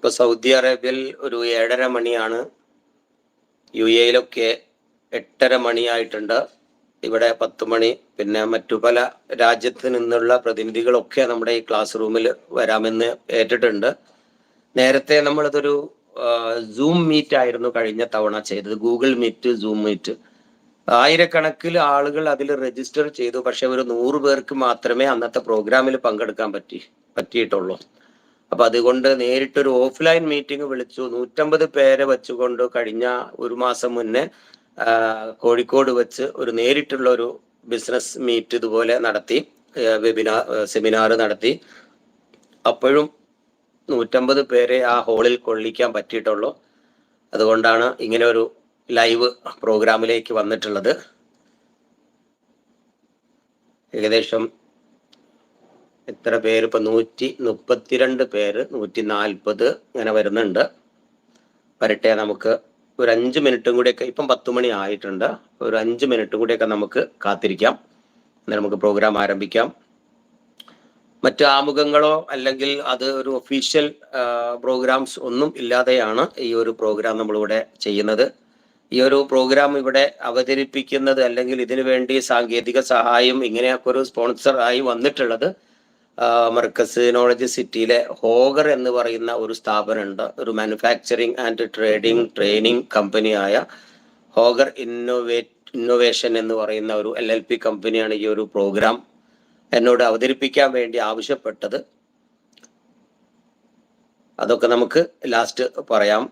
ഇപ്പൊ സൗദി അറേബ്യയിൽ ഒരു 7:30 മണിയാണ്. UAE-ലൊക്കെ 8:30 മണിയായിട്ടുണ്ട്. ഇവിടെ 10 മണി. പിന്നെ മറ്റു പല രാജ്യത്ത് നിന്നുള്ള പ്രതിനിധികളൊക്കെ നമ്മുടെ ഈ ക്ലാസ് റൂമിൽ വരാമെന്ന് ഏറ്റിട്ടുണ്ട്. നേരത്തെ നമ്മളിതൊരു സൂം മീറ്റ് ആയിരുന്നു കഴിഞ്ഞ തവണ ചെയ്തത്. Google Meet, Zoom Meet. ആയിരക്കണക്കിന് ആളുകൾ അതിൽ രജിസ്റ്റർ ചെയ്തു. പക്ഷെ ഒരു 100 പേർക്ക് മാത്രമേ അന്നത്തെ പ്രോഗ്രാമിൽ പങ്കെടുക്കാൻ പറ്റിയിട്ടുള്ളൂ. അപ്പൊ അതുകൊണ്ട് നേരിട്ടൊരു ഓഫ്ലൈൻ മീറ്റിംഗ് വിളിച്ചു. 150 പേരെ വെച്ചുകൊണ്ട് കഴിഞ്ഞ ഒരു മാസം മുന്നേ കോഴിക്കോട് വെച്ച് ഒരു നേരിട്ടുള്ള ഒരു ബിസിനസ് മീറ്റ് ഇതുപോലെ നടത്തി, സെമിനാർ നടത്തി. അപ്പോഴും 150 പേരെ ആ ഹാളിൽ കൊള്ളിക്കാൻ പറ്റിയിട്ടുള്ളൂ. അതുകൊണ്ടാണ് ഇങ്ങനെ ഒരു ലൈവ് പ്രോഗ്രാമിലേക്ക് വന്നിട്ടുള്ളത്. ഏകദേശം എത്ര പേര്? ഇപ്പൊ 132 പേര്, 140 ഇങ്ങനെ വരുന്നുണ്ട്. വരട്ടെ, നമുക്ക് ഒരു 5 മിനിറ്റും കൂടിയൊക്കെ, ഇപ്പം 10 മണി ആയിട്ടുണ്ട്, ഒരു 5 മിനിറ്റും കൂടിയൊക്കെ നമുക്ക് കാത്തിരിക്കാം. എന്നാൽ നമുക്ക് പ്രോഗ്രാം ആരംഭിക്കാം. മറ്റു ആമുഖങ്ങളോ അല്ലെങ്കിൽ അത് ഒരു ഒഫീഷ്യൽ പ്രോഗ്രാംസ് ഒന്നും ഇല്ലാതെയാണ് ഈ ഒരു പ്രോഗ്രാം നമ്മളിവിടെ ചെയ്യുന്നത്. ഈ ഒരു പ്രോഗ്രാം ഇവിടെ അവതരിപ്പിക്കുന്നത് അല്ലെങ്കിൽ ഇതിനു വേണ്ടി സാങ്കേതിക സഹായം ഇങ്ങനെയൊക്കെ ഒരു സ്പോൺസർ ആയി വന്നിട്ടുള്ളത് മർക്കസ് നോളജ് സിറ്റിയിലെ ഹോഗർ എന്ന് പറയുന്ന ഒരു സ്ഥാപനമുണ്ട്. ഒരു മാനുഫാക്ചറിങ് ആൻഡ് ട്രെയിനിങ് കമ്പനിയായ ഹോഗർ ഇന്നോവേഷൻ എന്ന് പറയുന്ന ഒരു LLP കമ്പനിയാണ് ഈ ഒരു പ്രോഗ്രാം എന്നോട് അവതരിപ്പിക്കാൻ വേണ്ടി ആവശ്യപ്പെട്ടത്. അതൊക്കെ നമുക്ക് ലാസ്റ്റ് പറയാം.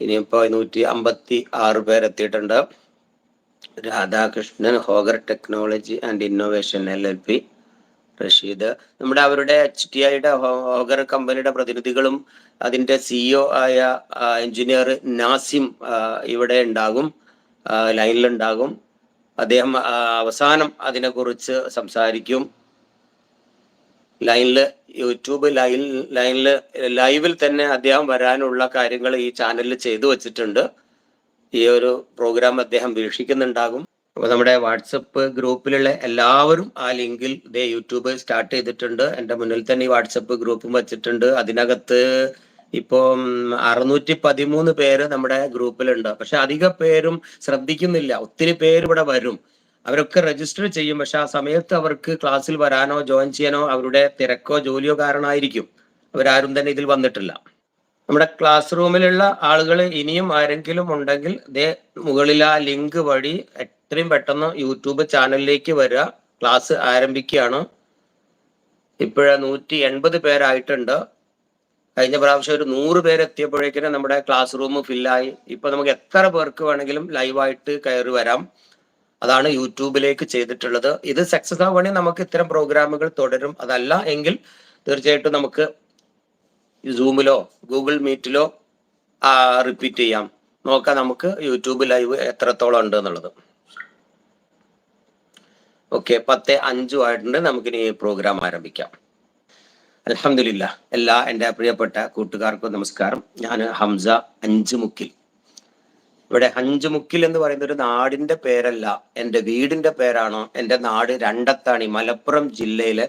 ഇനിയിപ്പോ 156 പേരെത്തിയിട്ടുണ്ട്. Radhakrishnan, Hogar technology and innovation LLP, Rasheed. നമ്മുടെ അവരുടെ HTIയുടെ ഹോഗർ കമ്പനിയുടെ പ്രതിനിധികളും അതിന്റെ CEO ആയ എഞ്ചിനീയർ നാസിം ഇവിടെ ഉണ്ടാകും, ലൈനിലുണ്ടാകും. അദ്ദേഹം അവസാനം അതിനെക്കുറിച്ച് സംസാരിക്കും. യൂട്യൂബ് ലൈവിൽ തന്നെ അദ്ദേഹം വരാനുള്ള കാര്യങ്ങൾ ഈ ചാനലിൽ ചെയ്തു വച്ചിട്ടുണ്ട്. ഈ ഒരു പ്രോഗ്രാം അദ്ദേഹം വീക്ഷിക്കുന്നുണ്ടാകും. അപ്പോൾ നമ്മുടെ വാട്സപ്പ് ഗ്രൂപ്പിലുള്ള എല്ലാവരും ആ ലിങ്കിൽ ഇതേ യൂട്യൂബ് സ്റ്റാർട്ട് ചെയ്തിട്ടുണ്ട്. എൻ്റെ മുന്നിൽ തന്നെ ഈ വാട്സപ്പ് ഗ്രൂപ്പും വച്ചിട്ടുണ്ട്. അതിനകത്ത് ഇപ്പം 613 പേര് നമ്മുടെ ഗ്രൂപ്പിലുണ്ട്. പക്ഷെ അധിക പേരും ശ്രദ്ധിക്കുന്നില്ല. ഒത്തിരി പേര് ഇവിടെ വരും, അവരൊക്കെ രജിസ്റ്റർ ചെയ്യും. പക്ഷെ ആ സമയത്ത് അവർക്ക് ക്ലാസ്സിൽ വരാനോ ജോയിൻ ചെയ്യാനോ അവരുടെ തിരക്കോ ജോലിയോ കാരണമായിരിക്കും അവരാരും തന്നെ ഇതിൽ വന്നിട്ടില്ല. നമ്മുടെ ക്ലാസ് റൂമിലുള്ള ആളുകൾ ഇനിയും ആരെങ്കിലും ഉണ്ടെങ്കിൽ ദേ മുകളിൽ ആ ലിങ്ക് വഴി എത്രയും പെട്ടെന്ന് യൂട്യൂബ് ചാനലിലേക്ക് വരിക. ക്ലാസ് ആരംഭിക്കുകയാണ്. ഇപ്പോഴ 180 പേരായിട്ടുണ്ട്. കഴിഞ്ഞ പ്രാവശ്യം ഒരു 100 പേരെത്തിയപ്പോഴേക്കും നമ്മുടെ ക്ലാസ് റൂം ഫില്ലായി. ഇപ്പൊ നമുക്ക് എത്ര പേർക്ക് വേണമെങ്കിലും ലൈവായിട്ട് കയറി വരാം. അതാണ് യൂട്യൂബിലേക്ക് ചെയ്തിട്ടുള്ളത്. ഇത് സക്സസ് ആവുകയാണെങ്കിൽ നമുക്ക് ഇത്തരം പ്രോഗ്രാമുകൾ തുടരും. അതല്ല എങ്കിൽ തീർച്ചയായിട്ടും നമുക്ക് സൂമിലോ ഗൂഗിൾ മീറ്റിലോ റിപ്പീറ്റ് ചെയ്യാം. നോക്കാം നമുക്ക് യൂട്യൂബ് ലൈവ് എത്രത്തോളം ഉണ്ട് എന്നുള്ളത്. ഓക്കെ, 10:05 ആയിട്ടുണ്ട്. നമുക്കിനി പ്രോഗ്രാം ആരംഭിക്കാം. അൽഹംദുലില്ലാ. എല്ലാ എൻ്റെ പ്രിയപ്പെട്ട കൂട്ടുകാർക്കും നമസ്കാരം. ഞാൻ ഹംസ അഞ്ചുമുക്കിൽ. ഇവിടെ അഞ്ചുമുക്കിൽ എന്ന് പറയുന്ന ഒരു നാടിന്റെ പേരല്ല, എൻ്റെ വീടിന്റെ പേരാണ്. എൻ്റെ നാട് രണ്ടത്താണി, മലപ്പുറം ജില്ലയിലെ,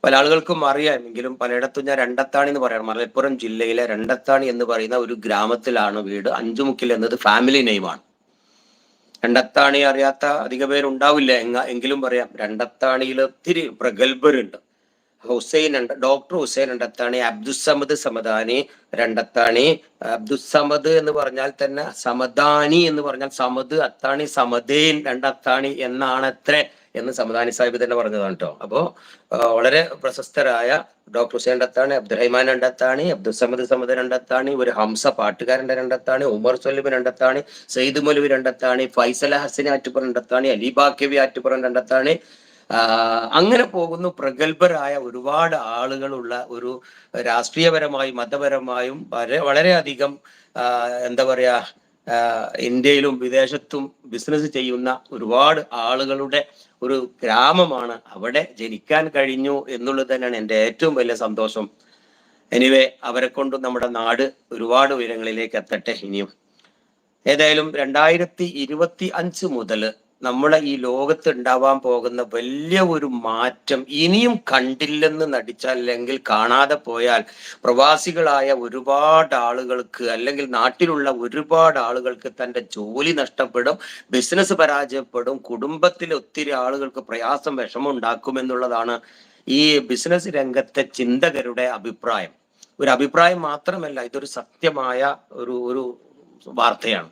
പല ആളുകൾക്കും അറിയാമെങ്കിലും പലയിടത്തും ഞാൻ രണ്ടത്താണി എന്ന് പറയാം. മലപ്പുറം ജില്ലയിലെ രണ്ടത്താണി എന്ന് പറയുന്ന ഒരു ഗ്രാമത്തിലാണ് വീട്. അഞ്ചുമുക്കിൽ എന്നത് ഫാമിലി നെയിമാണ്. രണ്ടത്താണി അറിയാത്ത അധിക പേരുണ്ടാവില്ല, എങ്കിലും പറയാം. രണ്ടത്താണിയിൽ ഒത്തിരി പ്രഗത്ഭരുണ്ട്. ഡോക്ടർ ഹുസൈൻ രണ്ടത്താണി, അബ്ദുസമദ് സമദാനി രണ്ടത്താണി. അബ്ദുസമദ് എന്ന് പറഞ്ഞാൽ തന്നെ സമദാനി എന്ന് പറഞ്ഞാൽ സമദ്, അത്താണി, സമദേൻ, രണ്ടത്താണി എന്നാണ് അത്ര എന്ന് സമദാനി സാഹിബ് തന്നെ പറഞ്ഞതാണ് കേട്ടോ. അപ്പോ വളരെ പ്രശസ്തരായ ഡോക്ടർ ഹുസൈൻ രണ്ടത്താണി, അബ്ദുറഹ്മാൻ രണ്ടത്താണി, അബ്ദുസമദ് രണ്ടത്താണി, ഒരു ഹംസ പാട്ടുകാരന്റെ രണ്ടത്താണി, ഉമർ സൊലിബ് രണ്ടത്താണി, സെയ്ദ് മൗലവി രണ്ടത്താണി, ഫൈസൽ ഹസനി ആറ്റുപുറം രണ്ടത്താണി, അലി ബാക്കവി ആറ്റുപുറം രണ്ടത്താണി. അങ്ങനെ പോകുന്നു. പ്രഗത്ഭരായ ഒരുപാട് ആളുകളുള്ള ഒരു രാഷ്ട്രീയപരമായും മതപരമായും വളരെയധികം എന്താ പറയാ, ഇന്ത്യയിലും വിദേശത്തും ബിസിനസ് ചെയ്യുന്ന ഒരുപാട് ആളുകളുടെ ഒരു ഗ്രാമമാണ്. അവിടെ ജനിക്കാൻ കഴിഞ്ഞു എന്നുള്ളത് തന്നെയാണ് എൻ്റെ ഏറ്റവും വലിയ സന്തോഷം. എനിവേ, അവരെ കൊണ്ടും നമ്മുടെ നാട് ഒരുപാട് ഉയരങ്ങളിലേക്ക് എത്തട്ടെ ഇനിയും. ഏതായാലും 2025 മുതൽ നമ്മളെ ഈ ലോകത്ത് ഉണ്ടാവാൻ പോകുന്ന വലിയ ഒരു മാറ്റം ഇനിയും കണ്ടില്ലെന്ന് നടിച്ചാൽ, അല്ലെങ്കിൽ കാണാതെ പോയാൽ, പ്രവാസികളായ ഒരുപാട് ആളുകൾക്ക് അല്ലെങ്കിൽ നാട്ടിലുള്ള ഒരുപാട് ആളുകൾക്ക് തൻ്റെ ജോലി നഷ്ടപ്പെടും, ബിസിനസ് പരാജയപ്പെടും, കുടുംബത്തിൽ ഒത്തിരി ആളുകൾക്ക് പ്രയാസം വിഷമം ഉണ്ടാക്കുമെന്നുള്ളതാണ് ഈ ബിസിനസ് രംഗത്തെ ചിന്തകരുടെ അഭിപ്രായം. ഒരു അഭിപ്രായം മാത്രമല്ല, ഇതൊരു സത്യമായ ഒരു ഒരു വാർത്തയാണ്.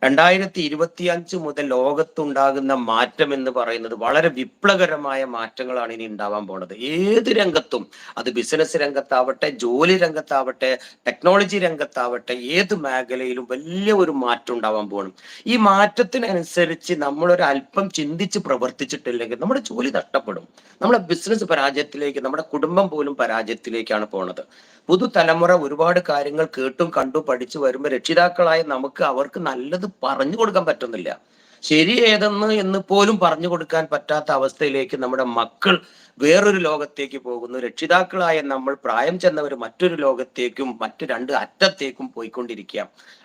2025 മുതൽ ലോകത്തുണ്ടാകുന്ന മാറ്റം എന്ന് പറയുന്നത് വളരെ വിപ്ലവകരമായ മാറ്റങ്ങളാണ് ഇനി ഉണ്ടാവാൻ പോണത്. ഏത് രംഗത്തും, അത് ബിസിനസ് രംഗത്താവട്ടെ, ജോലി രംഗത്താവട്ടെ, ടെക്നോളജി രംഗത്താവട്ടെ, ഏത് മേഖലയിലും വലിയ ഒരു മാറ്റം ഉണ്ടാവാൻ പോകണം. ഈ മാറ്റത്തിനനുസരിച്ച് നമ്മളൊരു അല്പം ചിന്തിച്ച് പ്രവർത്തിച്ചിട്ടില്ലെങ്കിൽ നമ്മുടെ ജോലി നഷ്ടപ്പെടും, നമ്മളെ ബിസിനസ് പരാജയത്തിലേക്ക്, നമ്മുടെ കുടുംബം പോലും പരാജയത്തിലേക്കാണ് പോണത്. പുതുതലമുറ ഒരുപാട് കാര്യങ്ങൾ കേട്ടും കണ്ടും പഠിച്ചു വരുമ്പോൾ രക്ഷിതാക്കളായ നമുക്ക് അവർക്ക് നല്ലത് പറഞ്ഞു കൊടുക്കാൻ പറ്റുന്നില്ല. ശരി ഏതെന്ന് എന്ന് പോലും പറഞ്ഞു കൊടുക്കാൻ പറ്റാത്ത അവസ്ഥയിലേക്ക് നമ്മുടെ മക്കൾ വേറൊരു ലോകത്തേക്ക് പോകുന്നു. രക്ഷിതാക്കളായ നമ്മൾ പ്രായം ചെന്നവർ മറ്റൊരു ലോകത്തേക്കും മറ്റു രണ്ട് അറ്റത്തേക്കും പോയിക്കൊണ്ടിരിക്കുക.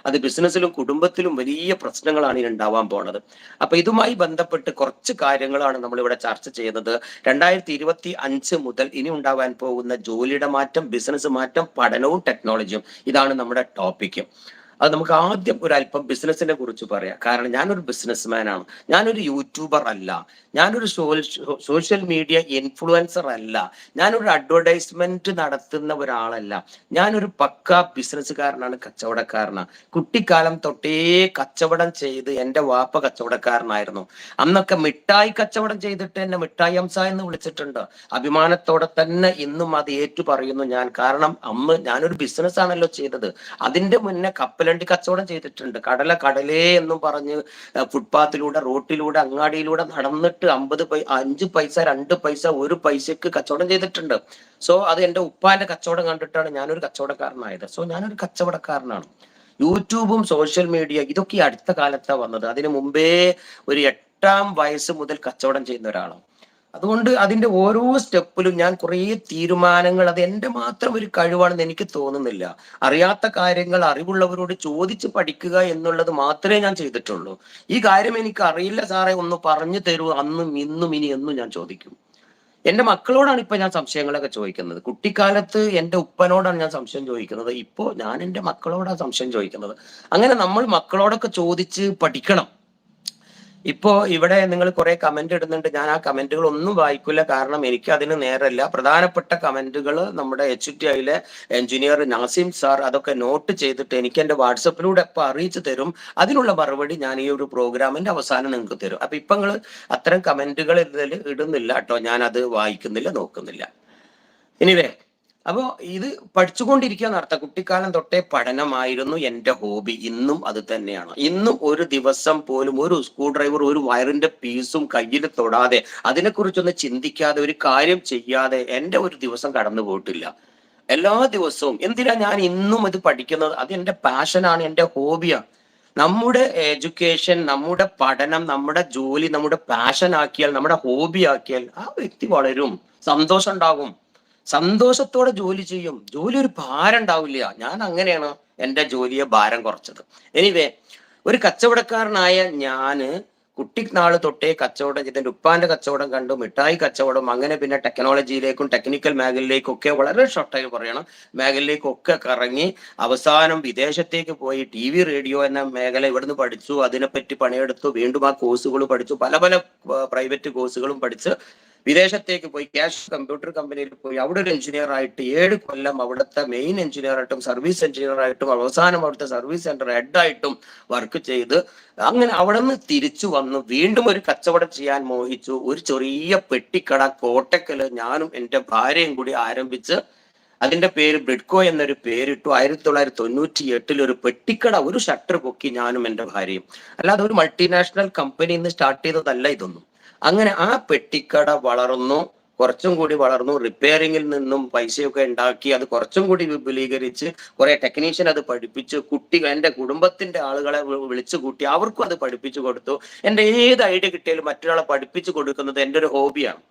അത് ബിസിനസ്സിലും കുടുംബത്തിലും വലിയ പ്രശ്നങ്ങളാണ് ഇനി ഉണ്ടാവാൻ പോണത്. അപ്പൊ ഇതുമായി ബന്ധപ്പെട്ട് കുറച്ച് കാര്യങ്ങളാണ് നമ്മൾ ഇവിടെ ചർച്ച ചെയ്യുന്നത്. 2025 മുതൽ ഇനി ഉണ്ടാവാൻ പോകുന്ന ജോലിയുടെ മാറ്റം, ബിസിനസ് മാറ്റം, പഠനവും ടെക്നോളജിയും, ഇതാണ് നമ്മുടെ ടോപ്പിക്ക്. അത് നമുക്ക് ആദ്യം ഒരു അല്പം ബിസിനസിനെ കുറിച്ച് പറയാം. കാരണം ഞാനൊരു ബിസിനസ്മാൻ ആണ്, ഞാനൊരു യൂട്യൂബർ അല്ല, ഞാനൊരു സോഷ്യൽ മീഡിയ ഇൻഫ്ലുവൻസർ അല്ല, ഞാനൊരു അഡ്വർടൈസ്മെന്റ് നടത്തുന്ന ഒരാളല്ല. ഞാനൊരു പക്ക ബിസിനസ്സുകാരനാണ്, കച്ചവടക്കാരനാണ്. കുട്ടിക്കാലം തൊട്ടേ കച്ചവടം ചെയ്ത്, എൻ്റെ വാപ്പ കച്ചവടക്കാരനായിരുന്നു. അന്നൊക്കെ മിഠായി കച്ചവടം ചെയ്തിട്ട് എന്നെ മിഠായി ഹംസ എന്ന് വിളിച്ചിട്ടുണ്ട്. അഭിമാനത്തോടെ തന്നെ ഇന്നും അത് ഏറ്റു പറയുന്നു ഞാൻ. കാരണം അന്ന് ഞാനൊരു ബിസിനസ് ആണല്ലോ ചെയ്തത്. അതിന്റെ മുന്നേ കപ്പലണ്ടി കച്ചവടം ചെയ്തിട്ടുണ്ട്. കടലേ എന്നും പറഞ്ഞ് ഫുട്പാത്തിലൂടെ, റോട്ടിലൂടെ, അങ്ങാടിയിലൂടെ നടന്നിട്ട് 5 പൈസ, 2 പൈസ, 1 പൈസക്ക് കച്ചവടം ചെയ്തിട്ടുണ്ട്. സോ അത് എൻ്റെ ഉപ്പാന്റെ കച്ചവടം കണ്ടിട്ടാണ് ഞാനൊരു കച്ചവടക്കാരനായത്. സോ ഞാനൊരു കച്ചവടക്കാരനാണ്. യൂട്യൂബും സോഷ്യൽ മീഡിയ ഇതൊക്കെ ഈ അടുത്ത കാലത്താണ് വന്നത്. അതിനു മുമ്പേ ഒരു 8ാം വയസ്സ് മുതൽ കച്ചവടം ചെയ്യുന്ന ഒരാളാണ്. അതുകൊണ്ട് അതിന്റെ ഓരോ സ്റ്റെപ്പിലും ഞാൻ കുറേ തീരുമാനങ്ങൾ, അത് എൻ്റെ മാത്രം ഒരു കഴിവാണെന്ന് എനിക്ക് തോന്നുന്നില്ല. അറിയാത്ത കാര്യങ്ങൾ അറിവുള്ളവരോട് ചോദിച്ച് പഠിക്കുക എന്നുള്ളത് മാത്രമേ ഞാൻ ചെയ്തിട്ടുള്ളൂ. ഈ കാര്യം എനിക്ക് അറിയില്ല സാറേ, ഒന്ന് പറഞ്ഞു തരൂ, അന്നും ഇന്നും ഇനി എന്നും ഞാൻ ചോദിക്കും. എൻ്റെ മക്കളോടാണ് ഇപ്പൊ ഞാൻ സംശയങ്ങളൊക്കെ ചോദിക്കുന്നത്. കുട്ടിക്കാലത്ത് എൻ്റെ ഉപ്പനോടാണ് ഞാൻ സംശയം ചോദിക്കുന്നത്. ഇപ്പോ ഞാൻ എൻ്റെ മക്കളോടാണ് സംശയം ചോദിക്കുന്നത്. അങ്ങനെ നമ്മൾ മക്കളോടൊക്കെ ചോദിച്ച് പഠിക്കണം. ഇപ്പോ ഇവിടെ നിങ്ങൾ കുറെ കമന്റ് ഇടുന്നുണ്ട്. ഞാൻ ആ കമന്റുകൾ ഒന്നും വായിക്കില്ല, കാരണം എനിക്ക് അതിന് നേരല്ല. പ്രധാനപ്പെട്ട കമന്റുകൾ നമ്മുടെ HTIയിലെ എഞ്ചിനീയർ നാസിം സാർ അതൊക്കെ നോട്ട് ചെയ്തിട്ട് എനിക്ക് എൻ്റെ വാട്സപ്പിലൂടെ എപ്പോൾ അറിയിച്ചു തരും. അതിനുള്ള മറുപടി ഞാൻ ഈ ഒരു പ്രോഗ്രാമിന്റെ അവസാനം നിങ്ങൾക്ക് തരും. അപ്പൊ ഇപ്പൊ നിങ്ങൾ അത്തരം കമന്റുകൾ ഇതിൽ ഇടുന്നില്ല കേട്ടോ, ഞാൻ അത് വായിക്കുന്നില്ല, നോക്കുന്നില്ല. എനിവേ, അപ്പോ ഇത് പഠിച്ചുകൊണ്ടിരിക്കുക അർത്ഥം. കുട്ടിക്കാലം തൊട്ടേ പഠനമായിരുന്നു എൻ്റെ ഹോബി. ഇന്നും അത് തന്നെയാണ്. ഇന്നും ഒരു ദിവസം പോലും ഒരു സ്ക്രൂ ഡ്രൈവർ, ഒരു വയറിന്റെ പീസും കയ്യിൽ തൊടാതെ, അതിനെക്കുറിച്ചൊന്ന് ചിന്തിക്കാതെ, ഒരു കാര്യം ചെയ്യാതെ എൻ്റെ ഒരു ദിവസം കടന്നു പോയിട്ടില്ല. എല്ലാ ദിവസവും. എന്തിനാ ഞാൻ ഇന്നും ഇത് പഠിക്കുന്നത്? അത് എൻ്റെ പാഷനാണ്, എൻ്റെ ഹോബിയാണ്. നമ്മുടെ എഡ്യൂക്കേഷൻ, നമ്മുടെ പഠനം, നമ്മുടെ ജോലി നമ്മുടെ പാഷൻ ആക്കിയാൽ, നമ്മുടെ ഹോബി ആക്കിയാൽ ആ വ്യക്തി വളരും, സന്തോഷം ഉണ്ടാകും, സന്തോഷത്തോടെ ജോലി ചെയ്യും. ജോലി ഒരു ഭാരം ഉണ്ടാവില്ല. ഞാൻ അങ്ങനെയാണ് എൻ്റെ ജോലിയെ ഭാരം കുറച്ചത്. എനിവേ, ഒരു കച്ചവടക്കാരനായ ഞാന് കുട്ടിനാള് തൊട്ടേ കച്ചവടം ചെയ്ത്, എൻ്റെ ഉപ്പാന്റെ കച്ചവടം കണ്ടു, മിഠായി കച്ചവടം, അങ്ങനെ പിന്നെ ടെക്നോളജിയിലേക്കും ടെക്നിക്കൽ മേഖലയിലേക്കും ഒക്കെ, വളരെ ഷോർട്ടായി പറയണം, മേഖലയിലേക്കൊക്കെ കറങ്ങി അവസാനം വിദേശത്തേക്ക് പോയി TV റേഡിയോ എന്ന മേഖല ഇവിടുന്ന് പഠിച്ചു. അതിനെപ്പറ്റി പണിയെടുത്തു. വീണ്ടും ആ കോഴ്സുകൾ പഠിച്ചു. പല പല പ്രൈവറ്റ് കോഴ്സുകളും പഠിച്ച് വിദേശത്തേക്ക് പോയി ക്യാഷ് കമ്പ്യൂട്ടർ കമ്പനിയിൽ പോയി അവിടെ ഒരു എഞ്ചിനീയർ ആയിട്ട് 7 കൊല്ലം അവിടുത്തെ മെയിൻ എഞ്ചിനീയർ ആയിട്ടും സർവീസ് എഞ്ചിനീയർ ആയിട്ടും അവസാനം അവിടുത്തെ സർവീസ് സെന്റർ ഹെഡായിട്ടും വർക്ക് ചെയ്ത്, അങ്ങനെ അവിടെ നിന്ന് തിരിച്ചു വന്നു വീണ്ടും ഒരു കച്ചവടം ചെയ്യാൻ മോഹിച്ചു. ഒരു ചെറിയ പെട്ടിക്കട കോട്ടക്കല് ഞാനും എൻ്റെ ഭാര്യയും കൂടി ആരംഭിച്ച് അതിന്റെ പേര് ബ്രിഡ്കോ എന്നൊരു പേരിട്ടു. 1998 ഒരു പെട്ടിക്കട, ഒരു ഷട്ടർ പൊക്കി ഞാനും എൻ്റെ ഭാര്യയും. അല്ലാതെ ഒരു മൾട്ടിനാഷണൽ കമ്പനി ഇന്ന് സ്റ്റാർട്ട് ചെയ്തതല്ല ഇതൊന്നും. അങ്ങനെ ആ പെട്ടിക്കട വളർന്നു, കുറച്ചും കൂടി വളർന്നു. റിപ്പയറിംഗിൽ നിന്നും പൈസയൊക്കെ ഉണ്ടാക്കി അത് കുറച്ചും കൂടി വിപുലീകരിച്ച് കുറെ ടെക്നീഷ്യൻ അത് പഠിപ്പിച്ചു. എൻ്റെ കുടുംബത്തിന്റെ ആളുകളെ വിളിച്ചു കൂട്ടി അവർക്കും അത് പഠിപ്പിച്ചു കൊടുത്തു. എൻ്റെ ഏത് ഐഡിയ കിട്ടിയാലും മറ്റൊരാളെ പഠിപ്പിച്ചു കൊടുക്കുന്നത് എൻ്റെ ഒരു ഹോബിയാണ്.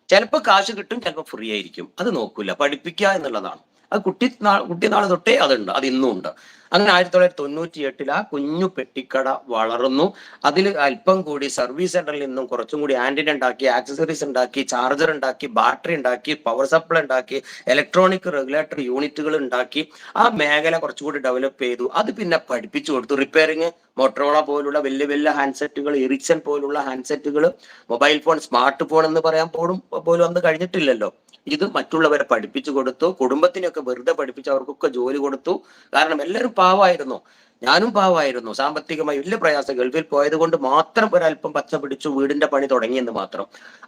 ചിലപ്പോൾ കാശ് കിട്ടും, ചിലപ്പോൾ ഫ്രീ ആയിരിക്കും. അത് നോക്കൂല, പഠിപ്പിക്കുക എന്നുള്ളതാണ്. അത് കുട്ടിനാൾ തൊട്ടേ അതുണ്ട്, അത് ഇന്നും ഉണ്ട്. അങ്ങനെ 1998 ആ കുഞ്ഞു പെട്ടിക്കട വളർന്നു. അതിൽ അല്പം കൂടി സർവീസ് സെന്ററിൽ നിന്നും കുറച്ചും കൂടി ആന്റിന ഉണ്ടാക്കി, ആക്സസറീസ് ഉണ്ടാക്കി, ചാർജർ ഉണ്ടാക്കി, ബാറ്ററി ഉണ്ടാക്കി, പവർ സപ്ലൈ ഉണ്ടാക്കി, ഇലക്ട്രോണിക് റെഗുലേറ്റർ യൂണിറ്റുകൾ ഉണ്ടാക്കി. ആ മേഖല കുറച്ചുകൂടി ഡെവലപ്പ് ചെയ്തു. അത് പിന്നെ പഠിപ്പിച്ചു കൊടുത്തു. റിപ്പയറിങ്, മോട്ടറോള പോലുള്ള വലിയ വലിയ ഹാൻഡ്സെറ്റുകൾ, എറിക്സൺ പോലുള്ള ഹാൻഡ്സെറ്റുകൾ, മൊബൈൽ ഫോൺ, സ്മാർട്ട് ഫോൺ എന്ന് പറയാൻ പോലും അന്ന് കഴിഞ്ഞിട്ടില്ലല്ലോ. ഇത് മറ്റുള്ളവരെ പഠിപ്പിച്ചു കൊടുത്തു. കുടുംബത്തിനൊക്കെ വെറുതെ പഠിപ്പിച്ച് അവർക്കൊക്കെ ജോലി കൊടുത്തു. കാരണം എല്ലാവരും പാവമായിരുന്നു, ഞാനും പാവമായിരുന്നു. സാമ്പത്തികമായി വലിയ പ്രയാസം, ഗൾഫിൽ പോയത് കൊണ്ട് മാത്രം ഒരല്പം പച്ച പിടിച്ചു വീടിന്റെ പണി തുടങ്ങിയെന്ന് മാത്രം.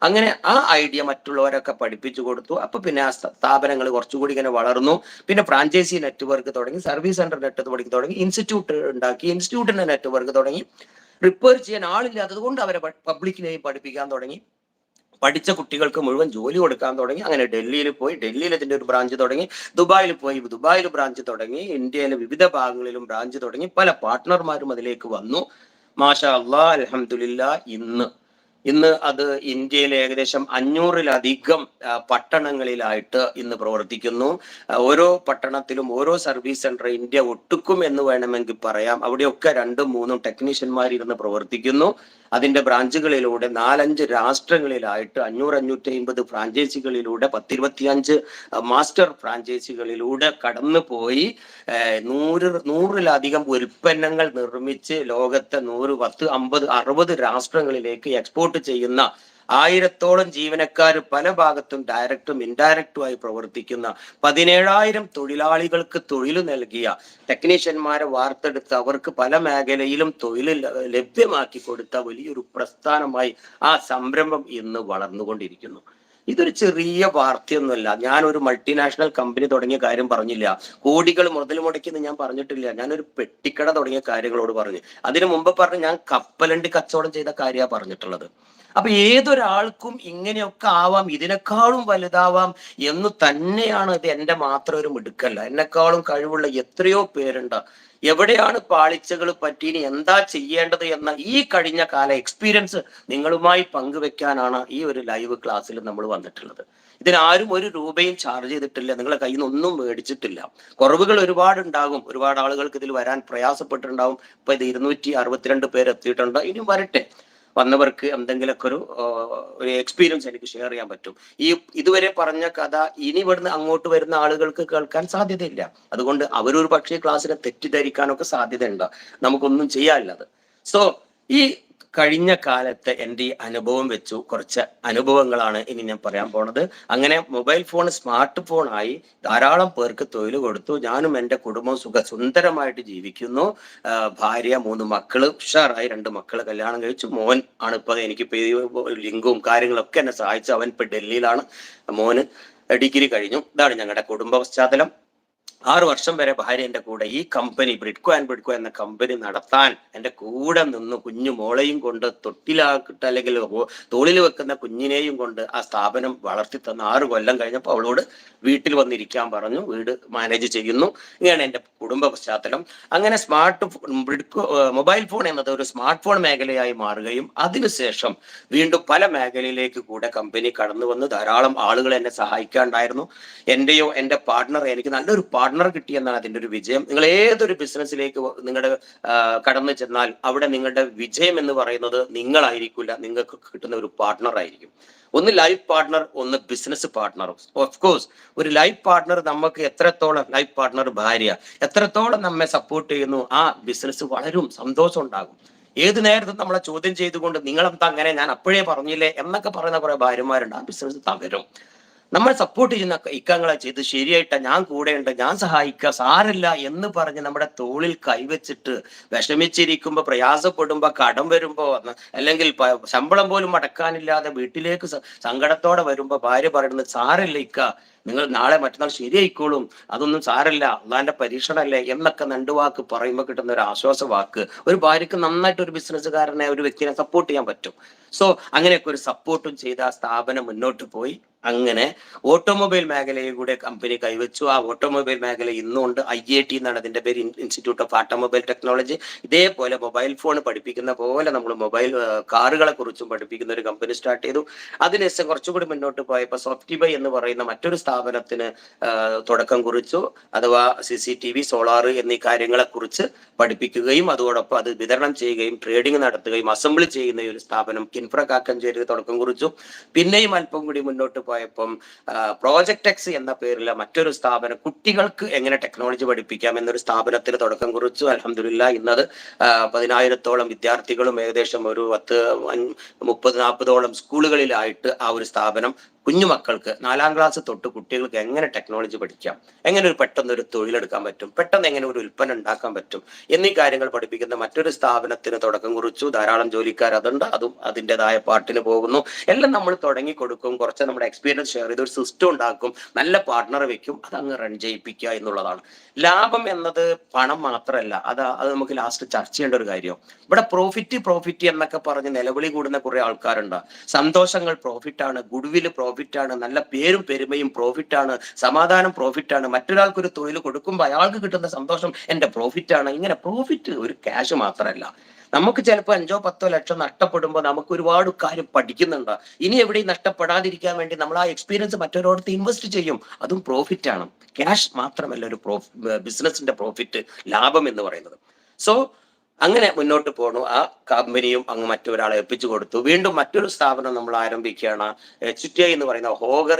അങ്ങനെ ആ ഐഡിയ മറ്റുള്ളവരൊക്കെ പഠിപ്പിച്ചു കൊടുത്തു. അപ്പൊ പിന്നെ ആ സ്ഥാപനങ്ങൾ കുറച്ചുകൂടി ഇങ്ങനെ വളർന്നു. പിന്നെ ഫ്രാഞ്ചൈസി നെറ്റ്വർക്ക് തുടങ്ങി, സർവീസ് സെന്റർ നെറ്റ്വർക്ക് തുടങ്ങി, ഇൻസ്റ്റിറ്റ്യൂട്ട് ഉണ്ടാക്കി, ഇൻസ്റ്റിറ്റ്യൂട്ടിന്റെ നെറ്റ്വർക്ക് തുടങ്ങി. റിപ്പയർ ചെയ്യാൻ ആളില്ലാത്തത് കൊണ്ട് അവരെ പബ്ലിക്കിനെയും പഠിപ്പിക്കാൻ തുടങ്ങി. പഠിച്ച കുട്ടികൾക്ക് മുഴുവൻ ജോലി കൊടുക്കാൻ തുടങ്ങി. അങ്ങനെ ഡൽഹിയിൽ പോയി, ഡൽഹിയിൽ ഇതിന്റെ ഒരു ബ്രാഞ്ച് തുടങ്ങി. ദുബായിൽ പോയി, ദുബായിൽ ബ്രാഞ്ച് തുടങ്ങി. ഇന്ത്യയിലെ വിവിധ ഭാഗങ്ങളിലും ബ്രാഞ്ച് തുടങ്ങി. പല പാർട്ട്ണർമാരും അതിലേക്ക് വന്നു. മാഷാ അല്ലാഹ്, അൽഹംദുലില്ലാ. ഇന്ന് അത് ഇന്ത്യയിലെ ഏകദേശം 500-ലധികം പട്ടണങ്ങളിലായിട്ട് ഇന്ന് പ്രവർത്തിക്കുന്നു. ഓരോ പട്ടണത്തിലും ഓരോ സർവീസ് സെന്റർ ഇന്ത്യ ഒട്ടുക്കും എന്ന് വേണമെങ്കിൽ പറയാം. അവിടെയൊക്കെ 2-3 ടെക്നീഷ്യന്മാർ ഇരുന്ന് പ്രവർത്തിക്കുന്നു. അതിന്റെ ബ്രാഞ്ചുകളിലൂടെ 4-5 രാഷ്ട്രങ്ങളിലായിട്ട് 500-550 ഫ്രാഞ്ചൈസികളിലൂടെ 10-25 മാസ്റ്റർ ഫ്രാഞ്ചൈസികളിലൂടെ കടന്നു പോയി 100-100-ലധികം ഉൽപ്പന്നങ്ങൾ നിർമ്മിച്ച് ലോകത്തെ 100, 10, 50, 60 രാഷ്ട്രങ്ങളിലേക്ക് എക്സ്പോർട്ട് ചെയ്യുന്ന 1000-ഓളം ജീവനക്കാർ, പല ഭാഗത്തും ഡയറക്റ്റും ഇൻഡയറക്റ്റുമായി പ്രവർത്തിക്കുന്ന 17,000 തൊഴിലാളികൾക്ക് തൊഴിൽ നൽകിയ ടെക്നീഷ്യന്മാരെ വാർത്തെടുത്ത് അവർക്ക് പല മേഖലയിലും തൊഴിൽ ലഭ്യമാക്കി കൊടുത്ത വലിയൊരു പ്രസ്ഥാനമായി ആ സംരംഭം ഇന്ന് വളർന്നുകൊണ്ടിരിക്കുന്നു. ഇതൊരു ചെറിയ വാർത്തയൊന്നുമല്ല. ഞാനൊരു മൾട്ടിനാഷണൽ കമ്പനി തുടങ്ങിയ കാര്യം പറഞ്ഞില്ല, കോടികൾ മുതൽ മുടക്കിയെന്ന് ഞാൻ പറഞ്ഞിട്ടില്ല. ഞാനൊരു പെട്ടിക്കട തുടങ്ങിയ കാര്യങ്ങളോട് പറഞ്ഞു. അതിനു മുമ്പ് പറഞ്ഞു ഞാൻ കപ്പലണ്ടി കച്ചവടം ചെയ്ത കാര്യമാണ് പറഞ്ഞിട്ടുള്ളത്. അപ്പൊ ഏതൊരാൾക്കും ഇങ്ങനെയൊക്കെ ആവാം, ഇതിനേക്കാളും വലുതാവാം എന്ന് തന്നെയാണ്. ഇത് എന്റെ മാത്രം ഒരു മിടുക്കല്ല, എന്നെക്കാളും കഴിവുള്ള എത്രയോ പേരുണ്ട്. എവിടെയാണ് പാളിച്ചകൾ പറ്റി, എന്താ ചെയ്യേണ്ടത് എന്ന ഈ കഴിഞ്ഞ കാല എക്സ്പീരിയൻസ് നിങ്ങളുമായി പങ്കുവെക്കാനാണ് ഈ ഒരു ലൈവ് ക്ലാസ്സിൽ നമ്മൾ വന്നിട്ടുള്ളത്. ഇതിനാരും 1 രൂപയും ചാർജ് ചെയ്തിട്ടില്ല, നിങ്ങളെ കയ്യിൽ നിന്ന് ഒന്നും മേടിച്ചിട്ടില്ല. കുറവുകൾ ഒരുപാടുണ്ടാകും, ഒരുപാട് ആളുകൾക്ക് ഇതിൽ വരാൻ പ്രയാസപ്പെട്ടിട്ടുണ്ടാവും. ഇപ്പൊ ഇത് 262 പേര് എത്തിയിട്ടുണ്ട്. ഇനിയും വരട്ടെ. വന്നവർക്ക് എന്തെങ്കിലുമൊക്കെ ഒരു എക്സ്പീരിയൻസ് എനിക്ക് ഷെയർ ചെയ്യാൻ പറ്റും. ഇതുവരെ പറഞ്ഞ കഥ ഇനി ഇവിടുന്ന് അങ്ങോട്ട് വരുന്ന ആളുകൾക്ക് കേൾക്കാൻ സാധ്യതയില്ല. അതുകൊണ്ട് അവരൊരു പക്ഷേ ക്ലാസ്സിനെ തെറ്റിദ്ധരിക്കാനൊക്കെ സാധ്യതയുണ്ട്. നമുക്കൊന്നും ചെയ്യാനില്ലത്. സോ ഈ കഴിഞ്ഞ കാലത്തെ എൻ്റെ ഈ അനുഭവം വെച്ചു കുറച്ച് അനുഭവങ്ങളാണ് ഇനി ഞാൻ പറയാൻ പോണത്. അങ്ങനെ മൊബൈൽ ഫോൺ സ്മാർട്ട് ഫോൺ ആയി ധാരാളം പേർക്ക് തൊഴിൽ കൊടുത്തു. ഞാനും എൻ്റെ കുടുംബവും സുന്ദരമായിട്ട് ജീവിക്കുന്നു. ഭാര്യ, 3 മക്കള്, ഉഷാറായി 2 മക്കള് കല്യാണം കഴിച്ചു. മോൻ ആണ് ഇപ്പൊ എനിക്കിപ്പോ ലിങ്കും കാര്യങ്ങളൊക്കെ എന്നെ സഹായിച്ചു. അവൻ ഇപ്പൊ ഡൽഹിയിലാണ്. മോന് ഡിഗ്രി കഴിഞ്ഞു. ഇതാണ് ഞങ്ങളുടെ കുടുംബ പശ്ചാത്തലം. 6 വർഷം വരെ ഭാര്യ എൻ്റെ കൂടെ ഈ കമ്പനി ബ്രിഡ്കോ ആൻഡ് ബ്രിഡ്കോ എന്ന കമ്പനി നടത്താൻ എൻ്റെ കൂടെ നിന്ന് കുഞ്ഞു മോളെയും കൊണ്ട് തൊട്ടിലാക്കിട്ട് അല്ലെങ്കിൽ തോളിൽ വെക്കുന്ന കുഞ്ഞിനെയും കൊണ്ട് ആ സ്ഥാപനം വളർത്തി തന്ന 6 കൊല്ലം കഴിഞ്ഞപ്പോൾ അവളോട് വീട്ടിൽ വന്നിരിക്കാൻ പറഞ്ഞു. വീട് മാനേജ് ചെയ്യുന്നു. ഇങ്ങനെയാണ് എൻ്റെ കുടുംബ പശ്ചാത്തലം. അങ്ങനെ ബ്രിഡ്കോ മൊബൈൽ ഫോൺ എന്നത് ഒരു സ്മാർട്ട് ഫോൺ മേഖലയായി മാറുകയും അതിനുശേഷം വീണ്ടും പല മേഖലയിലേക്ക് കൂടെ കമ്പനി കടന്നു വന്ന് ധാരാളം ആളുകൾ എന്നെ സഹായിക്കാനുണ്ടായിരുന്നു. എൻ്റെയോ എൻ്റെ പാർട്ട്ണർ, എനിക്ക് നല്ലൊരു പാർട്ട്ണർ കിട്ടിയെന്നാണ് അതിൻ്റെ ഒരു വിജയം. നിങ്ങൾ ഏതൊരു ബിസിനസ്സിലേക്ക് നിങ്ങളുടെ കടന്നു ചെന്നാൽ അവിടെ നിങ്ങളുടെ വിജയം എന്ന് പറയുന്നത് നിങ്ങളായിരിക്കില്ല, നിങ്ങൾക്ക് കിട്ടുന്ന ഒരു പാർട്ട്ണർ ആയിരിക്കും. ഒന്ന് ലൈഫ് പാർട്ട്ണർ, ഒന്ന് ബിസിനസ് പാർട്ട്ണറും. ഓഫ് കോഴ്സ് ഒരു ലൈഫ് പാർട്ട്ണർ നമുക്ക് എത്രത്തോളം, ലൈഫ് പാർട്ട്ണർ ഭാര്യ എത്രത്തോളം നമ്മെ സപ്പോർട്ട് ചെയ്യുന്നു, ആ ബിസിനസ് വളരും, സന്തോഷം ഉണ്ടാകും. ഏത് നേരത്തും നമ്മളെ ചോദ്യം ചെയ്തുകൊണ്ട് നിങ്ങളെന്താ അങ്ങനെ, ഞാൻ അപ്പോഴേ പറഞ്ഞില്ലേ എന്നൊക്കെ പറയുന്ന കുറെ ഭാര്യമാരുണ്ട്. ആ ബിസിനസ് തകരും. നമ്മൾ സപ്പോർട്ട് ചെയ്യുന്ന ഇക്കങ്ങളെ ചെയ്ത് ശരിയായിട്ട് ഞാൻ കൂടെയുണ്ട്, ഞാൻ സഹായിക്കുക, സാരില്ല എന്ന് പറഞ്ഞ് നമ്മുടെ തോളിൽ കൈവച്ചിട്ട് വിഷമിച്ചിരിക്കുമ്പോൾ, പ്രയാസപ്പെടുമ്പോൾ, കടം വരുമ്പോ, അല്ലെങ്കിൽ ശമ്പളം പോലും അടക്കാനില്ലാതെ വീട്ടിലേക്ക് സങ്കടത്തോടെ വരുമ്പോ ഭാര്യ പറയുന്നത് സാരില്ല ഇക്ക, നിങ്ങൾ നാളെ മറ്റന്നാൾ ശരിയായിക്കോളും, അതൊന്നും സാരല്ല, അള്ളാന്റെ പരീക്ഷണല്ലേ എന്നൊക്കെ 2 വാക്ക് പറയുമ്പോൾ കിട്ടുന്ന ഒരു ആശ്വാസ വാക്ക് ഒരു ഭാര്യക്ക് നന്നായിട്ട് ഒരു ബിസിനസ്സുകാരനെ, ഒരു വ്യക്തിനെ സപ്പോർട്ട് ചെയ്യാൻ പറ്റും. സോ അങ്ങനെയൊക്കെ ഒരു സപ്പോർട്ടും ചെയ്ത് ആ സ്ഥാപനം മുന്നോട്ട് പോയി. അങ്ങനെ ഓട്ടോമൊബൈൽ മേഖലയെ കൂടെ കമ്പനി കൈവച്ചു. ആ ഓട്ടോമൊബൈൽ മേഖല ഇന്നുകൊണ്ട് IIT എന്നാണ് അതിന്റെ പേര്, ഇൻസ്റ്റിറ്റ്യൂട്ട് ഓഫ് ഓട്ടോമൊബൈൽ ടെക്നോളജി. ഇതേപോലെ മൊബൈൽ ഫോൺ പഠിപ്പിക്കുന്ന പോലെ നമ്മൾ മൊബൈൽ കാറുകളെ കുറിച്ചും പഠിപ്പിക്കുന്ന ഒരു കമ്പനി സ്റ്റാർട്ട് ചെയ്തു. അതിനുശേഷം കുറച്ചുകൂടി മുന്നോട്ട് പോയപ്പോൾ സോഫ്റ്റിബൈ എന്ന് പറയുന്ന മറ്റൊരു സ്ഥാപനത്തിന് തുടക്കം കുറിച്ചു. അഥവാ CCTV, സോളാർ എന്നീ കാര്യങ്ങളെ കുറിച്ച് പഠിപ്പിക്കുകയും അതോടൊപ്പം അത് വിതരണം ചെയ്യുകയും ട്രേഡിംഗ് നടത്തുകയും അസംബ്ലി ചെയ്യുന്ന ഒരു സ്ഥാപനം കിൻഫ്ര കാക്കഞ്ചേരി തുടക്കം കുറിച്ചു. പിന്നെയും അല്പം കൂടി മുന്നോട്ട് പോയപ്പം പ്രോജക്ട് എക്സ് എന്ന പേരിലെ മറ്റൊരു സ്ഥാപനം കുട്ടികൾക്ക് എങ്ങനെ ടെക്നോളജി പഠിപ്പിക്കാം എന്നൊരു സ്ഥാപനത്തിന് തുടക്കം കുറിച്ചു. അൽഹംദുലില്ലാഹ് ഇന്നത് 10,000-ഓളം വിദ്യാർത്ഥികളും ഏകദേശം ഒരു 30-40ഓളം സ്കൂളുകളിലായിട്ട് ആ ഒരു സ്ഥാപനം കുഞ്ഞുമക്കൾക്ക് 4ാം ക്ലാസ് തൊട്ട് കുട്ടികൾക്ക് എങ്ങനെ ടെക്നോളജി പഠിക്കാം, എങ്ങനെ ഒരു പെട്ടെന്ന് ഒരു തൊഴിലെടുക്കാൻ പറ്റും, പെട്ടെന്ന് എങ്ങനെ ഒരു ഉൽപ്പന്നം ഉണ്ടാക്കാൻ പറ്റും എന്നീ കാര്യങ്ങൾ പഠിപ്പിക്കുന്ന മറ്റൊരു സ്ഥാപനത്തിന് തുടക്കം കുറിച്ചു. ധാരാളം ജോലിക്കാർ അതുണ്ട്, അതും അതിൻ്റെതായ പാട്ടിന് പോകുന്നു. എല്ലാം നമ്മൾ തുടങ്ങി കൊടുക്കും, കുറച്ച് നമ്മുടെ എക്സ്പീരിയൻസ് ഷെയർ ചെയ്ത് ഒരു സിസ്റ്റം ഉണ്ടാക്കും, നല്ല പാർട്ണറെ വെക്കും, അത് അങ്ങ് റൺ ചെയ്യിപ്പിക്കുക എന്നുള്ളതാണ്. ലാഭം എന്നത് പണം മാത്രമല്ല, അത് നമുക്ക് ലാസ്റ്റ് ചർച്ച ചെയ്യേണ്ട ഒരു കാര്യം. ഇവിടെ പ്രോഫിറ്റ് എന്നൊക്കെ പറഞ്ഞ് നിലവിളി കൂടുന്ന കുറെ ആൾക്കാരുണ്ട്. സന്തോഷങ്ങൾ പ്രോഫിറ്റാണ്, ഗുഡ്വിൽ പ്രോഫിറ്റാണ്, നല്ല പേരും പെരുമയും പ്രോഫിറ്റാണ്, സമാധാനം പ്രോഫിറ്റാണ്, മറ്റൊരാൾക്ക് ഒരു തൊഴിൽ കൊടുക്കുമ്പോൾ അയാൾക്ക് കിട്ടുന്ന സന്തോഷം എന്റെ പ്രോഫിറ്റാണ്. ഇങ്ങനെ പ്രോഫിറ്റ് ഒരു ക്യാഷ് മാത്രമല്ല. നമുക്ക് ചിലപ്പോൾ 5-10 ലക്ഷം നഷ്ടപ്പെടുമ്പോൾ നമുക്ക് ഒരുപാട് കാര്യം പഠിക്കുന്നുണ്ട്. ഇനി എവിടെയും നഷ്ടപ്പെടാതിരിക്കാൻ വേണ്ടി നമ്മൾ ആ എക്സ്പീരിയൻസ് മറ്റൊരിടത്ത് ഇൻവെസ്റ്റ് ചെയ്യും, അതും പ്രോഫിറ്റ് ആണ്. ക്യാഷ് മാത്രമല്ല ഒരു ബിസിനസിന്റെ പ്രോഫിറ്റ്, ലാഭം എന്ന് പറയുന്നത്. സോ അങ്ങനെ മുന്നോട്ട് പോകണു. ആ കമ്പനിയും അങ്ങ് മറ്റൊരാളെ ഏൽപ്പിച്ചു കൊടുത്തു. വീണ്ടും മറ്റൊരു സ്ഥാപനം നമ്മൾ ആരംഭിക്കുകയാണ്, HTI എന്ന് പറയുന്ന ഹോഗർ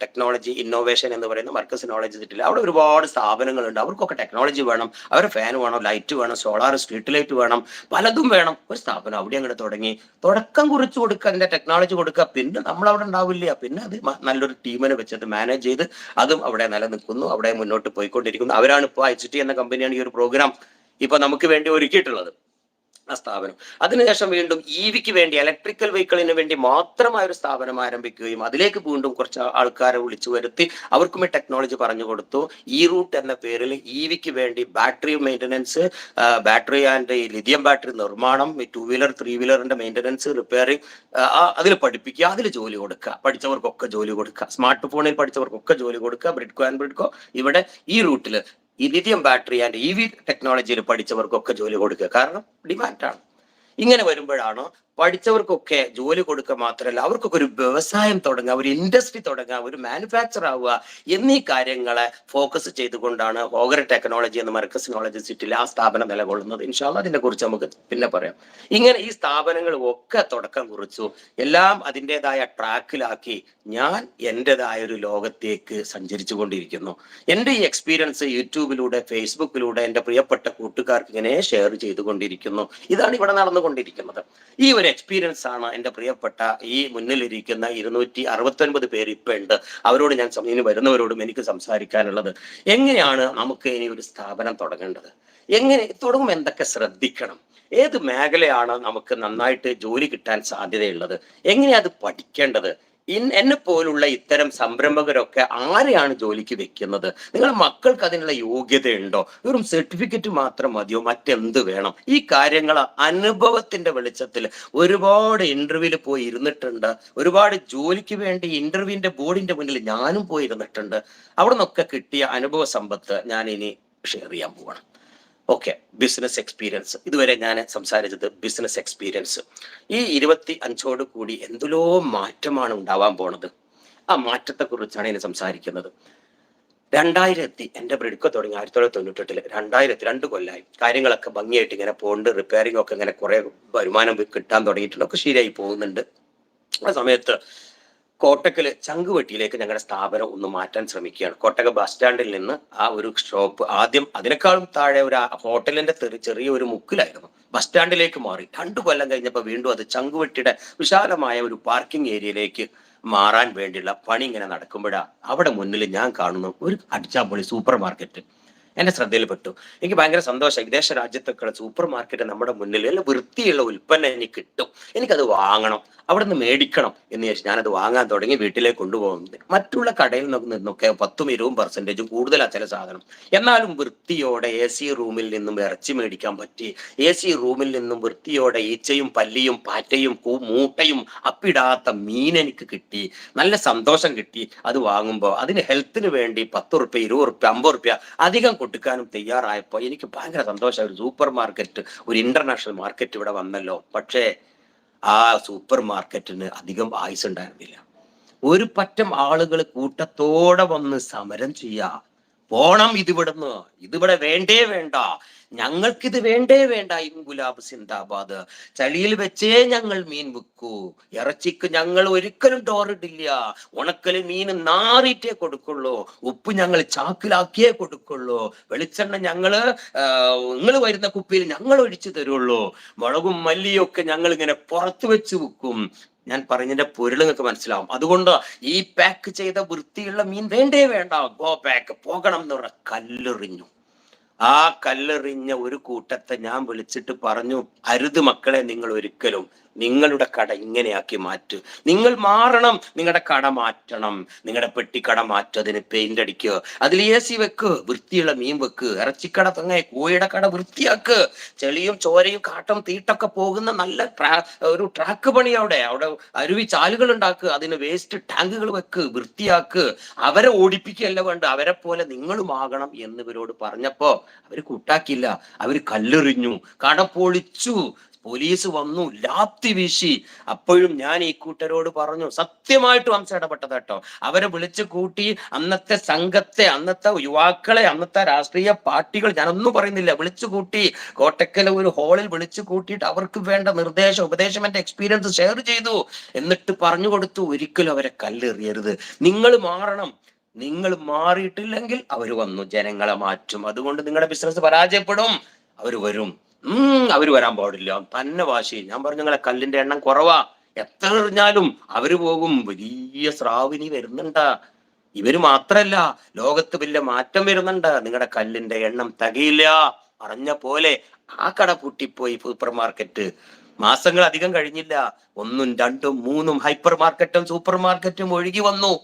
ടെക്നോളജി ഇന്നോവേഷൻ എന്ന് പറയുന്ന മർക്കസ് നോളജ് സിറ്റിയിൽ. അവിടെ ഒരുപാട് സ്ഥാപനങ്ങളുണ്ട്, അവർക്കൊക്കെ ടെക്നോളജി വേണം, അവരെ ഫാൻ വേണം, ലൈറ്റ് വേണം, സോളാർ സ്ട്രീറ്റ് ലൈറ്റ് വേണം, പലതും വേണം. ഒരു സ്ഥാപനം അവിടെ അങ്ങോട്ട് തുടങ്ങി, തുടക്കം കുറിച്ച് കൊടുക്കുക, അതിന്റെ ടെക്നോളജി കൊടുക്കുക. പിന്നെ നമ്മൾ അവിടെ ഉണ്ടാവില്ല, പിന്നെ അത് നല്ലൊരു ടീമിനെ വെച്ചത് മാനേജ് ചെയ്ത് അതും അവിടെ നിലനിൽക്കുന്നു, അവിടെ മുന്നോട്ട് പോയിക്കൊണ്ടിരിക്കുന്നു. അവരാണ് ഇപ്പോൾ HTI എന്ന കമ്പനിയാണ് ഈ ഒരു പ്രോഗ്രാം ഇപ്പൊ നമുക്ക് വേണ്ടി ഒരുക്കിയിട്ടുള്ളത്, ആ സ്ഥാപനം. അതിനുശേഷം വീണ്ടും EVക്ക് വേണ്ടി, ഇലക്ട്രിക്കൽ വെഹിക്കിളിന് വേണ്ടി മാത്രമായ ഒരു സ്ഥാപനം ആരംഭിക്കുകയും അതിലേക്ക് വീണ്ടും കുറച്ച് ആൾക്കാരെ വിളിച്ചു വരുത്തി അവർക്കും ഈ ടെക്നോളജി പറഞ്ഞു കൊടുത്തു. റൂട്ട് എന്ന പേരിൽ EVക്ക് വേണ്ടി battery maintenance, battery and lithium battery നിർമ്മാണം, 2 വീലർ 3 വീലറിന്റെ മെയിൻ്റനൻസ്, റിപ്പയറിംഗ്, അതിൽ പഠിപ്പിക്കുക, അതിൽ ജോലി കൊടുക്കുക, പഠിച്ചവർക്കൊക്കെ ജോലി കൊടുക്കുക, സ്മാർട്ട് ഫോണിൽ പഠിച്ചവർക്കൊക്കെ ജോലി കൊടുക്കുക. ബ്രിഡ്കോ ഇവിടെ ഈ റൂട്ടിൽ ഈ ലിഥിയം ബാറ്ററി ആൻഡ് EV ടെക്നോളജിയിൽ പഠിച്ചവർക്കൊക്കെ ജോലി കൊടുക്കുക. കാരണം ഡിമാൻഡാണ്. ഇങ്ങനെ വരുമ്പോഴാണ് പഠിച്ചവർക്കൊക്കെ ജോലി കൊടുക്കുക മാത്രമല്ല അവർക്കൊക്കെ ഒരു വ്യവസായം തുടങ്ങുക, ഒരു ഇൻഡസ്ട്രി തുടങ്ങുക, ഒരു മാനുഫാക്ചർ ആവുക എന്നീ കാര്യങ്ങളെ ഫോക്കസ് ചെയ്തുകൊണ്ടാണ് ഹോഗർ ടെക്നോളജി എന്ന മർക്കസ് നോളജ് സിറ്റിയിൽ ആ സ്ഥാപനം നിലകൊള്ളുന്നത്. ഇൻഷാ അല്ലാഹ് അതിനെ കുറിച്ച് നമുക്ക് പിന്നെ പറയാം. ഇങ്ങനെ ഈ സ്ഥാപനങ്ങൾ ഒക്കെ തുടക്കം കുറിച്ചു, എല്ലാം അതിൻ്റെതായ ട്രാക്കിലാക്കി ഞാൻ എൻ്റെതായ ഒരു ലോകത്തേക്ക് സഞ്ചരിച്ചു കൊണ്ടിരിക്കുന്നു. എൻ്റെ ഈ എക്സ്പീരിയൻസ് യൂട്യൂബിലൂടെ, ഫേസ്ബുക്കിലൂടെ എൻ്റെ പ്രിയപ്പെട്ട കൂട്ടുകാർക്ക് ഇങ്ങനെ ഷെയർ ചെയ്തുകൊണ്ടിരിക്കുന്നു. ഇതാണ് ഇവിടെ നടന്നുകൊണ്ടിരിക്കുന്നത്. ഈ ഒരു എക്സ്പീരിയൻസ് ആണ് എൻ്റെ പ്രിയപ്പെട്ട ഈ മുന്നിലിരിക്കുന്ന 269 പേര് ഇപ്പൊ ഉണ്ട്. അവരോട് ഞാൻ ഇനി വരുന്നവരോടും എനിക്ക് സംസാരിക്കാനുള്ളത്, എങ്ങനെയാണ് നമുക്ക് ഇനി ഒരു സ്ഥാപനം തുടങ്ങേണ്ടത്, എങ്ങനെ തുടങ്ങും, എന്തൊക്കെ ശ്രദ്ധിക്കണം, ഏത് മേഖലയാണ് നമുക്ക് നന്നായിട്ട് ജോലി കിട്ടാൻ സാധ്യതയുള്ളത്, എങ്ങനെയാ അത് പഠിക്കേണ്ടത്, എന്നെ പോലുള്ള ഇത്തരം സംരംഭകരൊക്കെ ആരെയാണ് ജോലിക്ക് വെക്കുന്നത്, നിങ്ങളുടെ മക്കൾക്ക് അതിനുള്ള യോഗ്യതയുണ്ടോ, വെറും സർട്ടിഫിക്കറ്റ് മാത്രം മതിയോ, മറ്റെന്ത് വേണം, ഈ കാര്യങ്ങൾ അനുഭവത്തിന്റെ വെളിച്ചത്തിൽ ഒരുപാട് ഇന്റർവ്യൂവിൽ പോയി ഇരുന്നിട്ടുണ്ട്. ഒരുപാട് ജോലിക്ക് വേണ്ടി ഇന്റർവ്യൂവിന്റെ ബോർഡിന്റെ മുന്നിൽ ഞാനും പോയി ഇരുന്നിട്ടുണ്ട്. അവിടെ നിന്നൊക്കെ കിട്ടിയ അനുഭവ സമ്പത്ത് ഞാൻ ഇനി ഷെയർ ചെയ്യാൻ പോവാണ്. Okay, business experience. ഇതുവരെ ഞാൻ സംസാരിച്ചത് ബിസിനസ് എക്സ്പീരിയൻസ്. ഈ 25ഓട് കൂടി എന്തെല്ലോ മാറ്റമാണ് ഉണ്ടാവാൻ പോണത്. ആ മാറ്റത്തെ കുറിച്ചാണ് ഇനി സംസാരിക്കുന്നത്. 2000 എൻ്റെ ബ്രിഡ്കോ തുടങ്ങി 1998 2002 കൊല്ലമായി. കാര്യങ്ങളൊക്കെ ഭംഗിയായിട്ട് ഇങ്ങനെ പോകുന്നുണ്ട്. റിപ്പയറിംഗ് ഒക്കെ ഇങ്ങനെ കുറെ വരുമാനം കിട്ടാൻ തുടങ്ങിയിട്ടുണ്ട്, ഒക്കെ ശരിയായി പോകുന്നുണ്ട്. ആ സമയത്ത് കോട്ടക്കല് ചങ്കുവെട്ടിയിലേക്ക് ഞങ്ങളുടെ സ്ഥാപനം ഒന്ന് മാറ്റാൻ ശ്രമിക്കുകയാണ്. കോട്ടക ബസ് സ്റ്റാൻഡിൽ നിന്ന് ആ ഒരു ഷോപ്പ് ആദ്യം അതിനേക്കാളും താഴെ ഒരു ഹോട്ടലിന്റെ ചെറിയ ഒരു മുക്കിലായിരുന്നു, ബസ് സ്റ്റാൻഡിലേക്ക് മാറി. 2 കൊല്ലം കഴിഞ്ഞപ്പോൾ വീണ്ടും അത് ചങ്കുവെട്ടിയുടെ വിശാലമായ ഒരു പാർക്കിംഗ് ഏരിയയിലേക്ക് മാറാൻ വേണ്ടിയുള്ള പണി ഇങ്ങനെ നടക്കുമ്പോഴാണ് അവിടെ മുന്നിൽ ഞാൻ കാണുന്നു ഒരു അടിച്ചാപ്പൊളി സൂപ്പർ മാർക്കറ്റ്. എന്റെ ശ്രദ്ധയിൽപ്പെട്ടു. എനിക്ക് ഭയങ്കര സന്തോഷം. വിദേശ രാജ്യത്തൊക്കെയുള്ള സൂപ്പർ മാർക്കറ്റ് നമ്മുടെ മുന്നിൽ നല്ല വൃത്തിയുള്ള ഉൽപ്പന്നം എനിക്ക് കിട്ടും, എനിക്കത് വാങ്ങണം, അവിടെ നിന്ന് മേടിക്കണം എന്ന് വിചാരിച്ച് ഞാനത് വാങ്ങാൻ തുടങ്ങി. വീട്ടിലേക്ക് കൊണ്ടുപോകുന്നത് മറ്റുള്ള കടയിൽ നിന്നൊക്കെ 10-20% കൂടുതലാ ചില സാധനം. എന്നാലും വൃത്തിയോടെ AC റൂമിൽ നിന്നും ഇറച്ചി മേടിക്കാൻ പറ്റി. AC റൂമിൽ നിന്നും വൃത്തിയോടെ ഈച്ചയും പല്ലിയും പാറ്റയും മൂട്ടയും അപ്പിടാത്ത മീൻ എനിക്ക് കിട്ടി. നല്ല സന്തോഷം കിട്ടി അത് വാങ്ങുമ്പോൾ. അതിന് ഹെൽത്തിന് വേണ്ടി 10 റുപ്യ 20 റുപ്യ 50 റുപ്യ അധികം കൊടുക്കാനും തയ്യാറായപ്പോൾ എനിക്ക് ഭയങ്കര സന്തോഷം. ഒരു സൂപ്പർ മാർക്കറ്റ്, ഒരു ഇന്റർനാഷണൽ മാർക്കറ്റ് ഇവിടെ വന്നല്ലോ. പക്ഷേ ആ സൂപ്പർ മാർക്കറ്റിന് അധികം ആയുസ് ഉണ്ടായിരുന്നില്ല. ഒരു പറ്റം ആളുകൾ കൂട്ടത്തോടെ വന്ന് സമരം ചെയ്യാ, പോണം ഇതിവിടുന്ന്, ഇതിവിടെ വേണ്ടേ വേണ്ട, ഞങ്ങൾക്കിത് വേണ്ടേ വേണ്ട, ഇൻകുലാബ് സിന്ദാബാദ്, ചളിയിൽ വെച്ചേ ഞങ്ങൾ മീൻ വിൽക്കൂ, ഇറച്ചിക്ക് ഞങ്ങൾ ഒരിക്കലും ഡോറിടില്ല, ഉണക്കല് മീൻ നാറിയിട്ടേ കൊടുക്കുള്ളൂ, ഉപ്പ് ഞങ്ങൾ ചാക്കിലാക്കിയേ കൊടുക്കുള്ളൂ, വെളിച്ചെണ്ണ നിങ്ങൾ വരുന്ന കുപ്പിയിൽ ഞങ്ങൾ ഒഴിച്ചു തരുള്ളൂ, മുളകും മല്ലിയും ഒക്കെ ഞങ്ങൾ ഇങ്ങനെ പുറത്തു വെച്ച് വിൽക്കും. ഞാൻ പറഞ്ഞതിന്റെ പൊരുൾ നിങ്ങൾക്ക് മനസ്സിലാവും. അതുകൊണ്ട് ഈ പാക്ക് ചെയ്ത വൃത്തിയുള്ള മീൻ വേണ്ടേ വേണ്ട, ഗോ പാക്ക്, പോകണം എന്ന് പറഞ്ഞ കല്ലെറിഞ്ഞു. ആ കല്ലെറിഞ്ഞ ഒരു കൂട്ടത്തെ ഞാൻ വിളിച്ചിട്ട് പറഞ്ഞു, അരുത് മക്കളെ, നിങ്ങൾ ഒരിക്കലും നിങ്ങളുടെ കട ഇങ്ങനെയാക്കി മാറ്റ്, നിങ്ങൾ മാറണം, നിങ്ങളുടെ കട മാറ്റണം, നിങ്ങളുടെ പെട്ടിക്കട മാറ്റതിന് പെയിന്റ് അടിക്കുക, അതിൽ AC വെക്ക്, വൃത്തിയുള്ള മീൻ വെക്ക്, ഇറച്ചിക്കട തന്നെ കോഴിയുടെ കട വൃത്തിയാക്ക്, ചെളിയും ചോരയും കാട്ടം തീട്ടൊക്കെ പോകുന്ന നല്ല ഒരു ട്രാക്ക് പണി, അവിടെ അരുവി ചാലുകൾ ഉണ്ടാക്കുക, അതിന് വേസ്റ്റ് ടാങ്കുകൾ വെക്ക്, വൃത്തിയാക്ക്, അവരെ ഓടിപ്പിക്കുകയല്ല വേണ്ട, അവരെ പോലെ നിങ്ങളും ആകണം എന്നിവരോട് പറഞ്ഞപ്പോ അവര് കൂട്ടാക്കില്ല, അവര് കല്ലെറിഞ്ഞു, കട പൊളിച്ചു, പോലീസ് വന്നു, ലാത്തി വീശി. അപ്പോഴും ഞാൻ ഈ കൂട്ടരോട് പറഞ്ഞു, സത്യമായിട്ടും അംശം ഇടപെട്ടത് കേട്ടോ, അവരെ വിളിച്ചു കൂട്ടി, അന്നത്തെ സംഘത്തെ, അന്നത്തെ യുവാക്കളെ, അന്നത്തെ രാഷ്ട്രീയ പാർട്ടികൾ, ഞാനൊന്നും പറയുന്നില്ല, വിളിച്ചു കൂട്ടി, കോട്ടക്കൽ ഒരു ഹാളിൽ വിളിച്ചു കൂട്ടിയിട്ട് അവർക്ക് വേണ്ട നിർദ്ദേശം ഉപദേശം എന്റെ എക്സ്പീരിയൻസ് ഷെയർ ചെയ്തു. എന്നിട്ട് പറഞ്ഞു കൊടുത്തു, ഒരിക്കലും അവരെ കല്ലെറിയരുത്, നിങ്ങൾ മാറണം, നിങ്ങൾ മാറിയിട്ടില്ലെങ്കിൽ അവർ വന്നു ജനങ്ങളെ മാറ്റും, അതുകൊണ്ട് നിങ്ങളുടെ ബിസിനസ് പരാജയപ്പെടും, അവർ വരും, അവര് വരാൻ പാടില്ല തന്നെ വാശി. ഞാൻ പറഞ്ഞു, നിങ്ങളെ കല്ലിന്റെ എണ്ണം കുറവാ, എത്ര എറിഞ്ഞാലും അവര് പോകും, വലിയ സ്രാവിനി വരുന്നുണ്ട്, ഇവര് മാത്രല്ല ലോകത്ത് വലിയ മാറ്റം വരുന്നുണ്ട്, നിങ്ങളുടെ കല്ലിന്റെ എണ്ണം തികയില്ല. പറഞ്ഞ പോലെ ആ കട പൂട്ടിപ്പോയി സൂപ്പർ മാർക്കറ്റ്. മാസങ്ങൾ അധികം കഴിഞ്ഞില്ല, 1, 2, 3 ഹൈപ്പർ മാർക്കറ്റും സൂപ്പർ മാർക്കറ്റും ഒഴുകി വന്നു.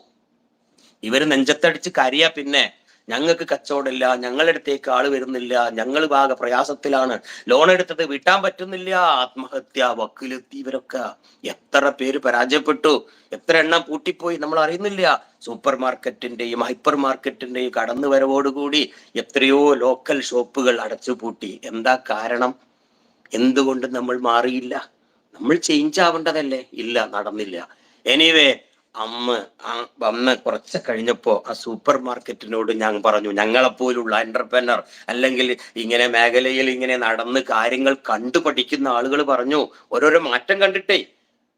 ഇവര് നെഞ്ചത്തടിച്ച് കരയാ, പിന്നെ ഞങ്ങൾക്ക് കച്ചവടമില്ല, ഞങ്ങളുടെ അടുത്തേക്ക് ആള് വരുന്നില്ല, ഞങ്ങൾ ഭാഗ പ്രയാസത്തിലാണ്, ലോൺ എടുത്തത് വീട്ടാൻ പറ്റുന്നില്ല, ആത്മഹത്യ വക്കിലെത്തി. ഇവരൊക്കെ എത്ര പേര് പരാജയപ്പെട്ടു, എത്ര എണ്ണം പൂട്ടിപ്പോയി നമ്മൾ അറിയുന്നില്ല. സൂപ്പർ മാർക്കറ്റിന്റെയും ഹൈപ്പർ മാർക്കറ്റിന്റെയും കടന്നു വരവോടുകൂടി എത്രയോ ലോക്കൽ ഷോപ്പുകൾ അടച്ചുപൂട്ടി. എന്താ കാരണം? എന്തുകൊണ്ട് നമ്മൾ മാറിയില്ല? നമ്മൾ ചേഞ്ച് ആവേണ്ടതല്ലേ? ഇല്ല, നടന്നില്ല. എനിവേ, വന്ന് കുറച്ച് കഴിഞ്ഞപ്പോ ആ സൂപ്പർ മാർക്കറ്റിനോട് ഞാൻ പറഞ്ഞു, ഞങ്ങളെപ്പോലുള്ള എന്റർപ്രനർ അല്ലെങ്കിൽ ഇങ്ങനെ മേഖലയിൽ ഇങ്ങനെ നടന്ന് കാര്യങ്ങൾ കണ്ടു പഠിക്കുന്ന ആളുകൾ പറഞ്ഞു, ഓരോരോ മാറ്റം കണ്ടിട്ടേ,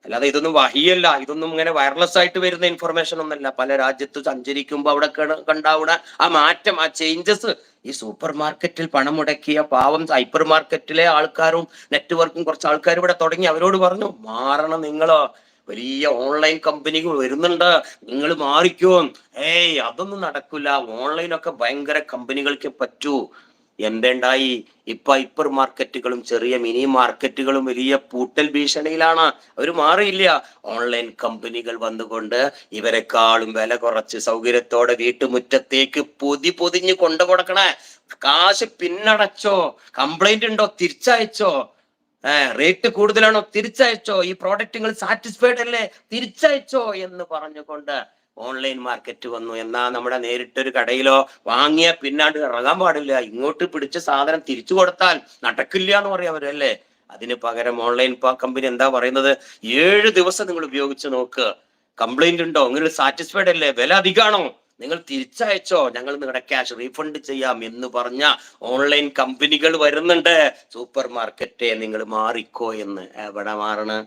അല്ലാതെ ഇതൊന്നും വഹിയല്ല, ഇതൊന്നും ഇങ്ങനെ വയർലെസ് ആയിട്ട് വരുന്ന ഇൻഫർമേഷൻ ഒന്നല്ല. പല രാജ്യത്ത് സഞ്ചരിക്കുമ്പോ അവിടെ കണ്ടാവുന്ന ആ മാറ്റം, ആ ചേഞ്ചസ്, ഈ സൂപ്പർ മാർക്കറ്റിൽ പണം മുടക്കിയ പാവം ഹൈപ്പർ മാർക്കറ്റിലെ ആൾക്കാരും നെറ്റ്വർക്കും കുറച്ച് ആൾക്കാർ ഇവിടെ തുടങ്ങി. അവരോട് പറഞ്ഞു, മാറണം നിങ്ങളോ, വലിയ ഓൺലൈൻ കമ്പനികൾ വരുന്നുണ്ട്, നിങ്ങൾ മാറിക്കോ. അതൊന്നും നടക്കില്ല, ഓൺലൈനൊക്കെ ഭയങ്കര കമ്പനികൾക്ക് പറ്റൂ. എന്തുണ്ടായി? ഇപ്പൊ ഹൈപ്പർ മാർക്കറ്റുകളും ചെറിയ മിനി മാർക്കറ്റുകളും വലിയ പൂട്ടൽ ഭീഷണിയിലാണ്. അവർ മാറിയില്ല. ഓൺലൈൻ കമ്പനികൾ വന്നുകൊണ്ട് ഇവരെക്കാളും വില കുറച്ച് സൗകര്യത്തോടെ വീട്ടുമുറ്റത്തേക്ക് പൊതിഞ്ഞ് കൊണ്ടു കൊടുക്കണേ. കാശ് പിന്നടച്ചോ, കംപ്ലൈന്റ് ഉണ്ടോ തിരിച്ചയച്ചോ, റേറ്റ് കൂടുതലാണോ തിരിച്ചയച്ചോ, ഈ പ്രോഡക്റ്റ് നിങ്ങൾ സാറ്റിസ്ഫൈഡ് അല്ലേ തിരിച്ചയച്ചോ എന്ന് പറഞ്ഞുകൊണ്ട് ഓൺലൈൻ മാർക്കറ്റ് വന്നു. എന്നാ നമ്മുടെ നേരിട്ടൊരു കടയിലോ വാങ്ങിയ പിന്നാണ്ട് ഇറങ്ങാൻ പാടില്ല, ഇങ്ങോട്ട് പിടിച്ച സാധനം തിരിച്ചു കൊടുത്താൽ നടക്കില്ല എന്ന് പറയാം അവരല്ലേ. അതിന് പകരം ഓൺലൈൻ കമ്പനി എന്താ പറയുന്നത്? 7 ദിവസം നിങ്ങൾ ഉപയോഗിച്ച് നോക്ക്, കംപ്ലൈന്റ് ഉണ്ടോ, നിങ്ങൾ സാറ്റിസ്ഫൈഡ് അല്ലേ, വില അധികമാണോ, നിങ്ങൾ തിരിച്ചയച്ചോ, ഞങ്ങൾ നിങ്ങളുടെ ക്യാഷ് റീഫണ്ട് ചെയ്യാം എന്ന് പറഞ്ഞ ഓൺലൈൻ കമ്പനികൾ വരുന്നുണ്ട്. സൂപ്പർ മാർക്കറ്റെ നിങ്ങൾ മാറിക്കോ എന്ന്. എവിടെ മാറണ്?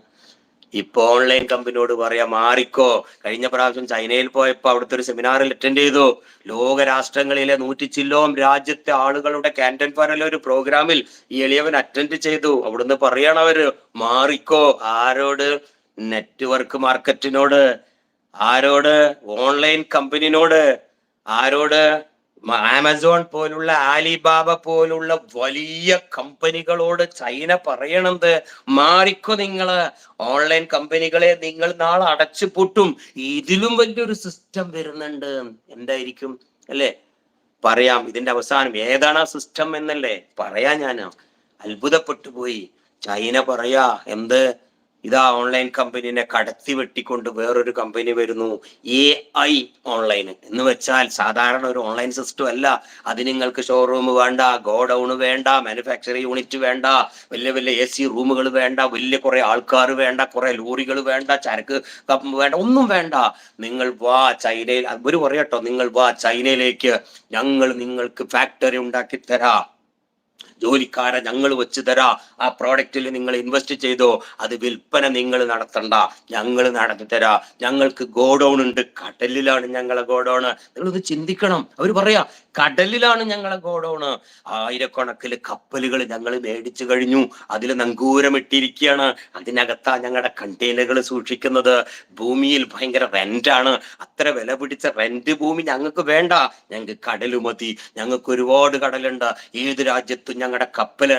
ഇപ്പൊ ഓൺലൈൻ കമ്പനിയോട് പറയാ മാറിക്കോ. കഴിഞ്ഞ പ്രാവശ്യം ചൈനയിൽ പോയപ്പോ അവിടുത്തെ ഒരു സെമിനാറിൽ അറ്റൻഡ് ചെയ്തു. ലോക രാഷ്ട്രങ്ങളിലെ 100 ചില്ലോം രാജ്യത്തെ ആളുകളുടെ കാൻഡൻ ഫയറിലെ ഒരു പ്രോഗ്രാമിൽ ഈ എളിയവൻ അറ്റൻഡ് ചെയ്തു. അവിടുന്ന് പറയണവര് മാറിക്കോ. ആരോട്? നെറ്റ്വർക്ക് മാർക്കറ്റിനോട്. ആരോട്? ഓൺലൈൻ കമ്പനിനോട്. ആരോട്? ആമസോൺ പോലുള്ള, ആലിബാബ പോലുള്ള വലിയ കമ്പനികളോട് ചൈന പറയണത്, മാറിക്കോ നിങ്ങള്, ഓൺലൈൻ കമ്പനികളെ നിങ്ങൾ നാളെ അടച്ചു പൂട്ടും, ഇതിലും വലിയൊരു സിസ്റ്റം വരുന്നുണ്ട്. എന്തായിരിക്കും അല്ലേ? പറയാം. ഇതിന്റെ അവസാനം ഏതാണ് ആ സിസ്റ്റം എന്നല്ലേ പറയാ. ഞാൻ അത്ഭുതപ്പെട്ടു പോയി. ചൈന പറയാ എന്ത്, ഇതാ ഓൺലൈൻ കമ്പനിനെ കടത്തി വെട്ടിക്കൊണ്ട് വേറൊരു കമ്പനി വരുന്നു, AI ഓൺലൈൻ എന്ന് വെച്ചാൽ സാധാരണ ഒരു ഓൺലൈൻ സിസ്റ്റം അല്ല. അത് നിങ്ങൾക്ക് ഷോറൂം വേണ്ട, ഗോഡൌൺ വേണ്ട, മാനുഫാക്ചറിംഗ് യൂണിറ്റ് വേണ്ട, വലിയ വലിയ AC റൂമുകൾ വേണ്ട, വലിയ കുറെ ആൾക്കാർ വേണ്ട, കുറെ ലോറികൾ വേണ്ട, ചരക്ക് വേണ്ട, ഒന്നും വേണ്ട. നിങ്ങൾ വാ ചൈനയിൽ, ഒരു പറയട്ടോ, നിങ്ങൾ വാ ചൈനയിലേക്ക്, ഞങ്ങൾ നിങ്ങൾക്ക് ഫാക്ടറി ഉണ്ടാക്കി തരാം, ജോലിക്കാരെ ഞങ്ങൾ വെച്ച് തരാ, ആ പ്രോഡക്റ്റിൽ നിങ്ങൾ ഇൻവെസ്റ്റ് ചെയ്തോ, അത് വിൽപ്പന നിങ്ങൾ നടത്തണ്ട, ഞങ്ങൾ നടത്തി തരാ, ഞങ്ങൾക്ക് ഗോഡൌൺ ഉണ്ട്, കടലിലാണ് ഞങ്ങളെ ഗോഡൌണ്. നിങ്ങളൊന്ന് ചിന്തിക്കണം. അവർ പറയാ കടലിലാണ് ഞങ്ങളെ ഗോഡൌണ്, ആയിരക്കണക്കിന് കപ്പലുകൾ ഞങ്ങൾ മേടിച്ചു കഴിഞ്ഞു, അതിൽ നങ്കൂരമിട്ടിരിക്കുകയാണ്, അതിനകത്താ ഞങ്ങളുടെ കണ്ടെയ്നറുകൾ സൂക്ഷിക്കുന്നത്. ഭൂമിയിൽ ഭയങ്കര റെന്റാണ്, അത്ര വില പിടിച്ച റെന്റ് ഭൂമി ഞങ്ങൾക്ക് വേണ്ട, ഞങ്ങൾക്ക് കടല് മതി, ഞങ്ങൾക്ക് ഒരുപാട് കടലുണ്ട്, ഏത് രാജ്യത്തും ഞങ്ങളുടെ കപ്പല്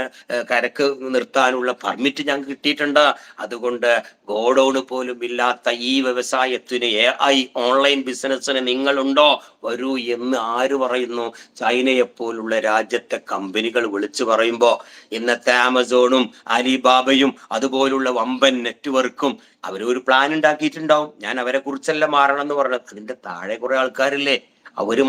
കരക്ക് നിർത്താനുള്ള പെർമിറ്റ് ഞങ്ങൾക്ക് കിട്ടിയിട്ടുണ്ട്. അതുകൊണ്ട് ഗോഡൌണ് പോലും ഇല്ലാത്ത ഈ വ്യവസായത്തിന്, AI ഓൺലൈൻ ബിസിനസ്സിന് നിങ്ങളുണ്ടോ, വരൂ എന്ന് ആര് പറയുന്നു? ചൈനയെപ്പോലുള്ള രാജ്യത്തെ കമ്പനികൾ വിളിച്ചു പറയുമ്പോ ഇന്നത്തെ ആമസോണും അലിബാബയും അതുപോലുള്ള വമ്പൻ നെറ്റ്വർക്കും അവരൊരു പ്ലാൻ ഉണ്ടാക്കിയിട്ടുണ്ടാവും. ഞാൻ അവരെ കുറിച്ചല്ല മാറണം എന്ന് പറഞ്ഞത്, അതിന്റെ താഴെ കുറെ ആൾക്കാരില്ലേ, അവര്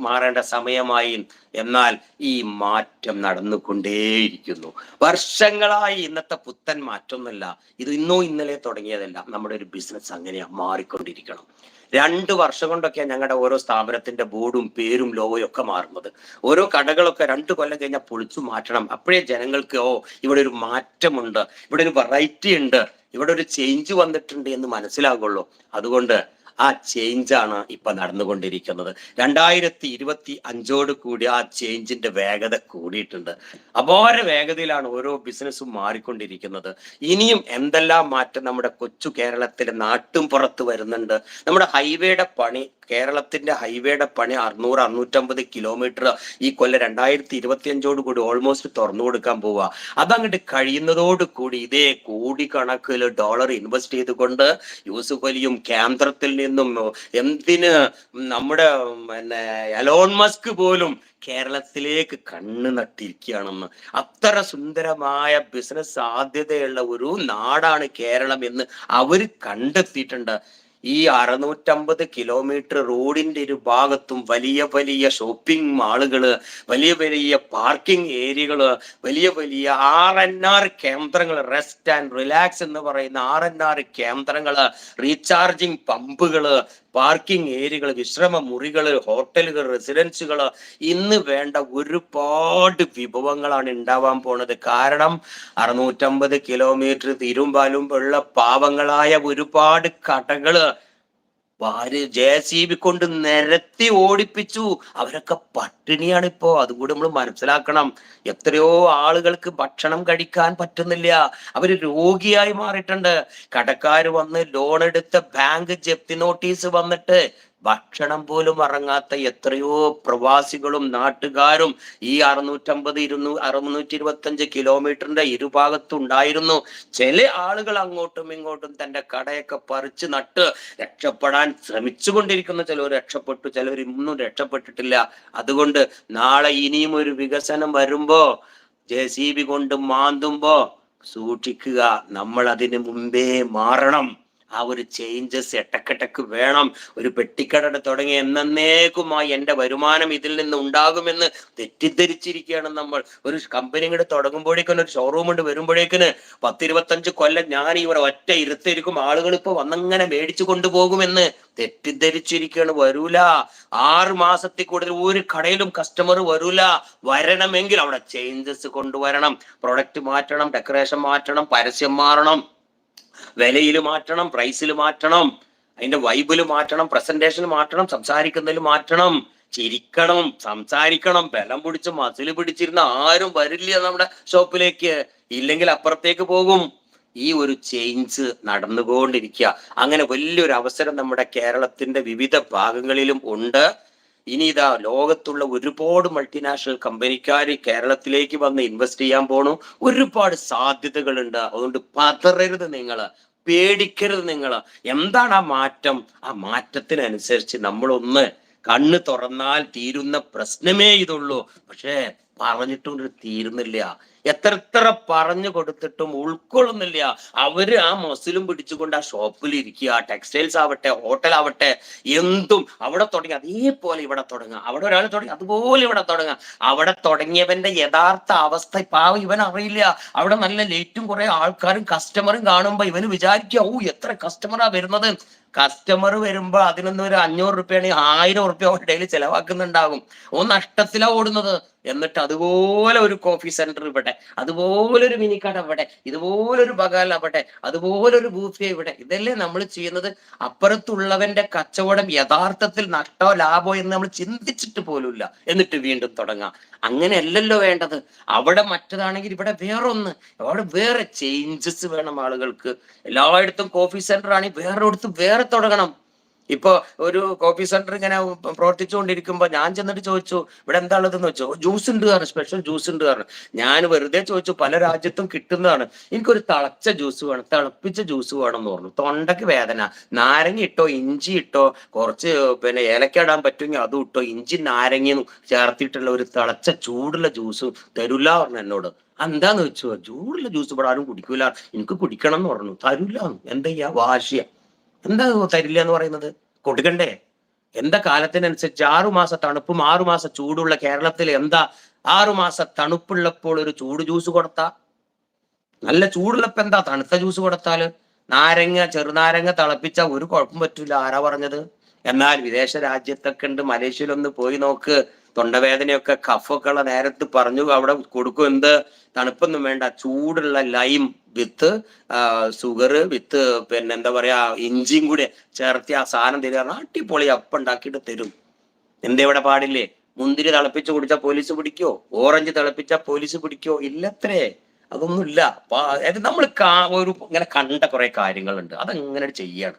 മാറേണ്ട സമയമായി. എന്നാൽ ഈ മാറ്റം നടന്നുകൊണ്ടേയിരിക്കുന്നു വർഷങ്ങളായി. ഇന്നത്തെ പുത്തൻ മാറ്റമൊന്നുമല്ല ഇത്, ഇന്നോ ഇന്നലെ തുടങ്ങിയതല്ല. നമ്മുടെ ഒരു ബിസിനസ് അങ്ങനെയാ, മാറിക്കൊണ്ടിരിക്കണം. 2 വർഷം കൊണ്ടൊക്കെ ഞങ്ങളുടെ ഓരോ സ്ഥാപനത്തിന്റെ ബോർഡും പേരും ലോഗോയും ഒക്കെ മാറുന്നത്. ഓരോ കടകളൊക്കെ 2 കൊല്ലം കഴിഞ്ഞാൽ പൊളിച്ചു മാറ്റണം. അപ്പോഴേ ജനങ്ങൾക്ക് ഇവിടെ ഒരു മാറ്റമുണ്ട്, ഇവിടെ ഒരു വെറൈറ്റി ഉണ്ട്, ഇവിടെ ഒരു ചേഞ്ച് വന്നിട്ടുണ്ട് എന്ന് മനസ്സിലാകുള്ളൂ. അതുകൊണ്ട് ആ ചേഞ്ചാണ് ഇപ്പൊ നടന്നുകൊണ്ടിരിക്കുന്നത്. 2025 കൂടി ആ ചേഞ്ചിന്റെ വേഗത കൂടിയിട്ടുണ്ട്. അപാര വേഗതയിലാണ് ഓരോ ബിസിനസ്സും മാറിക്കൊണ്ടിരിക്കുന്നത്. ഇനിയും എന്തെല്ലാം മാറ്റം നമ്മുടെ കൊച്ചു കേരളത്തിലെ നാട്ടും പുറത്ത് വരുന്നുണ്ട്. നമ്മുടെ ഹൈവേയുടെ പണി, കേരളത്തിന്റെ ഹൈവേയുടെ പണി 600-650 കിലോമീറ്റർ ഈ കൊല്ലം 2025 കൂടി ഓൾമോസ്റ്റ് തുറന്നു കൊടുക്കാൻ പോവുക. അതങ്ങോട്ട് കഴിയുന്നതോട് കൂടി ഇതേ കോടിക്കണക്കിന് ഡോളർ ഇൻവെസ്റ്റ് ചെയ്തുകൊണ്ട് യൂസുഫ് അലിയും കേന്ദ്രത്തിൽ നിന്നും എന്തിന് നമ്മുടെ എലോൺ മസ്ക് പോലും കേരളത്തിലേക്ക് കണ്ണ് നട്ടിരിക്കുകയാണെന്ന്. അത്ര സുന്ദരമായ ബിസിനസ് സാധ്യതയുള്ള ഒരു നാടാണ് കേരളം എന്ന് അവർ കണ്ടെത്തിയിട്ടുണ്ട്. ഈ 650 കിലോമീറ്റർ റോഡിന്റെ ഒരു ഭാഗത്തും വലിയ വലിയ ഷോപ്പിംഗ് മാളുകള്, വലിയ വലിയ പാർക്കിംഗ് ഏരിയകള്, വലിയ വലിയ R&R കേന്ദ്രങ്ങൾ, റെസ്റ്റ് ആൻഡ് റിലാക്സ് എന്ന് പറയുന്ന R&R കേന്ദ്രങ്ങള്, റീചാർജിങ് പമ്പുകള്, പാർക്കിംഗ് ഏരിയകൾ, വിശ്രമ മുറികള്, ഹോട്ടലുകൾ, റെസിഡൻസുകള്, ഇന്ന് വേണ്ട ഒരുപാട് വിഭവങ്ങളാണ് ഉണ്ടാവാൻ പോണത്. കാരണം 650 കിലോമീറ്റർ തിരുമ്പാലും ഉള്ള പാവങ്ങളായ ഒരുപാട് കടകള് JCB കൊണ്ട് നിരത്തി ഓടിപ്പിച്ചു. അവരൊക്കെ പട്ടിണിയാണ് ഇപ്പോ. അതും കൂടി നമ്മൾ മനസ്സിലാക്കണം. എത്രയോ ആളുകൾക്ക് ഭക്ഷണം കഴിക്കാൻ പറ്റുന്നില്ല, അവര് രോഗിയായി മാറിയിട്ടുണ്ട്. കടക്കാര് വന്ന് ലോൺ എടുത്ത ബാങ്ക് ജപ്തി നോട്ടീസ് വന്നിട്ട് ഭക്ഷണം പോലും ഇറങ്ങാത്ത എത്രയോ പ്രവാസികളും നാട്ടുകാരും ഈ 625 കിലോമീറ്ററിന്റെ ഇരുഭാഗത്തും ഉണ്ടായിരുന്നു. ചില ആളുകൾ അങ്ങോട്ടും ഇങ്ങോട്ടും തന്റെ കടയൊക്കെ പറിച്ചു നട്ട് രക്ഷപ്പെടാൻ ശ്രമിച്ചുകൊണ്ടിരിക്കുന്ന ചിലർ രക്ഷപ്പെട്ടു, ചിലർ ഇന്നും രക്ഷപ്പെട്ടിട്ടില്ല. അതുകൊണ്ട് നാളെ ഇനിയും ഒരു വികസനം വരുമ്പോ JCB കൊണ്ട് മാന്തുമ്പോ സൂക്ഷിക്കുക, നമ്മൾ അതിന് മുമ്പേ മാറണം. ആ ഒരു ചേഞ്ചസ് എട്ടക്കെട്ടക്ക് വേണം. ഒരു പെട്ടിക്കട തുടങ്ങി എന്നേക്കുമായി എന്റെ വരുമാനം ഇതിൽ നിന്ന് ഉണ്ടാകുമെന്ന് തെറ്റിദ്ധരിച്ചിരിക്കുകയാണ് നമ്മൾ. ഒരു കമ്പനി കൂടെ തുടങ്ങുമ്പോഴേക്കും, ഒരു ഷോറൂം കൊണ്ട് വരുമ്പോഴേക്കിന് 10-25 കൊല്ലം ഞാൻ ഇവർ ഒറ്റ ഇരുത്തിരിക്കും, ആളുകൾ ഇപ്പൊ വന്നങ്ങനെ മേടിച്ചു കൊണ്ടുപോകുമെന്ന് തെറ്റിദ്ധരിച്ചിരിക്കുകയാണ്. വരൂല. 6 മാസത്തിൽ കൂടുതൽ ഒരു കടയിലും കസ്റ്റമർ വരൂല. വരണമെങ്കിൽ അവിടെ ചേഞ്ചസ് കൊണ്ടുവരണം. പ്രൊഡക്റ്റ് മാറ്റണം, ഡെക്കറേഷൻ മാറ്റണം, പരസ്യം മാറണം, വിലയിൽ മാറ്റണം, പ്രൈസിൽ മാറ്റണം, അതിന്റെ വൈബില് മാറ്റണം, പ്രസന്റേഷൻ മാറ്റണം, സംസാരിക്കുന്നതിൽ മാറ്റണം, ചിരിക്കണം, സംസാരിക്കണം. ബലം പിടിച്ച് മസിൽ പിടിച്ചിരുന്ന ആരും വരില്ല നമ്മുടെ ഷോപ്പിലേക്ക്, ഇല്ലെങ്കിൽ അപ്പുറത്തേക്ക് പോകും. ഈ ഒരു ചേഞ്ച് നടന്നുകൊണ്ടിരിക്കുക. അങ്ങനെ വലിയൊരു അവസരം നമ്മുടെ കേരളത്തിന്റെ വിവിധ ഭാഗങ്ങളിലും ഉണ്ട്. ഇനി ഇതാ ലോകത്തുള്ള ഒരുപാട് മൾട്ടിനാഷണൽ കമ്പനിക്കാർ കേരളത്തിലേക്ക് വന്ന് ഇൻവെസ്റ്റ് ചെയ്യാൻ പോണു. ഒരുപാട് സാധ്യതകളുണ്ട്. അതുകൊണ്ട് പതറരുത് നിങ്ങൾ, പേടിക്കരുത് നിങ്ങൾ. എന്താണ് ആ മാറ്റം? ആ മാറ്റത്തിനനുസരിച്ച് നമ്മളൊന്ന് കണ്ണ് തുറന്നാൽ തീരുന്ന പ്രശ്നമേ ഇതുള്ളൂ. പക്ഷേ പറഞ്ഞിട്ടും തീരുന്നില്ല. എത്ര പറഞ്ഞു കൊടുത്തിട്ടും ഉൾക്കൊള്ളുന്നില്ല. അവര് ആ മസിലും പിടിച്ചുകൊണ്ട് ആ ഷോപ്പിൽ ഇരിക്കുക. ടെക്സ്റ്റൈൽസ് ആവട്ടെ, ഹോട്ടൽ ആവട്ടെ, എന്തും അവിടെ തുടങ്ങി അതേപോലെ ഇവിടെ തുടങ്ങുക. അവിടെ ഒരാൾ തുടങ്ങി അതുപോലെ ഇവിടെ തുടങ്ങുക. അവിടെ തുടങ്ങിയവന്റെ യഥാർത്ഥ അവസ്ഥ പാവം ഇവൻ അറിയില്ല. അവിടെ നല്ല ലേറ്റും കുറെ ആൾക്കാരും കസ്റ്റമറും കാണുമ്പോ ഇവന് വിചാരിക്കുക, ഓ എത്ര കസ്റ്റമറാ വരുന്നത്. കസ്റ്റമർ വരുമ്പോ അതിനൊന്നും ഒരു 500 റുപ്യാണെങ്കിൽ 1000 റുപ്യ ഡെയിലി ചെലവാക്കുന്നുണ്ടാകും. ഓ നഷ്ടത്തിലാ ഓടുന്നത്. എന്നിട്ട് അതുപോലെ ഒരു കോഫി സെന്റർ ഇവിടെ, അതുപോലെ ഒരു മിനി കട ഇവിടെ, ഇതുപോലൊരു ബഗാൽ അവിടെ, അതുപോലൊരു ബൂഫേ ഇവിടെ. ഇതല്ലേ നമ്മൾ ചെയ്യുന്നത്? അപ്പുറത്തുള്ളവന്റെ കച്ചവടം യഥാർത്ഥത്തിൽ നഷ്ടോ ലാഭോ എന്ന് നമ്മൾ ചിന്തിച്ചിട്ട് പോലുമില്ല. എന്നിട്ട് വീണ്ടും തുടങ്ങാം. അങ്ങനെയല്ലല്ലോ വേണ്ടത്. അവിടെ മറ്റതാണെങ്കിൽ ഇവിടെ വേറൊന്ന്, അവിടെ വേറെ ചേഞ്ചസ് വേണം ആളുകൾക്ക്. എല്ലായിടത്തും കോഫി സെന്റർ ആണെങ്കിൽ വേറെ അടുത്ത് വേറെ തുടങ്ങണം. ഇപ്പൊ ഒരു കോഫി സെന്റർ ഇങ്ങനെ പ്രവർത്തിച്ചുകൊണ്ടിരിക്കുമ്പോ ഞാൻ ചെന്നിട്ട് ചോദിച്ചു, ഇവിടെ എന്താ ഉള്ളതെന്ന് വെച്ചോ. ജ്യൂസ് ഉണ്ട് കാരണം, സ്പെഷ്യൽ ജ്യൂസ് ഉണ്ട് കാരണം. ഞാൻ വെറുതെ ചോദിച്ചു, പല രാജ്യത്തും കിട്ടുന്നതാണ്. എനിക്കൊരു തിളച്ച ജ്യൂസ് വേണം, തിളപ്പിച്ച ജ്യൂസ് വേണം എന്ന് പറഞ്ഞു. തൊണ്ടയ്ക്ക് വേദന, നാരങ്ങ ഇട്ടോ, ഇഞ്ചി ഇട്ടോ, കുറച്ച് പിന്നെ ഏലക്ക ഇടാൻ പറ്റുമെങ്കിൽ അതും ഇട്ടോ, ഇഞ്ചി നാരങ്ങയും ചേർത്തിട്ടുള്ള ഒരു തിളച്ച ചൂടുള്ള ജ്യൂസ് തരൂല പറഞ്ഞു എന്നോട്. എന്താന്ന് വെച്ചോ, ചൂടുള്ള ജ്യൂസ് ഇവിടെ ആരും കുടിക്കൂല, എനിക്ക് കുടിക്കണം എന്ന് പറഞ്ഞു. തരൂല. എന്താ ചെയ്യാ, വാശിയ. എന്താ തരില്ല എന്ന് പറയുന്നത്? കൊടുക്കണ്ടേ? എന്താ കാലത്തിനനുസരിച്ച് 6 മാസം തണുപ്പും 6 മാസം ചൂടുള്ള കേരളത്തിൽ എന്താ 6 മാസം തണുപ്പുള്ളപ്പോൾ ഒരു ചൂട് ജ്യൂസ് കൊടുത്താ? നല്ല ചൂടുള്ളപ്പോ എന്താ തണുത്ത ജ്യൂസ് കൊടുത്താല്? നാരങ്ങ, ചെറുനാരങ്ങ തിളപ്പിച്ച ഒരു കുഴപ്പം പറ്റൂല. ആരാ പറഞ്ഞത്? എന്നാൽ വിദേശ രാജ്യത്തൊക്കെ ഉണ്ട്. മലേഷ്യയിലൊന്ന് പോയി നോക്ക്. തൊണ്ടവേദനയൊക്കെ കഫൊക്കെ ഉള്ള നേരത്ത് പറഞ്ഞു അവിടെ കൊടുക്കും. എന്ത്? തണുപ്പൊന്നും വേണ്ട, ചൂടുള്ള ലൈം വിത്ത് ഷുഗർ വിത്ത് പിന്നെ എന്താ പറയാ ഇഞ്ചിയും കൂടി ചേർത്തി ആ സാധനം തരിക. അടിപൊളി അപ്പം ഉണ്ടാക്കിയിട്ട് തരും. എന്തെവിടെ പാടില്ലേ? മുന്തിരി തിളപ്പിച്ച് കുടിച്ചാൽ പോലീസ് പിടിക്കോ? ഓറഞ്ച് തിളപ്പിച്ചാൽ പോലീസ് പിടിക്കോ? ഇല്ലത്രേ. അതൊന്നുമില്ല. അതായത് നമ്മൾ ഒരു ഇങ്ങനെ കണ്ട കുറെ കാര്യങ്ങളുണ്ട്, അതങ്ങനെ ചെയ്യാണ്.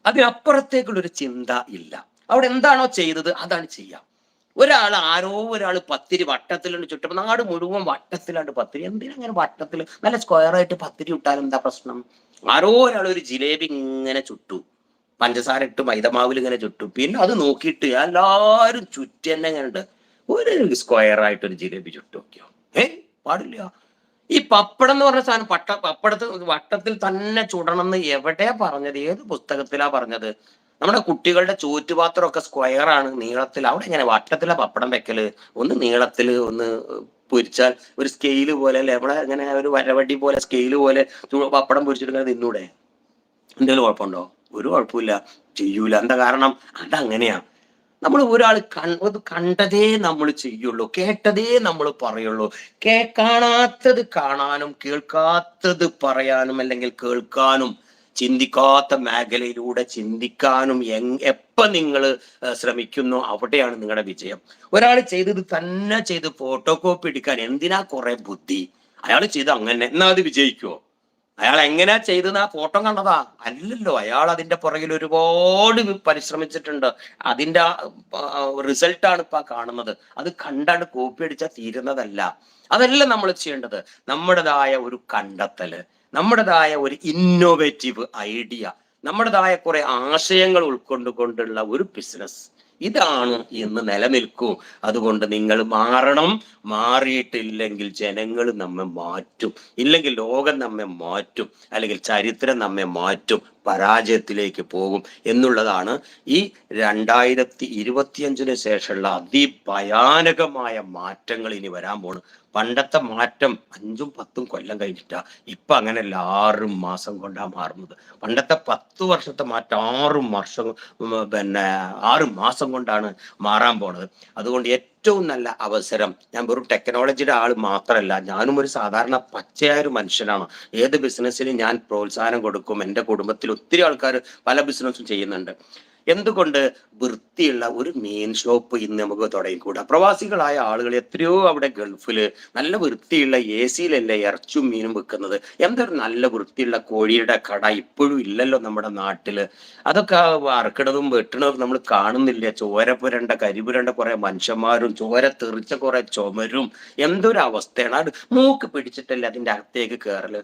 അതിനപ്പുറത്തേക്കുള്ളൊരു ചിന്ത ഇല്ല. അവിടെ എന്താണോ ചെയ്തത് അതാണ് ചെയ്യാം. ആരോ ഒരാൾ പത്തിരി വട്ടത്തിലുണ്ട് ചുറ്റപ്പോ നാട് മുഴുവൻ വട്ടത്തിലാണ്ട് പത്തിരി. എന്തിനങ്ങനെ വട്ടത്തിൽ? നല്ല സ്ക്വയർ ആയിട്ട് പത്തിരി ഇട്ടാൽ എന്താ പ്രശ്നം? ആരോ ഒരാൾ ഒരു ജിലേബി ഇങ്ങനെ ചുട്ടു, പഞ്ചസാര ഇട്ട് മൈദമാവിൽ ഇങ്ങനെ ചുട്ടു. പിന്നെ അത് നോക്കിയിട്ട് എല്ലാരും ചുറ്റി തന്നെ ഇങ്ങനെ ഉണ്ട്. ഒരു സ്ക്വയർ ആയിട്ട് ഒരു ജിലേബി ചുട്ടു നോക്കിയോ? പാടില്ല. ഈ പപ്പടം എന്ന് പറഞ്ഞ സാധനം പപ്പടത്തിൽ വട്ടത്തിൽ തന്നെ ചുടണം എന്ന് എവിടെയാ പറഞ്ഞത്? ഏത് പുസ്തകത്തിലാ പറഞ്ഞത്? നമ്മുടെ കുട്ടികളുടെ ചോറ്റുപാത്രം ഒക്കെ സ്ക്വയർ ആണ്, നീളത്തിൽ. അവിടെ എങ്ങനെ വട്ടത്തിലാ പപ്പടം വെക്കല്? ഒന്ന് നീളത്തില് ഒന്ന് പൊരിച്ചാൽ ഒരു സ്കെയില് പോലെ അല്ലെ, നമ്മളെ അങ്ങനെ ഒരു വരവടി പോലെ സ്കെയില് പോലെ പപ്പടം പൊരിച്ചെടുക്കാൻ തിന്നൂടെ? എന്തെങ്കിലും കുഴപ്പമുണ്ടോ? ഒരു കുഴപ്പമില്ല. ചെയ്യൂല. എന്താ കാരണം? അതങ്ങനെയാ. നമ്മൾ ഒരാൾ കണ്ടതേ നമ്മൾ ചെയ്യുള്ളൂ, കേട്ടതേ നമ്മൾ പറയുള്ളൂ. കാണാത്തത് കാണാനും കേൾക്കാത്തത് പറയാനും അല്ലെങ്കിൽ കേൾക്കാനും ചിന്തിക്കാത്ത മേഖലയിലൂടെ ചിന്തിക്കാനും എപ്പ നിങ്ങൾ ശ്രമിക്കുന്നു അവിടെയാണ് നിങ്ങളുടെ വിജയം. ഒരാൾ ചെയ്തത് തന്നെ ചെയ്ത് ഫോട്ടോ കോപ്പി എടുക്കാൻ എന്തിനാ കുറെ ബുദ്ധി? അയാൾ ചെയ്ത് അങ്ങനെ, എന്നാ അത് വിജയിക്കുവോ? അയാൾ എങ്ങനെയാ ചെയ്തെന്ന് ആ ഫോട്ടോ കണ്ടതാ? അല്ലല്ലോ. അയാൾ അതിന്റെ പുറകിൽ ഒരുപാട് പരിശ്രമിച്ചിട്ടുണ്ട്. അതിന്റെ റിസൾട്ടാണ് ഇപ്പൊ കാണുന്നത്. അത് കണ്ടാണ് കോപ്പി അടിച്ചാൽ തീരുന്നതല്ല. അതല്ല നമ്മൾ ചെയ്യേണ്ടത്. നമ്മുടേതായ ഒരു കണ്ടെത്തല്, നമ്മുടേതായ ഒരു ഇന്നോവേറ്റീവ് ഐഡിയ, നമ്മുടേതായ കുറെ ആശയങ്ങൾ ഉൾക്കൊണ്ടുകൊണ്ടുള്ള ഒരു ബിസിനസ്, ഇതാണ് ഇന്ന് നിലനിൽക്കൂ. അതുകൊണ്ട് നിങ്ങൾ മാറണം. മാറിയിട്ടില്ലെങ്കിൽ ജനങ്ങൾ നമ്മെ മാറ്റും, ഇല്ലെങ്കിൽ ലോകം നമ്മെ മാറ്റും, അല്ലെങ്കിൽ ചരിത്രം നമ്മെ മാറ്റും, പരാജയത്തിലേക്ക് പോകും എന്നുള്ളതാണ് ഈ 2025 ശേഷമുള്ള അതിഭയാനകമായ മാറ്റങ്ങൾ ഇനി വരാൻ പോണ്. പണ്ടത്തെ മാറ്റം 5ഉം 10ഉം കൊല്ലം കഴിഞ്ഞിട്ടാ. ഇപ്പൊ അങ്ങനെയല്ല, 6 മാസം കൊണ്ടാ മാറുന്നത്. പണ്ടത്തെ 10 വർഷത്തെ മാറ്റം 6 വർഷം പിന്നെ 6 മാസം കൊണ്ടാണ് മാറാൻ പോണത്. അതുകൊണ്ട് ഏറ്റവും നല്ല അവസരം, ഞാൻ വെറും ടെക്നോളജിയുടെ ആൾ മാത്രമല്ല, ഞാനും ഒരു സാധാരണ പച്ചയായ ഒരു മനുഷ്യനാണ്. ഏത് ബിസിനസ്സിനും ഞാൻ പ്രോത്സാഹനം കൊടുക്കും. എൻ്റെ കുടുംബത്തിൽ ഒത്തിരി ആൾക്കാർ പല ബിസിനസ്സും ചെയ്യുന്നുണ്ട്. എന്തുകൊണ്ട്? വൃത്തിയുള്ള ഒരു മീൻ ഷോപ്പ് ഇന്ന് നമുക്ക് തുടങ്ങിക്കൂടാ? പ്രവാസികളായ ആളുകൾ എത്രയോ അവിടെ ഗൾഫില് നല്ല വൃത്തിയുള്ള AC-യിലല്ലേ ഇറച്ചും മീനും വെക്കുന്നത്. എന്തൊരു നല്ല വൃത്തിയുള്ള കോഴിയുടെ കട ഇപ്പോഴും ഇല്ലല്ലോ നമ്മുടെ നാട്ടില്. അതൊക്കെ അറക്കണതും വെട്ടണതും നമ്മൾ കാണുന്നില്ല. ചോര പുരണ്ട കരിപുരണ്ട കുറെ മനുഷ്യന്മാരും ചോര തെറിച്ച കുറെ ചുമരും. എന്തൊരു അവസ്ഥയാണ്! അത് മൂക്ക് പിടിച്ചിട്ടല്ലേ അതിന്റെ അകത്തേക്ക് കയറല്.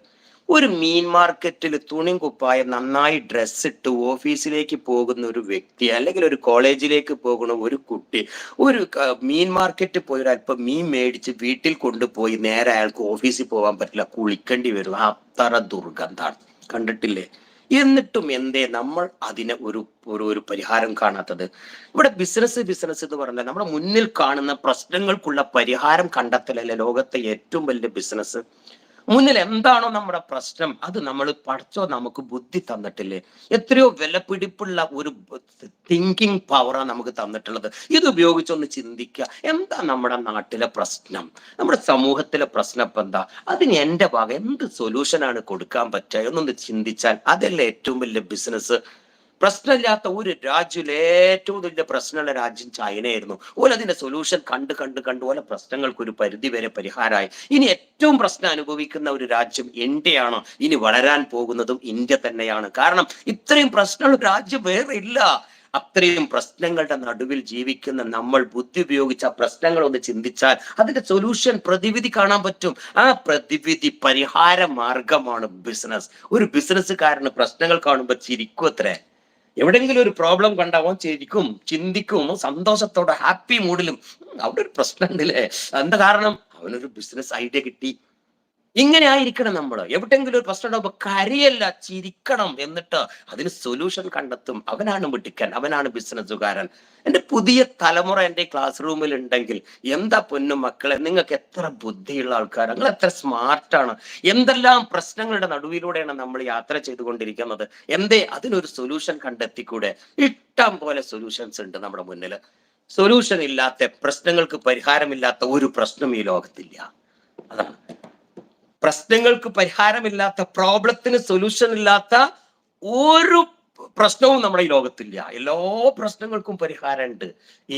ഒരു മീൻ മാർക്കറ്റിൽ തുണിയും കുപ്പായം നന്നായി ഡ്രസ് ഇട്ട് ഓഫീസിലേക്ക് പോകുന്ന ഒരു വ്യക്തി, അല്ലെങ്കിൽ ഒരു കോളേജിലേക്ക് പോകുന്ന ഒരു കുട്ടി, ഒരു മീൻ മാർക്കറ്റിൽ പോയി ഒരു അല്പം മീൻ മേടിച്ച് വീട്ടിൽ കൊണ്ടുപോയി നേരെ അയാൾക്ക് ഓഫീസിൽ പോകാൻ പറ്റില്ല, കുളിക്കേണ്ടി വരും. അത്ര ദുർഗന്ധാണ്. കണ്ടിട്ടില്ലേ? എന്നിട്ടും എന്തേ നമ്മൾ അതിനെ ഒരു ഒരു പരിഹാരം കാണാത്തത്? ഇവിടെ ബിസിനസ് എന്ന് പറഞ്ഞാൽ നമ്മുടെ മുന്നിൽ കാണുന്ന പ്രശ്നങ്ങൾക്കുള്ള പരിഹാരം കണ്ടെത്തലല്ലേ ലോകത്തെ ഏറ്റവും വലിയ ബിസിനസ്. മുന്നിൽ എന്താണോ നമ്മുടെ പ്രശ്നം അത് നമ്മൾ പഠിച്ചോ നമുക്ക് ബുദ്ധി തന്നിട്ടില്ലേ? എത്രയോ വിലപിടിപ്പുള്ള ഒരു തിങ്കിങ് പവറാണ് നമുക്ക് തന്നിട്ടുള്ളത്. ഇത് ഉപയോഗിച്ചൊന്ന് ചിന്തിക്കുക. എന്താ നമ്മുടെ നാട്ടിലെ പ്രശ്നം, നമ്മുടെ സമൂഹത്തിലെ പ്രശ്നം ഇപ്പൊ എന്താ? അതിന് എന്റെ ഭാഗം എന്ത് സൊല്യൂഷനാണ് കൊടുക്കാൻ പറ്റുക എന്നൊന്ന് ചിന്തിച്ചാൽ അതല്ലേ ഏറ്റവും വലിയ ബിസിനസ്. പ്രശ്നമില്ലാത്ത ഒരു രാജ്യത്തിൽ ഏറ്റവും വലിയ പ്രശ്നമുള്ള രാജ്യം ചൈനയായിരുന്നു. ഓല അതിന്റെ സൊല്യൂഷൻ കണ്ട് ഓല പ്രശ്നങ്ങൾക്ക് ഒരു പരിധി വരെ പരിഹാരമായി. ഇനി ഏറ്റവും പ്രശ്നം അനുഭവിക്കുന്ന ഒരു രാജ്യം ഇന്ത്യയാണ്. ഇനി വളരാൻ പോകുന്നതും ഇന്ത്യ തന്നെയാണ്. കാരണം ഇത്രയും പ്രശ്നമുള്ള രാജ്യം വേറെ ഇല്ല. അത്രയും പ്രശ്നങ്ങളുടെ നടുവിൽ ജീവിക്കുന്ന നമ്മൾ ബുദ്ധി ഉപയോഗിച്ച് ആ പ്രശ്നങ്ങൾ ഒന്ന് ചിന്തിച്ചാൽ അതിന്റെ സൊല്യൂഷൻ, പ്രതിവിധി കാണാൻ പറ്റും. ആ പ്രതിവിധി പരിഹാര മാർഗമാണ് ബിസിനസ്. ഒരു ബിസിനസ്സുകാരന് പ്രശ്നങ്ങൾ കാണുമ്പോൾ ചിരിക്കും അത്രേ. എവിടെയെങ്കിലും ഒരു പ്രോബ്ലം കണ്ടാവോ ചിരിക്കും, ചിന്തിക്കും, സന്തോഷത്തോടെ ഹാപ്പി മൂഡിലും. അവിടെ ഒരു പ്രശ്നം ഉണ്ടല്ലേ, എന്താ കാരണം? അവനൊരു ബിസിനസ് ഐഡിയ കിട്ടി. ഇങ്ങനെ ആയിരിക്കണം നമ്മൾ. എവിടെയെങ്കിലും ഒരു പ്രശ്നം ഉണ്ടാവുമ്പോ കരയല്ല, ചിരിക്കണം. എന്നിട്ട് അതിന് സൊല്യൂഷൻ കണ്ടെത്തും. അവനാണ് മിടുക്കൻ, അവനാണ് ബിസിനസ്സുകാരൻ. എന്റെ പുതിയ തലമുറ എന്റെ ക്ലാസ് റൂമിൽ ഉണ്ടെങ്കിൽ എന്താ പൊന്നു മക്കളെ, നിങ്ങൾക്ക് എത്ര ബുദ്ധിയുള്ള ആൾക്കാരാണ്, നിങ്ങൾ എത്ര സ്മാർട്ടാണ്. എന്തെല്ലാം പ്രശ്നങ്ങളുടെ നടുവിലൂടെയാണ് നമ്മൾ യാത്ര ചെയ്തുകൊണ്ടിരിക്കുന്നത്. എന്തേ അതിനൊരു സൊല്യൂഷൻ കണ്ടെത്തിക്കൂടെ? ഇഷ്ടം പോലെ സൊല്യൂഷൻസ് ഉണ്ട് നമ്മുടെ മുന്നിൽ. സൊല്യൂഷൻ ഇല്ലാത്ത, പ്രശ്നങ്ങൾക്ക് പരിഹാരമില്ലാത്ത ഒരു പ്രശ്നം ഈ ലോകത്തില്ല. അതാണ് പ്രശ്നങ്ങൾക്ക് പരിഹാരമില്ലാത്ത, പ്രോബ്ലത്തിന് സൊല്യൂഷൻ ഇല്ലാത്ത ഒരു പ്രശ്നവും നമ്മുടെ ഈ ലോകത്തില്ല. എല്ലാ പ്രശ്നങ്ങൾക്കും പരിഹാരമുണ്ട്.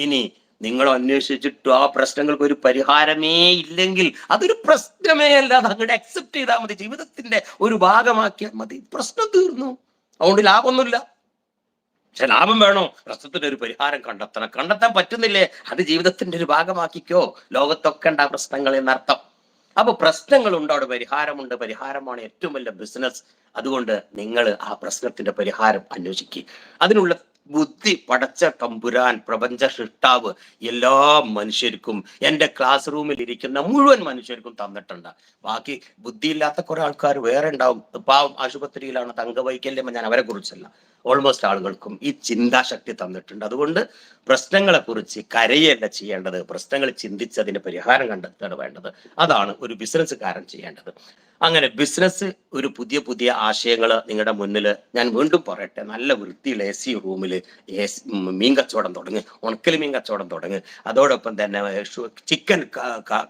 ഇനി നിങ്ങൾ അന്വേഷിച്ചിട്ട് ആ പ്രശ്നങ്ങൾക്ക് ഒരു പരിഹാരമേ ഇല്ലെങ്കിൽ അതൊരു പ്രശ്നമേ അല്ല. അത് അങ്ങോട്ട് അക്സെപ്റ്റ് ചെയ്താൽ മതി, ജീവിതത്തിന്റെ ഒരു ഭാഗമാക്കിയാൽ മതി. പ്രശ്നം തീർന്നു. അതുകൊണ്ട് ലാഭമൊന്നുമില്ല. പക്ഷെ ലാഭം വേണോ? പ്രശ്നത്തിന്റെ ഒരു പരിഹാരം കണ്ടെത്താൻ പറ്റുന്നില്ലേ? അത് ജീവിതത്തിന്റെ ഒരു ഭാഗമാക്കിക്കോ. ലോകത്തൊക്കെ ഉണ്ടാ പ്രശ്നങ്ങൾ എന്നർത്ഥം. അപ്പൊ പ്രശ്നങ്ങളുണ്ട്, അവിടെ പരിഹാരമുണ്ട്. പരിഹാരമാണ് ഏറ്റവും വലിയ ബിസിനസ്. അതുകൊണ്ട് നിങ്ങൾ ആ പ്രശ്നത്തിന്റെ പരിഹാരം അന്വേഷിക്കുക. അതിനുള്ള ബുദ്ധി പടച്ച തമ്പുരാൻ, പ്രപഞ്ച സൃഷ്ടാവ് എല്ലാ മനുഷ്യർക്കും, എൻ്റെ ക്ലാസ് റൂമിൽ ഇരിക്കുന്ന മുഴുവൻ മനുഷ്യർക്കും തന്നിട്ടുണ്ട്. ബാക്കി ബുദ്ധിയില്ലാത്ത കുറെ ആൾക്കാർ വേറെ ഉണ്ടാവും. പാവം ആശുപത്രിയിലാണ്, തങ്കവൈകല്യം, ഞാൻ അവരെ കുറിച്ചല്ല, ഓൾമോസ്റ്റ് ആളുകൾക്കും ഈ ചിന്താശക്തി തന്നിട്ടുണ്ട്. അതുകൊണ്ട് പ്രശ്നങ്ങളെ കുറിച്ച് കരയല്ല ചെയ്യേണ്ടത്, പ്രശ്നങ്ങൾ ചിന്തിച്ച് അതിന് പരിഹാരം കണ്ടെത്താണ് വേണ്ടത്. അതാണ് ഒരു ബിസിനസ്സുകാരൻ ചെയ്യേണ്ടത്. അങ്ങനെ ബിസിനസ് ഒരു പുതിയ ആശയങ്ങൾ നിങ്ങളുടെ മുന്നിൽ ഞാൻ വീണ്ടും പറയട്ടെ. നല്ല വൃത്തിയുള്ള AC റൂമിൽ മീൻ കച്ചവടം തുടങ്ങി, ഉണക്കൽ മീൻ കച്ചവടം തുടങ്ങി. അതോടൊപ്പം തന്നെ ചിക്കൻ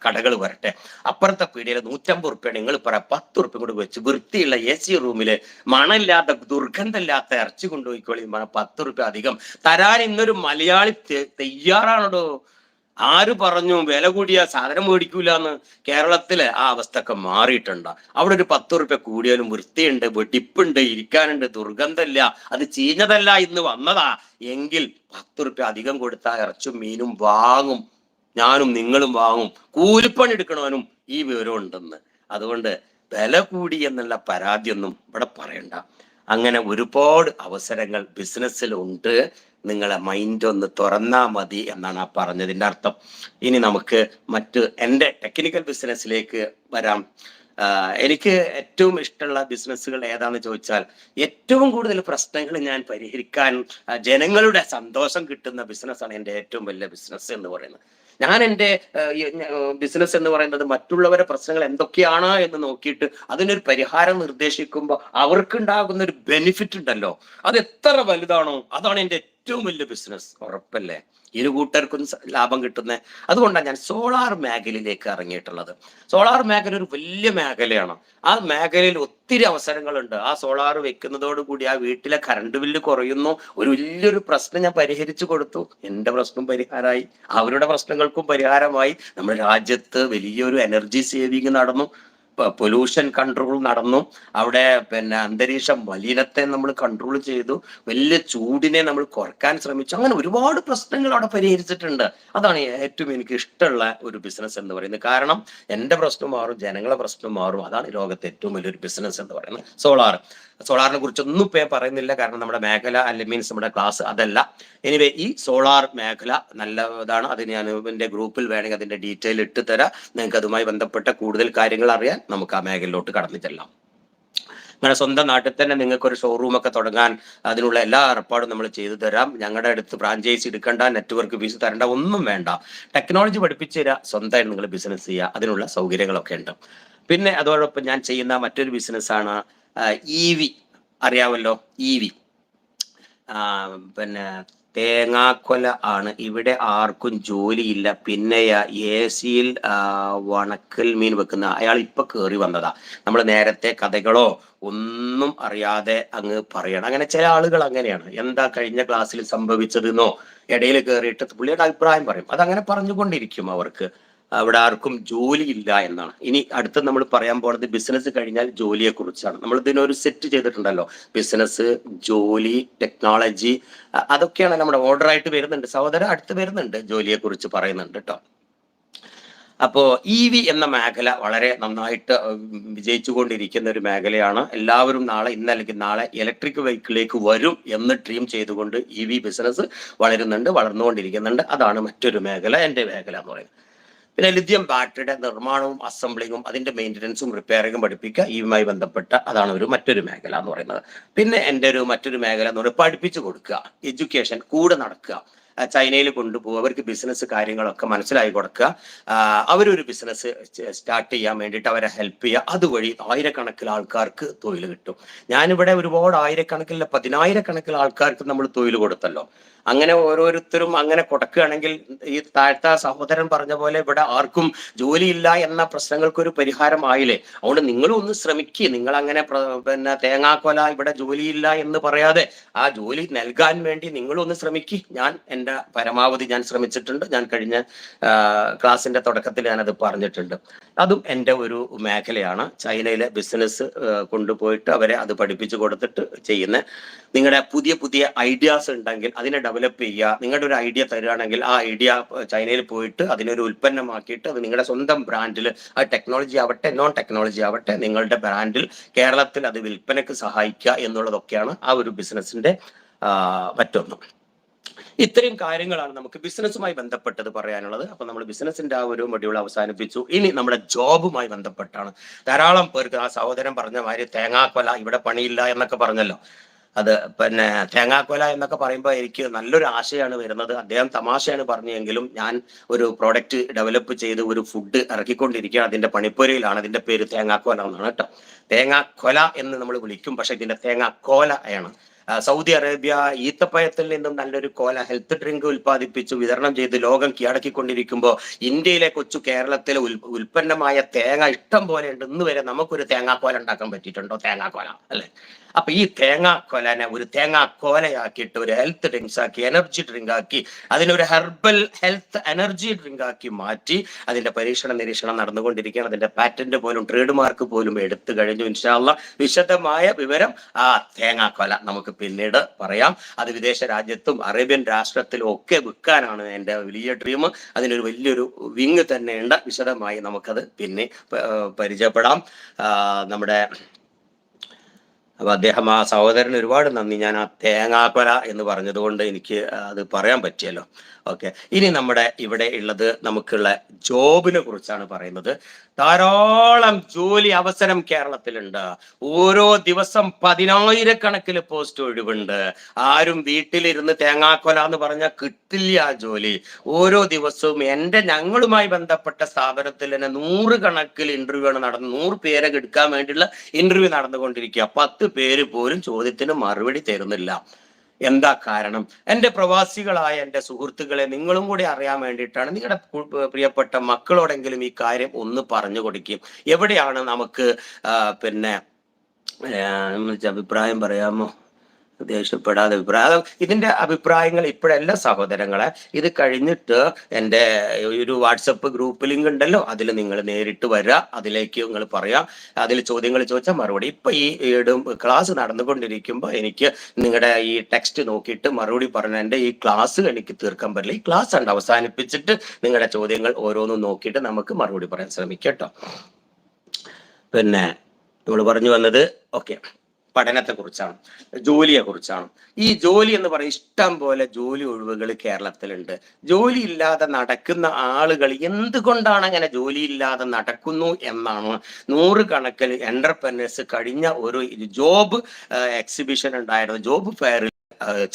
കടകൾ വരട്ടെ. അപ്പുറത്തെ പീടികയിൽ 150 റുപ്യ, നിങ്ങൾ പറയാം 10 റുപ്യ കൂടെ വെച്ച് വൃത്തിയുള്ള AC റൂമിൽ മണമില്ലാത്ത ദുർഗന്ധമില്ലാത്ത ഇറച്ചി കൊണ്ടുപോയിക്കോളി, 10 റുപ്യ അധികം തരാൻ ഇന്നൊരു മലയാളി തയ്യാറാണോ? ആര് പറഞ്ഞു വില കൂടിയ സാധനം മേടിക്കൂലെന്ന്? കേരളത്തിലെ ആ അവസ്ഥയൊക്കെ മാറിയിട്ടുണ്ട്. അവിടെ ഒരു 10 റുപ്യ കൂടിയാലും വൃത്തിയുണ്ട്, വെടിപ്പുണ്ട്, ഇരിക്കാനുണ്ട്, ദുർഗന്ധമില്ല, അത് ചീഞ്ഞതല്ല, ഇന്ന് വന്നതാ എങ്കിൽ 10 റുപ്യ അധികം കൊടുത്താൽ ഇറച്ചും മീനും വാങ്ങും. ഞാനും നിങ്ങളും വാങ്ങും. കൂലിപ്പണി എടുക്കണവനും ഈ വിവരം ഉണ്ടെന്ന്. അതുകൊണ്ട് വില കൂടി എന്നുള്ള പരാതിയൊന്നും ഇവിടെ പറയണ്ട. അങ്ങനെ ഒരുപാട് അവസരങ്ങൾ ബിസിനസ്സിലുണ്ട്. നിങ്ങളെ മൈൻഡ് ഒന്ന് തുറന്നാ മതി എന്നാണ് ആ പറഞ്ഞതിൻ്റെ അർത്ഥം. ഇനി നമുക്ക് എൻ്റെ ടെക്നിക്കൽ ബിസിനസ്സിലേക്ക് വരാം. എനിക്ക് ഏറ്റവും ഇഷ്ടമുള്ള ബിസിനസ്സുകൾ ഏതാന്ന് ചോദിച്ചാൽ, ഏറ്റവും കൂടുതൽ പ്രശ്നങ്ങൾ ഞാൻ പരിഹരിക്കാൻ, ജനങ്ങളുടെ സന്തോഷം കിട്ടുന്ന ബിസിനസ്സാണ് എൻ്റെ ഏറ്റവും വലിയ ബിസിനസ് എന്ന് പറയുന്നത്. ഞാൻ എൻ്റെ ബിസിനസ് എന്ന് പറയുന്നത് മറ്റുള്ളവരുടെ പ്രശ്നങ്ങൾ എന്തൊക്കെയാണ് എന്ന് നോക്കിയിട്ട് അതിനൊരു പരിഹാരം നിർദ്ദേശിക്കുമ്പോൾ അവർക്കുണ്ടാകുന്ന ഒരു ബെനിഫിറ്റ് ഉണ്ടല്ലോ, അത് എത്ര വലുതാണോ അതാണ് എൻ്റെ ഏറ്റവും വലിയ ബിസിനസ്, ഉറപ്പല്ലേ? ഇരു കൂട്ടർക്കും ലാഭം കിട്ടുന്ന. അതുകൊണ്ടാണ് ഞാൻ സോളാർ മേഖലയിലേക്ക് ഇറങ്ങിയിട്ടുള്ളത്. സോളാർ മേഖല ഒരു വലിയ മേഖലയാണ്. ആ മേഖലയിൽ ഒത്തിരി അവസരങ്ങളുണ്ട്. ആ സോളാർ വെക്കുന്നതോടുകൂടി ആ വീട്ടിലെ കറണ്ട് ബില്ല് കുറയുന്നു. ഒരു വലിയൊരു പ്രശ്നം ഞാൻ പരിഹരിച്ചു കൊടുത്തു. എൻ്റെ പ്രശ്നം പരിഹാരമായി, അവരുടെ പ്രശ്നങ്ങൾക്കും പരിഹാരമായി. നമ്മുടെ രാജ്യത്ത് വലിയൊരു എനർജി സേവിങ് നടന്നു, പൊല്യൂഷൻ കൺട്രോൾ നടന്നു. അവിടെ അന്തരീക്ഷ മലിനത്തെ നമ്മൾ കൺട്രോൾ ചെയ്തു, വലിയ ചൂടിനെ നമ്മൾ കുറക്കാൻ ശ്രമിച്ചു. അങ്ങനെ ഒരുപാട് പ്രശ്നങ്ങൾ അവിടെ പരിഹരിച്ചിട്ടുണ്ട്. അതാണ് ഏറ്റവും എനിക്ക് ഇഷ്ടമുള്ള ഒരു ബിസിനസ് എന്ന് പറയുന്നത്. കാരണം എൻ്റെ പ്രശ്നം മാറും, ജനങ്ങളെ പ്രശ്നം മാറും. അതാണ് ലോകത്തെ ഏറ്റവും വലിയൊരു ബിസിനസ് എന്ന് പറയുന്നത്. സോളാറിനെ കുറിച്ചൊന്നും ഇപ്പം പറയുന്നില്ല, കാരണം നമ്മുടെ മേഖല അല്ലെ മീൻസ് നമ്മുടെ ക്ലാസ് അതല്ല. എനിവേ, ഈ സോളാർ മേഖല നല്ല ഇതാണ്. അത് ഞാൻ എൻ്റെ ഗ്രൂപ്പിൽ വേണമെങ്കിൽ അതിൻ്റെ ഡീറ്റെയിൽ ഇട്ട് തരാം. നിങ്ങൾക്ക് അതുമായി ബന്ധപ്പെട്ട കൂടുതൽ കാര്യങ്ങൾ അറിയാൻ നമുക്ക് ആ മേഖലയിലോട്ട് കടന്നു ചെല്ലാം. നിങ്ങളുടെ സ്വന്തം നാട്ടിൽ തന്നെ നിങ്ങൾക്ക് ഒരു ഷോറൂം ഒക്കെ തുടങ്ങാൻ അതിനുള്ള എല്ലാ ഏർപ്പാടും നമ്മൾ ചെയ്തു തരാം. ഞങ്ങളുടെ അടുത്ത് ഫ്രാഞ്ചൈസി എടുക്കേണ്ട, നെറ്റ്വർക്ക് ഫീസ് തരേണ്ട, ഒന്നും വേണ്ട. ടെക്നോളജി പഠിപ്പിച്ചു തരാം, സ്വന്തമായിട്ട് നിങ്ങൾ ബിസിനസ് ചെയ്യുക. അതിനുള്ള സൗകര്യങ്ങളൊക്കെ ഉണ്ട്. പിന്നെ അതോടൊപ്പം ഞാൻ ചെയ്യുന്ന മറ്റൊരു ബിസിനസ്സാണ് EV. അറിയാമല്ലോ, EV. തേങ്ങാക്കൊല ആണ്. ഇവിടെ ആർക്കും ജോലിയില്ല. പിന്നെ AC-യിൽ വണക്കൽ മീൻ വെക്കുന്ന അയാൾ ഇപ്പൊ കയറി വന്നതാ. നമ്മൾ നേരത്തെ കഥകളോ ഒന്നും അറിയാതെ അങ്ങ് പറയണം. അങ്ങനെ ചില ആളുകൾ അങ്ങനെയാണ്. എന്താ കഴിഞ്ഞ ക്ലാസ്സിൽ സംഭവിച്ചതെന്നോ ഇടയിൽ കയറിയിട്ട് പുള്ളിയുടെ അഭിപ്രായം പറയും. അതങ്ങനെ പറഞ്ഞുകൊണ്ടിരിക്കും. അവർക്ക് അവിടെ ആർക്കും ജോലിയില്ല എന്നാണ്. ഇനി അടുത്ത് നമ്മൾ പറയാൻ പോകുന്നത് ബിസിനസ് കഴിഞ്ഞാൽ ജോലിയെ കുറിച്ചാണ്. നമ്മൾ ഇതിനൊരു സെറ്റ് ചെയ്തിട്ടുണ്ടല്ലോ, ബിസിനസ്, ജോലി, ടെക്നോളജി, അതൊക്കെയാണ് നമ്മുടെ ഓർഡർ ആയിട്ട് വരുന്നുണ്ട്. സഹോദരൻ അടുത്ത് വരുന്നുണ്ട്, ജോലിയെ കുറിച്ച് പറയുന്നുണ്ട് കേട്ടോ. അപ്പോ EV എന്ന മേഖല വളരെ നന്നായിട്ട് വിജയിച്ചുകൊണ്ടിരിക്കുന്ന ഒരു മേഖലയാണ്. എല്ലാവരും ഇന്നല്ലെങ്കിൽ നാളെ ഇലക്ട്രിക് വെഹിക്കിളിലേക്ക് വരും എന്ന് ഡ്രീം ചെയ്തുകൊണ്ട് EV ബിസിനസ് വളർന്നുകൊണ്ടിരിക്കുന്നുണ്ട്. അതാണ് മറ്റൊരു മേഖല, എൻ്റെ മേഖല എന്ന് പറയുന്നത്. പിന്നെ ലിഥിയം ബാറ്ററിയുടെ നിർമ്മാണവും അസംബ്ലിങ്ങും അതിന്റെ മെയിൻ്റനൻസും റിപ്പയറിങ്ങും പഠിപ്പിക്കുക, ഇതുമായി ബന്ധപ്പെട്ട അതാണ് മറ്റൊരു മേഖല എന്ന് പറയുന്നത്. പിന്നെ എൻ്റെ മറ്റൊരു മേഖല എന്ന് പറയുന്നത് പഠിപ്പിച്ചു കൊടുക്കുക, എഡ്യൂക്കേഷൻ, കൂടെ നടക്കുക. ചൈനയിൽ കൊണ്ടുപോകുക, അവർക്ക് ബിസിനസ് കാര്യങ്ങളൊക്കെ മനസ്സിലാക്കി കൊടുക്കുക. അവരൊരു ബിസിനസ് സ്റ്റാർട്ട് ചെയ്യാൻ വേണ്ടിയിട്ട് അവരെ ഹെൽപ്പ് ചെയ്യുക. അതുവഴി ആയിരക്കണക്കിന് ആൾക്കാർക്ക് തൊഴിൽ കിട്ടും. ഞാനിവിടെ ഒരുപാട് ആയിരക്കണക്കിന് 10,000-കണക്കിന് ആൾക്കാർക്ക് നമ്മൾ തൊഴിൽ കൊടുത്തല്ലോ. അങ്ങനെ ഓരോരുത്തരും അങ്ങനെ കൊടുക്കുകയാണെങ്കിൽ ഈ താഴ്ത്ത സഹോദരൻ പറഞ്ഞ പോലെ ഇവിടെ ആർക്കും ജോലിയില്ല എന്ന പ്രശ്നങ്ങൾക്കൊരു പരിഹാരമായില്ലേ. അതുകൊണ്ട് നിങ്ങളും ഒന്ന് ശ്രമിക്കുക. നിങ്ങൾ അങ്ങനെ തേങ്ങാക്കൊല ഇവിടെ ജോലിയില്ല എന്ന് പറയാതെ ആ ജോലി നൽകാൻ വേണ്ടി നിങ്ങളൊന്ന് ശ്രമിക്കുക. ഞാൻ എൻ്റെ പരമാവധി ഞാൻ ശ്രമിച്ചിട്ടുണ്ട്. ഞാൻ കഴിഞ്ഞ ക്ലാസ്സിന്റെ തുടക്കത്തിൽ ഞാനത് പറഞ്ഞിട്ടുണ്ട്. അതും എൻ്റെ ഒരു മേഖലയാണ്. ചൈനയിലെ ബിസിനസ് കൊണ്ടുപോയിട്ട് അവരെ അത് പഠിപ്പിച്ചു കൊടുത്തിട്ട് ചെയ്യുന്ന. നിങ്ങളുടെ പുതിയ പുതിയ ഐഡിയാസ് ഉണ്ടെങ്കിൽ അതിനെ ഡെവലപ്പ് ചെയ്യുക. നിങ്ങളുടെ ഒരു ഐഡിയ തരികയാണെങ്കിൽ ആ ഐഡിയ ചൈനയിൽ പോയിട്ട് അതിനൊരു ഉൽപ്പന്നമാക്കിയിട്ട് അത് നിങ്ങളുടെ സ്വന്തം ബ്രാൻഡിൽ, അത് ടെക്നോളജി ആവട്ടെ നോൺ ടെക്നോളജി ആവട്ടെ, നിങ്ങളുടെ ബ്രാൻഡിൽ കേരളത്തിൽ അത് വിൽപ്പനയ്ക്ക് സഹായിക്കുക എന്നുള്ളതൊക്കെയാണ് ആ ഒരു ബിസിനസിന്റെ മറ്റൊന്ന്. ഇത്രയും കാര്യങ്ങളാണ് നമുക്ക് ബിസിനസ്സുമായി ബന്ധപ്പെട്ടത് പറയാനുള്ളത്. അപ്പൊ നമ്മൾ ബിസിനസിന്റെ ആ ഒരു മൊഡ്യൂൾ അവസാനിപ്പിച്ചു. ഇനി നമ്മുടെ ജോബുമായി ബന്ധപ്പെട്ടാണ്. ധാരാളം പേർക്ക് ആ സഹോദരൻ പറഞ്ഞ മാതിരി തേങ്ങാക്കൊല ഇവിടെ പണിയില്ല എന്നൊക്കെ പറഞ്ഞല്ലോ. അത് തേങ്ങാക്കൊല എന്നൊക്കെ പറയുമ്പോൾ എനിക്ക് നല്ലൊരു ആശയമാണ് വരുന്നത്. അദ്ദേഹം തമാശയാണ് പറഞ്ഞെങ്കിലും ഞാൻ ഒരു പ്രോഡക്റ്റ് ഡെവലപ്പ് ചെയ്ത് ഒരു ഫുഡ് ഇറക്കിക്കൊണ്ടിരിക്കുകയാണ്. അതിന്റെ പണിപ്പുരയിലാണ്. അതിന്റെ പേര് തേങ്ങാക്കൊല എന്നാണ് കേട്ടോ. തേങ്ങാക്കൊല എന്ന് നമ്മൾ വിളിക്കും, പക്ഷെ ഇതിന്റെ തേങ്ങാക്കോല ആണ്. സൗദി അറേബ്യ ഈത്തപ്പഴത്തിൽ നിന്നും നല്ലൊരു കോല ഹെൽത്ത് ഡ്രിങ്ക് ഉൽപ്പാദിപ്പിച്ചു വിതരണം ചെയ്ത് ലോകം കീഴടക്കിക്കൊണ്ടിരിക്കുമ്പോൾ ഇന്ത്യയിലെ കൊച്ചു കേരളത്തിലെ ഉൽപ്പന്നമായ തേങ്ങ ഇഷ്ടം പോലെ ഉണ്ട്. ഇന്ന് വരെ നമുക്കൊരു തേങ്ങാക്കോല ഉണ്ടാക്കാൻ പറ്റിയിട്ടുണ്ടോ? തേങ്ങാക്കോല അല്ലെ? അപ്പൊ ഈ തേങ്ങാക്കൊലനെ ഒരു തേങ്ങാക്കോലയാക്കിയിട്ട് ഒരു ഹെൽത്ത് ഡ്രിങ്ക്സ് ആക്കി, എനർജി ഡ്രിങ്ക് ആക്കി, അതിനൊരു ഹെർബൽ ഹെൽത്ത് എനർജി ഡ്രിങ്ക് ആക്കി മാറ്റി അതിന്റെ നിരീക്ഷണം നടന്നുകൊണ്ടിരിക്കുകയാണ്. അതിന്റെ പാറ്റന്റ് പോലും ട്രേഡ് മാർക്ക് പോലും എടുത്തു കഴിഞ്ഞു. ഇൻഷാ അല്ലാഹ് വിശദമായ വിവരം ആ തേങ്ങാക്കൊല നമുക്ക് പിന്നീട് പറയാം. അത് വിദേശ രാജ്യത്തും അറേബ്യൻ രാഷ്ട്രത്തിലും ഒക്കെ വിൽക്കാനാണ് എൻ്റെ വലിയ ഡ്രീം. അതിനൊരു വലിയൊരു വിങ് തന്നെയുണ്ട്. വിശദമായി നമുക്കത് പിന്നെ പരിചയപ്പെടാം. നമ്മുടെ അപ്പൊ അദ്ദേഹം, ആ സഹോദരന് ഒരുപാട് നന്ദി. ഞാൻ ആ തേങ്ങാക്കൊല എന്ന് പറഞ്ഞതുകൊണ്ട് എനിക്ക് അത് പറയാൻ പറ്റിയല്ലോ. ഓക്കെ, ഇനി നമ്മുടെ ഇവിടെ ഉള്ളത് നമുക്കുള്ള ജോബിനെ കുറിച്ചാണ് പറയുന്നത്. ധാരാളം ജോലി അവസരം കേരളത്തിലുണ്ട്. ഓരോ ദിവസം 10,000-കണക്കിന് പോസ്റ്റ് ഒഴിവുണ്ട്. ആരും വീട്ടിലിരുന്ന് തേങ്ങാക്കൊല എന്ന് പറഞ്ഞാൽ കിട്ടില്ല ആ ജോലി. ഓരോ ദിവസവും ഞങ്ങളുമായി ബന്ധപ്പെട്ട സ്ഥാപനത്തിൽ തന്നെ 100-കണക്കിൽ ഇന്റർവ്യൂ ആണ് 100 പേരെ എടുക്കാൻ വേണ്ടിയുള്ള ഇന്റർവ്യൂ നടന്നുകൊണ്ടിരിക്കുക. 10 പേര് പോലും ചോദ്യത്തിന് മറുപടി തരുന്നില്ല. എന്താ കാരണം? എൻ്റെ പ്രവാസികളായ എൻ്റെ സുഹൃത്തുക്കളെ നിങ്ങളും കൂടി അറിയാൻ വേണ്ടിയിട്ടാണ്. നിങ്ങളുടെ പ്രിയപ്പെട്ട മക്കളോടെങ്കിലും ഈ കാര്യം ഒന്ന് പറഞ്ഞു കൊടുക്കും. എവിടെയാണ് നമുക്ക് പിന്നെ അഭിപ്രായം പറയാമോ? ദേഷ്യപ്പെടാതെ അഭിപ്രായം, ഇതിന്റെ അഭിപ്രായങ്ങൾ ഇപ്പോഴല്ല സഹോദരങ്ങളെ, ഇത് കഴിഞ്ഞിട്ട് എൻ്റെ ഒരു വാട്സപ്പ് ഗ്രൂപ്പ് ലിങ്ക് ഉണ്ടല്ലോ, അതിൽ നിങ്ങൾ നേരിട്ട് വരിക, അതിലേക്ക് നിങ്ങൾ പറയാം, അതിൽ ചോദ്യങ്ങൾ ചോദിച്ചാൽ മറുപടി. ഇപ്പൊ ഈ ക്ലാസ് നടന്നുകൊണ്ടിരിക്കുമ്പോൾ എനിക്ക് നിങ്ങളുടെ ഈ ടെക്സ്റ്റ് നോക്കിയിട്ട് മറുപടി പറഞ്ഞ എൻ്റെ ഈ ക്ലാസ് എനിക്ക് തീർക്കാൻ പറ്റില്ല. ഈ ക്ലാസ് ഉണ്ട് അവസാനിപ്പിച്ചിട്ട് നിങ്ങളുടെ ചോദ്യങ്ങൾ ഓരോന്നും നോക്കിയിട്ട് നമുക്ക് മറുപടി പറയാൻ ശ്രമിക്കാം കേട്ടോ. പിന്നെ നമ്മൾ പറഞ്ഞു വന്നത് ഓക്കെ പഠനത്തെ കുറിച്ചാണ്, ജോലിയെ കുറിച്ചാണ്. ഈ ജോലി എന്ന് പറയുന്നത് ഇഷ്ടം പോലെ ജോലി ഒഴിവുകൾ കേരളത്തിലുണ്ട്. ജോലി ഇല്ലാതെ നടക്കുന്ന ആളുകൾ എന്തുകൊണ്ടാണ് അങ്ങനെ ജോലി ഇല്ലാതെ നടക്കുന്നു എന്നാണ് നൂറുകണക്കിന് എന്റർപ്രനേഴ്സ് കഴിഞ്ഞ ഒരു ജോബ് എക്സിബിഷൻ ഉണ്ടായിരുന്നു, ജോബ് ഫെയറിൽ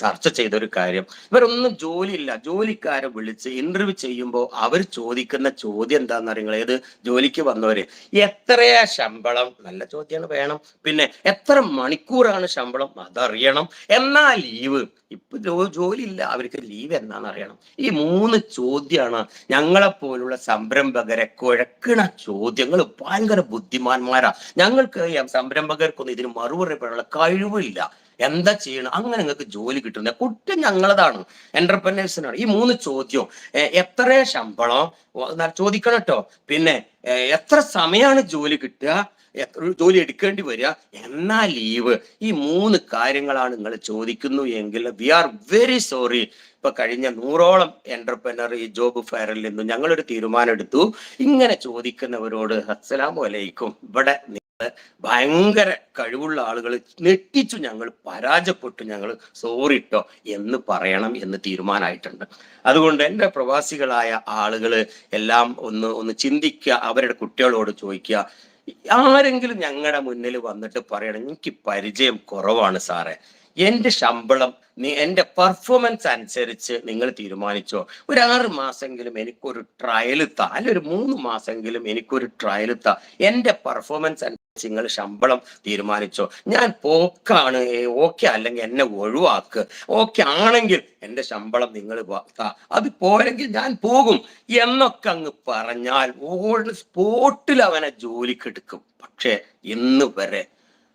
ചർച്ച ചെയ്തൊരു കാര്യം. ഇവരൊന്നും ജോലിയില്ല, ജോലിക്കാരെ വിളിച്ച് ഇന്റർവ്യൂ ചെയ്യുമ്പോൾ അവർ ചോദിക്കുന്ന ചോദ്യം എന്താണെന്ന് അറിയുന്നത്, ഏത് ജോലിക്ക് വന്നവര് എത്രയാ ശമ്പളം, നല്ല ചോദ്യമാണ്, വേണം. പിന്നെ എത്ര മണിക്കൂറാണ് ശമ്പളം, അതറിയണം. എന്നാ ലീവ്, ഇപ്പൊ ജോലി ഇല്ല, അവർക്ക് ലീവ് എന്നാന്ന് അറിയണം. ഈ 3 ചോദ്യമാണ് ഞങ്ങളെപ്പോലുള്ള സംരംഭകരെ കുഴക്കണ ചോദ്യങ്ങൾ. ഭയങ്കര ബുദ്ധിമാന്മാരാ ഞങ്ങൾക്ക്. സംരംഭകർക്കൊന്നും ഇതിന് മറുപടി പറയാനുള്ള കഴിവില്ല. എന്താ ചെയ്യണം? അങ്ങനെ നിങ്ങൾക്ക് ജോലി കിട്ടുന്ന കുറ്റം ഞങ്ങളതാണ്, എന്റർപ്രനേഴ്സിനാണ്. ഈ 3 ചോദ്യം, എത്ര ശമ്പളം ചോദിക്കണം കേട്ടോ, പിന്നെ എത്ര സമയമാണ് ജോലി കിട്ടുക, ജോലി എടുക്കേണ്ടി വരിക, എന്നാ ലീവ്, ഈ 3 കാര്യങ്ങളാണ് നിങ്ങൾ ചോദിക്കുന്നു എങ്കിൽ വി ആർ വെരി സോറി. ഇപ്പൊ കഴിഞ്ഞ 100ഓളം എന്റർപ്രനർ ഈ ജോബ് ഫെയറിൽ നിന്നും ഞങ്ങളൊരു തീരുമാനം എടുത്തു, ഇങ്ങനെ ചോദിക്കുന്നവരോട് അസ്സലാമു അലൈക്കും, ഇവിടെ ഭയങ്കര കഴിവുള്ള ആളുകൾ ഞെട്ടിച്ചു, ഞങ്ങൾ പരാജയപ്പെട്ടു, ഞങ്ങൾ സോറി ട്ടോ എന്ന് പറയണം എന്ന് തീരുമാനമായിട്ടുണ്ട്. അതുകൊണ്ട് എൻ്റെ പ്രവാസികളായ ആളുകൾ എല്ലാം ഒന്ന് ചിന്തിക്കുക, അവരുടെ കുട്ടികളോട് ചോദിക്കുക. ആരെങ്കിലും ഞങ്ങളുടെ മുന്നിൽ വന്നിട്ട് പറയണം എനിക്ക് പരിചയം കുറവാണ് സാറേ, എൻ്റെ ശമ്പളം എൻ്റെ പെർഫോമൻസ് അനുസരിച്ച് നിങ്ങൾ തീരുമാനിച്ചോ, ഒരു 6 മാസമെങ്കിലും എനിക്കൊരു ട്രയൽ താ, അല്ലെ ഒരു 3 മാസമെങ്കിലും എനിക്കൊരു ട്രയൽ താ, എൻ്റെ പെർഫോമൻസ് അനുസരിച്ച് നിങ്ങൾ ശമ്പളം തീരുമാനിച്ചോ, ഞാൻ പോക്കാണ്, ഓക്കെ അല്ലെങ്കിൽ എന്നെ ഒഴിവാക്ക്, ഓക്കെ ആണെങ്കിൽ എൻ്റെ ശമ്പളം നിങ്ങൾ താ, അത് പോരെങ്കിൽ ഞാൻ പോകും എന്നൊക്കെ അങ്ങ് പറഞ്ഞാൽ സ്പോട്ടിൽ അവനെ ജോലിക്കെടുക്കും. പക്ഷെ ഇന്ന് വരെ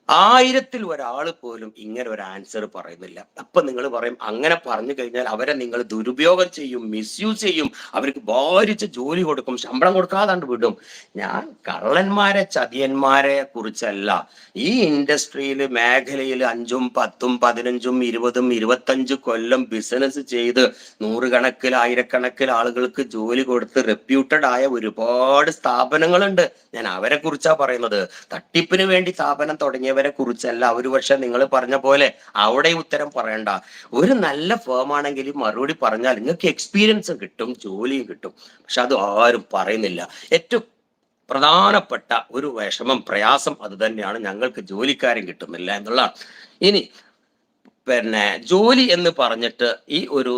1000-ൽ ഒരാൾ പോലും ഇങ്ങനെ ഒരു ആൻസർ പറയുന്നില്ല. അപ്പൊ നിങ്ങൾ പറയും അങ്ങനെ പറഞ്ഞു കഴിഞ്ഞാൽ അവരെ നിങ്ങൾ ദുരുപയോഗം ചെയ്യും, മിസ്യൂസ് ചെയ്യും, അവർക്ക് ഭാരിച്ച് ജോലി കൊടുക്കും, ശമ്പളം കൊടുക്കാതാണ്ട് വിടും. ഞാൻ കള്ളന്മാരെ ചതിയന്മാരെ കുറിച്ചല്ല. ഈ ഇൻഡസ്ട്രിയിൽ മേഖലയിൽ 5ഉം 10ഉം 15ഉം 20ഉം 25 കൊല്ലം ബിസിനസ് ചെയ്ത് നൂറുകണക്കിൽ ആയിരക്കണക്കിൽ ആളുകൾക്ക് ജോലി കൊടുത്ത് റെപ്യൂട്ടഡ് ആയ ഒരുപാട് സ്ഥാപനങ്ങളുണ്ട്. ഞാൻ അവരെ കുറിച്ചാ പറയുന്നത്. തട്ടിപ്പിന് വേണ്ടി സ്ഥാപനം തുടങ്ങിയവരെ കുറിച്ചല്ല. ഒരു പക്ഷെ നിങ്ങൾ പറഞ്ഞ പോലെ അവിടെ ഉത്തരം പറയണ്ട. ഒരു നല്ല ഫേം ആണെങ്കിൽ മറുപടി പറഞ്ഞാൽ നിങ്ങൾക്ക് എക്സ്പീരിയൻസും കിട്ടും, ജോലിയും കിട്ടും. പക്ഷെ അത് ആരും പറയുന്നില്ല. ഏറ്റവും പ്രധാനപ്പെട്ട ഒരു വിഷമം, പ്രയാസം അത് തന്നെയാണ്, ഞങ്ങൾക്ക് ജോലിക്കാരും കിട്ടുന്നില്ല എന്നുള്ളതാണ്. ഇനി പിന്നെ ജോലി എന്ന് പറഞ്ഞിട്ട് ഈ ഒരു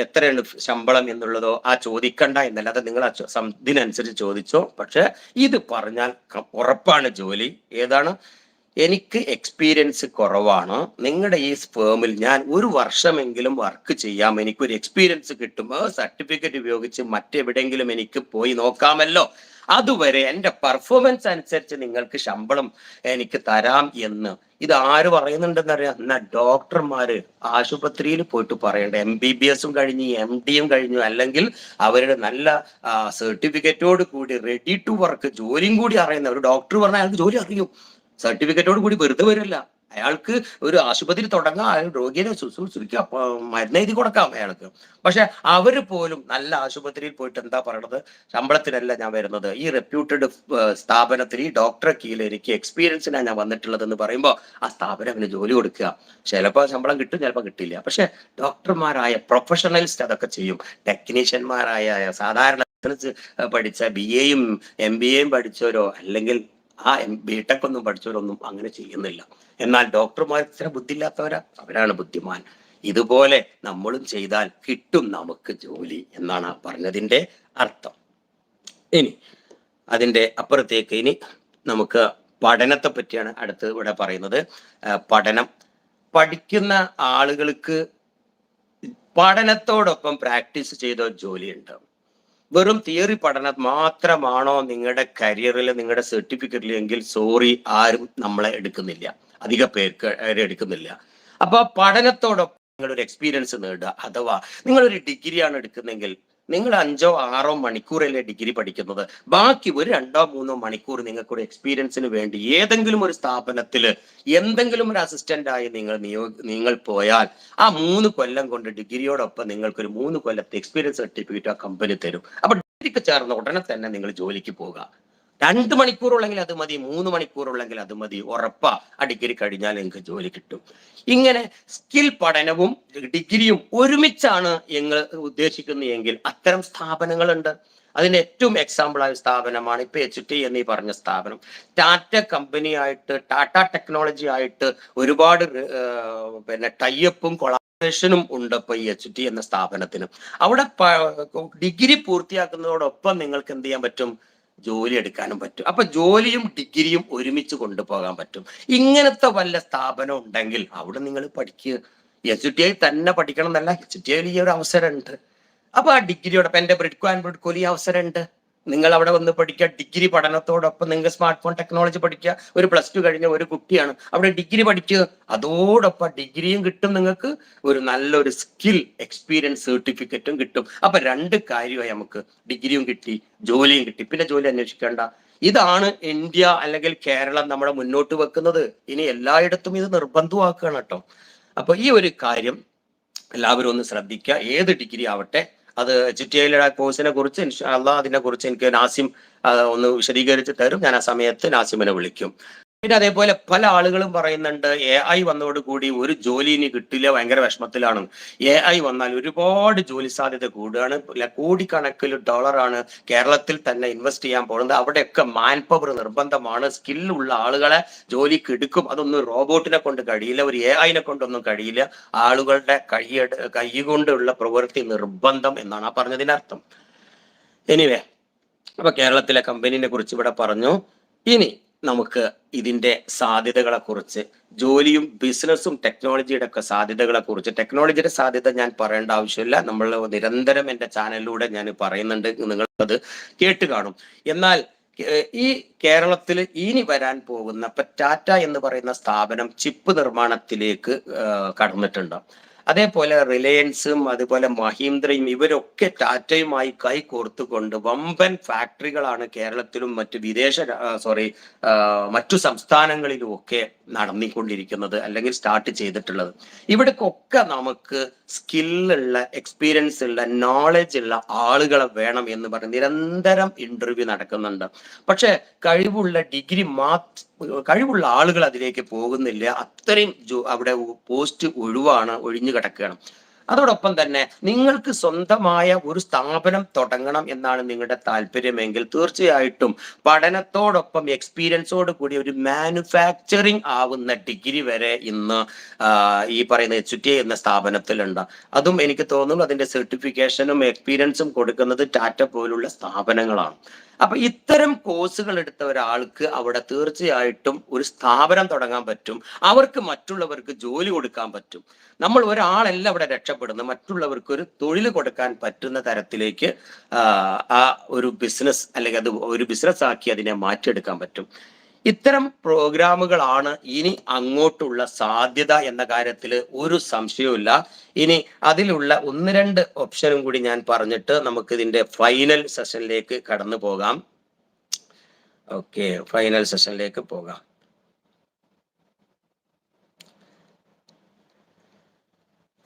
എത്രയാണ് ശമ്പളം എന്നുള്ളതോ ആ ചോദിക്കണ്ട എന്നല്ല, അത് നിങ്ങൾ ഇതിനനുസരിച്ച് ചോദിച്ചോ. പക്ഷെ ഇത് പറഞ്ഞാൽ ഉറപ്പാണ് ജോലി. ഏതാണ്? എനിക്ക് എക്സ്പീരിയൻസ് കുറവാണ്, നിങ്ങളുടെ ഈ ഫേമിൽ ഞാൻ 1 വർഷമെങ്കിലും വർക്ക് ചെയ്യാം, എനിക്കൊരു എക്സ്പീരിയൻസ് കിട്ടും, സർട്ടിഫിക്കറ്റ് ഉപയോഗിച്ച് മറ്റെവിടെയെങ്കിലും എനിക്ക് പോയി നോക്കാമല്ലോ, അതുവരെ എൻ്റെ പെർഫോമൻസ് അനുസരിച്ച് നിങ്ങൾക്ക് ശമ്പളം എനിക്ക് തരാം എന്ന് ഇത് ആര് പറയുന്നുണ്ടെന്നറിയാം? എന്നാ ഡോക്ടർമാര് ആശുപത്രിയിൽ പോയിട്ട് പറയണ്ട. MBBS കഴിഞ്ഞ് MDയും കഴിഞ്ഞു, അല്ലെങ്കിൽ അവരുടെ നല്ല സർട്ടിഫിക്കറ്റോട് കൂടി റെഡി ടു വർക്ക് ജോലിയും കൂടി അറിയുന്ന ഒരു ഡോക്ടർ പറഞ്ഞാൽ അയാൾക്ക് ജോലി അറിയും. സർട്ടിഫിക്കറ്റോട് കൂടി വെറുതെ വരില്ല. അയാൾക്ക് ഒരു ആശുപത്രി തുടങ്ങാം, അയാൾ രോഗിയെ ശുശ്രൂഷിക്കാം, മരുന്ന് എഴുതി കൊടുക്കാം അയാൾക്ക്. പക്ഷെ അവര് പോലും നല്ല ആശുപത്രിയിൽ പോയിട്ട് എന്താ പറയണത്? ശമ്പളത്തിനല്ല ഞാൻ വരുന്നത്, ഈ റെപ്യൂട്ടഡ് സ്ഥാപനത്തിൽ ഈ ഡോക്ടറെ കീഴിൽ എനിക്ക് എക്സ്പീരിയൻസിനാണ് ഞാൻ വന്നിട്ടുള്ളത് എന്ന് പറയുമ്പോൾ ആ സ്ഥാപനം അവന് ജോലി കൊടുക്കുക. ചിലപ്പോൾ ശമ്പളം കിട്ടും, ചിലപ്പോൾ കിട്ടില്ല. പക്ഷെ ഡോക്ടർമാരായ പ്രൊഫഷണലിസ്റ്റ് അതൊക്കെ ചെയ്യും. ടെക്നീഷ്യന്മാരായ സാധാരണ പഠിച്ച BAയും MBAയും പഠിച്ചവരോ അല്ലെങ്കിൽ BTech ഒന്നും പഠിച്ചവരൊന്നും അങ്ങനെ ചെയ്യുന്നില്ല. എന്നാൽ ഡോക്ടർമാർ ഇത്ര ബുദ്ധിയില്ലാത്തവരാ, അവരാണ് ബുദ്ധിമാൻ. ഇതുപോലെ നമ്മളും ചെയ്താൽ കിട്ടും നമുക്ക് ജോലി എന്നാണ് പറഞ്ഞതിൻ്റെ അർത്ഥം. ഇനി അതിൻ്റെ അപ്പുറത്തേക്ക് ഇനി നമുക്ക് പഠനത്തെ പറ്റിയാണ് അടുത്ത് ഇവിടെ പറയുന്നത്. പഠിക്കുന്ന ആളുകൾക്ക് പഠനത്തോടൊപ്പം പ്രാക്ടീസ് ചെയ്ത ജോലിയുണ്ട്. വെറും തിയറി പഠനം മാത്രമാണോ നിങ്ങളുടെ കരിയറിൽ, നിങ്ങളുടെ സർട്ടിഫിക്കറ്റിൽ എങ്കിൽ സോറി, ആരും നമ്മളെ എടുക്കുന്നില്ല, അധിക പേർക്ക് എടുക്കുന്നില്ല. അപ്പൊ പഠനത്തോടൊപ്പം നിങ്ങളൊരു എക്സ്പീരിയൻസ് നേടുക. അഥവാ നിങ്ങളൊരു ഡിഗ്രിയാണ് എടുക്കുന്നെങ്കിൽ നിങ്ങൾ 5-6 മണിക്കൂറല്ലേ ഡിഗ്രി പഠിക്കുന്നത്. ബാക്കി ഒരു 2-3 മണിക്കൂർ നിങ്ങൾക്കൊരു എക്സ്പീരിയൻസിന് വേണ്ടി ഏതെങ്കിലും ഒരു സ്ഥാപനത്തിൽ എന്തെങ്കിലും ഒരു അസിസ്റ്റന്റായി നിങ്ങൾ പോയാൽ ആ 3 കൊല്ലം കൊണ്ട് ഡിഗ്രിയോടൊപ്പം നിങ്ങൾക്കൊരു 3 കൊല്ലത്തെ എക്സ്പീരിയൻസ് സർട്ടിഫിക്കറ്റ് ആ കമ്പനി തരും. അപ്പൊ ഡിഗ്രിക്ക് ചേർന്ന ഉടനെ തന്നെ നിങ്ങൾ ജോലിക്ക് പോകുക. 2 മണിക്കൂറുള്ളെങ്കിൽ അത് മതി, 3 മണിക്കൂറുള്ളെങ്കിൽ അത് മതി, ഉറപ്പാ ആ ഡിഗ്രി കഴിഞ്ഞാൽ നിങ്ങൾക്ക് ജോലി കിട്ടും. ഇങ്ങനെ സ്കിൽ പഠനവും ഡിഗ്രിയും ഒരുമിച്ചാണ് നിങ്ങൾ ഉദ്ദേശിക്കുന്നതെങ്കിൽ അത്തരം സ്ഥാപനങ്ങളുണ്ട്. അതിന് ഏറ്റവും എക്സാമ്പിൾ ആയ സ്ഥാപനമാണ് ഇപ്പൊ HT എന്നീ പറഞ്ഞ സ്ഥാപനം. ടാറ്റ കമ്പനി ആയിട്ട്, ടാറ്റ ടെക്നോളജി ആയിട്ട് ഒരുപാട് ടൈഅപ്പും കൊളാബറേഷനും ഉണ്ട് ഇപ്പൊ ഈ HT എന്ന സ്ഥാപനത്തിന്. അവിടെ ഡിഗ്രി പൂർത്തിയാക്കുന്നതോടൊപ്പം നിങ്ങൾക്ക് എന്ത് ചെയ്യാൻ പറ്റും? ജോലി എടുക്കാനും പറ്റും. അപ്പൊ ജോലിയും ഡിഗ്രിയും ഒരുമിച്ച് കൊണ്ടുപോകാൻ പറ്റും. ഇങ്ങനത്തെ വല്ല സ്ഥാപനം ഉണ്ടെങ്കിൽ അവിടെ നിങ്ങൾ പഠിക്കുക. HTI തന്നെ പഠിക്കണം എന്നല്ല, HTI ഈ ഒരു അവസരമുണ്ട്. അപ്പൊ ആ ഡിഗ്രിയോടൊപ്പം എന്റെ ബ്രിഡ്കോ ആൻഡ് ബ്രിഡ്കോയിൽ ഈ അവസരമുണ്ട്. നിങ്ങൾ അവിടെ വന്ന് പഠിക്കുക. ഡിഗ്രി പഠനത്തോടൊപ്പം നിങ്ങൾ സ്മാർട്ട് ഫോൺ ടെക്നോളജി പഠിക്കുക. ഒരു +2 കഴിഞ്ഞ ഒരു കുട്ടിയാണ് അവിടെ ഡിഗ്രി പഠിക്കുക. അതോടൊപ്പം ഡിഗ്രിയും കിട്ടും, നിങ്ങൾക്ക് ഒരു നല്ലൊരു സ്കിൽ എക്സ്പീരിയൻസ് സർട്ടിഫിക്കറ്റും കിട്ടും. അപ്പൊ 2 കാര്യമായി, നമുക്ക് ഡിഗ്രിയും കിട്ടി, ജോലിയും കിട്ടി. പിന്നെ ജോലി അന്വേഷിക്കേണ്ട. ഇതാണ് ഇന്ത്യ അല്ലെങ്കിൽ കേരളം നമ്മളെ മുന്നോട്ട് വെക്കുന്നത്. ഇനി എല്ലായിടത്തും ഇത് നിർബന്ധമാക്കുകയാണ് കേട്ടോ. അപ്പൊ ഈ ഒരു കാര്യം എല്ലാവരും ഒന്ന് ശ്രദ്ധിക്കുക. ഏത് ഡിഗ്രി ആവട്ടെ, അത് HTIയുടെ കോഴ്സിനെ കുറിച്ച് ഇൻഷാ അല്ലാഹ് അതിനെ കുറിച്ച് എനിക്ക് നാസിം ഒന്ന് വിശദീകരിച്ച് തരും. ഞാൻ ആ സമയത്ത് നാസിമിനെ വിളിക്കും. പിന്നെ അതേപോലെ പല ആളുകളും പറയുന്നുണ്ട് AI വന്നതോടുകൂടി ഒരു ജോലി ഇനി കിട്ടില്ല, ഭയങ്കര വിഷമത്തിലാണ്. AI വന്നാൽ ഒരുപാട് ജോലി സാധ്യത കൂടുകയാണ്. കോടിക്കണക്കിന് ഡോളറാണ് കേരളത്തിൽ തന്നെ ഇൻവെസ്റ്റ് ചെയ്യാൻ പോകുന്നത്. അവിടെയൊക്കെ മാൻ പവർ നിർബന്ധമാണ്. സ്കില്ലുള്ള ആളുകളെ ജോലിക്ക് എടുക്കും. അതൊന്നും റോബോട്ടിനെ കൊണ്ട് കഴിയില്ല, ഒരു AIനെ കൊണ്ടൊന്നും കഴിയില്ല. ആളുകളുടെ കൈ കൊണ്ടുള്ള പ്രവൃത്തി നിർബന്ധം എന്നാണ് ആ പറഞ്ഞതിനർത്ഥം. എനിവേ, അപ്പൊ കേരളത്തിലെ കമ്പനീനെ കുറിച്ച് ഇവിടെ പറഞ്ഞു. ഇനി നമുക്ക് ഇതിന്റെ സാധ്യതകളെ കുറിച്ച്, ജോലിയും ബിസിനസ്സും ടെക്നോളജിയുടെ ഒക്കെ സാധ്യതകളെ കുറിച്ച്, ടെക്നോളജിയുടെ സാധ്യത ഞാൻ പറയേണ്ട ആവശ്യമില്ല, നമ്മൾ നിരന്തരം എൻ്റെ ചാനലിലൂടെ ഞാൻ പറയുന്നുണ്ട്, നിങ്ങളത് കേട്ട് കാണും. എന്നാൽ ഈ കേരളത്തിൽ ഇനി വരാൻ പോകുന്ന ഇപ്പൊ ടാറ്റ എന്ന് പറയുന്ന സ്ഥാപനം ചിപ്പ് നിർമ്മാണത്തിലേക്ക് കടന്നിട്ടുണ്ട്. അതേപോലെ റിലയൻസും അതുപോലെ മഹീന്ദ്രയും ഇവരൊക്കെ ടാറ്റയുമായി കൈകോർത്തുകൊണ്ട് വമ്പൻ ഫാക്ടറികളാണ് കേരളത്തിലും മറ്റു സംസ്ഥാനങ്ങളിലും ഒക്കെ നടന്നിക്കൊണ്ടിരിക്കുന്നത്, അല്ലെങ്കിൽ സ്റ്റാർട്ട് ചെയ്തിട്ടുള്ളത്. ഇവിടേക്കൊക്കെ നമുക്ക് സ്കില്ലുള്ള, എക്സ്പീരിയൻസ് ഉള്ള, നോളജ് ഉള്ള ആളുകളെ വേണം എന്ന് പറഞ്ഞ് നിരന്തരം ഇന്റർവ്യൂ നടക്കുന്നുണ്ട്. പക്ഷെ കഴിവുള്ള ആളുകൾ അതിലേക്ക് പോകുന്നില്ല. അത്രയും അവിടെ പോസ്റ്റ് ഒഴിഞ്ഞു കിടക്കുകയാണ്. അതോടൊപ്പം തന്നെ നിങ്ങൾക്ക് സ്വന്തമായ ഒരു സ്ഥാപനം തുടങ്ങണം എന്നാണ് നിങ്ങളുടെ താല്പര്യമെങ്കിൽ തീർച്ചയായിട്ടും പഠനത്തോടൊപ്പം എക്സ്പീരിയൻസോട് കൂടി ഒരു മാനുഫാക്ചറിങ് ആവുന്ന ഡിഗ്രി വരെ ഇന്ന് ഈ പറയുന്ന HTI എന്ന സ്ഥാപനത്തിലുണ്ട്. അതും എനിക്ക് തോന്നുന്നു അതിന്റെ സർട്ടിഫിക്കേഷനും എക്സ്പീരിയൻസും കൊടുക്കുന്നത് ടാറ്റ പോലുള്ള സ്ഥാപനങ്ങളാണ്. അപ്പൊ ഇത്തരം കോഴ്സുകൾ എടുത്ത ഒരാൾക്ക് അവിടെ തീർച്ചയായിട്ടും ഒരു സ്ഥാപനം തുടങ്ങാൻ പറ്റും. അവർക്ക് മറ്റുള്ളവർക്ക് ജോലി കൊടുക്കാൻ പറ്റും. നമ്മൾ ഒരാളല്ല അവിടെ രക്ഷപ്പെടുന്നത്, മറ്റുള്ളവർക്ക് ഒരു തൊഴിൽ കൊടുക്കാൻ പറ്റുന്ന തരത്തിലേക്ക് ആ ഒരു ബിസിനസ്, അല്ലെങ്കിൽ അത് ഒരു ബിസിനസ് ആക്കി അതിനെ മാറ്റിയെടുക്കാൻ പറ്റും. ഇത്തരം പ്രോഗ്രാമുകളാണ് ഇനി അങ്ങോട്ടുള്ള സാധ്യത എന്ന കാര്യത്തിൽ ഒരു സംശയവുമില്ല. ഇനി അതിലുള്ള 1-2 ഓപ്ഷനും കൂടി ഞാൻ പറഞ്ഞിട്ട് നമുക്ക് ഇതിന്റെ ഫൈനൽ സെഷനിലേക്ക് കടന്നു പോകാം. ഓക്കെ, ഫൈനൽ സെഷനിലേക്ക് പോകാം.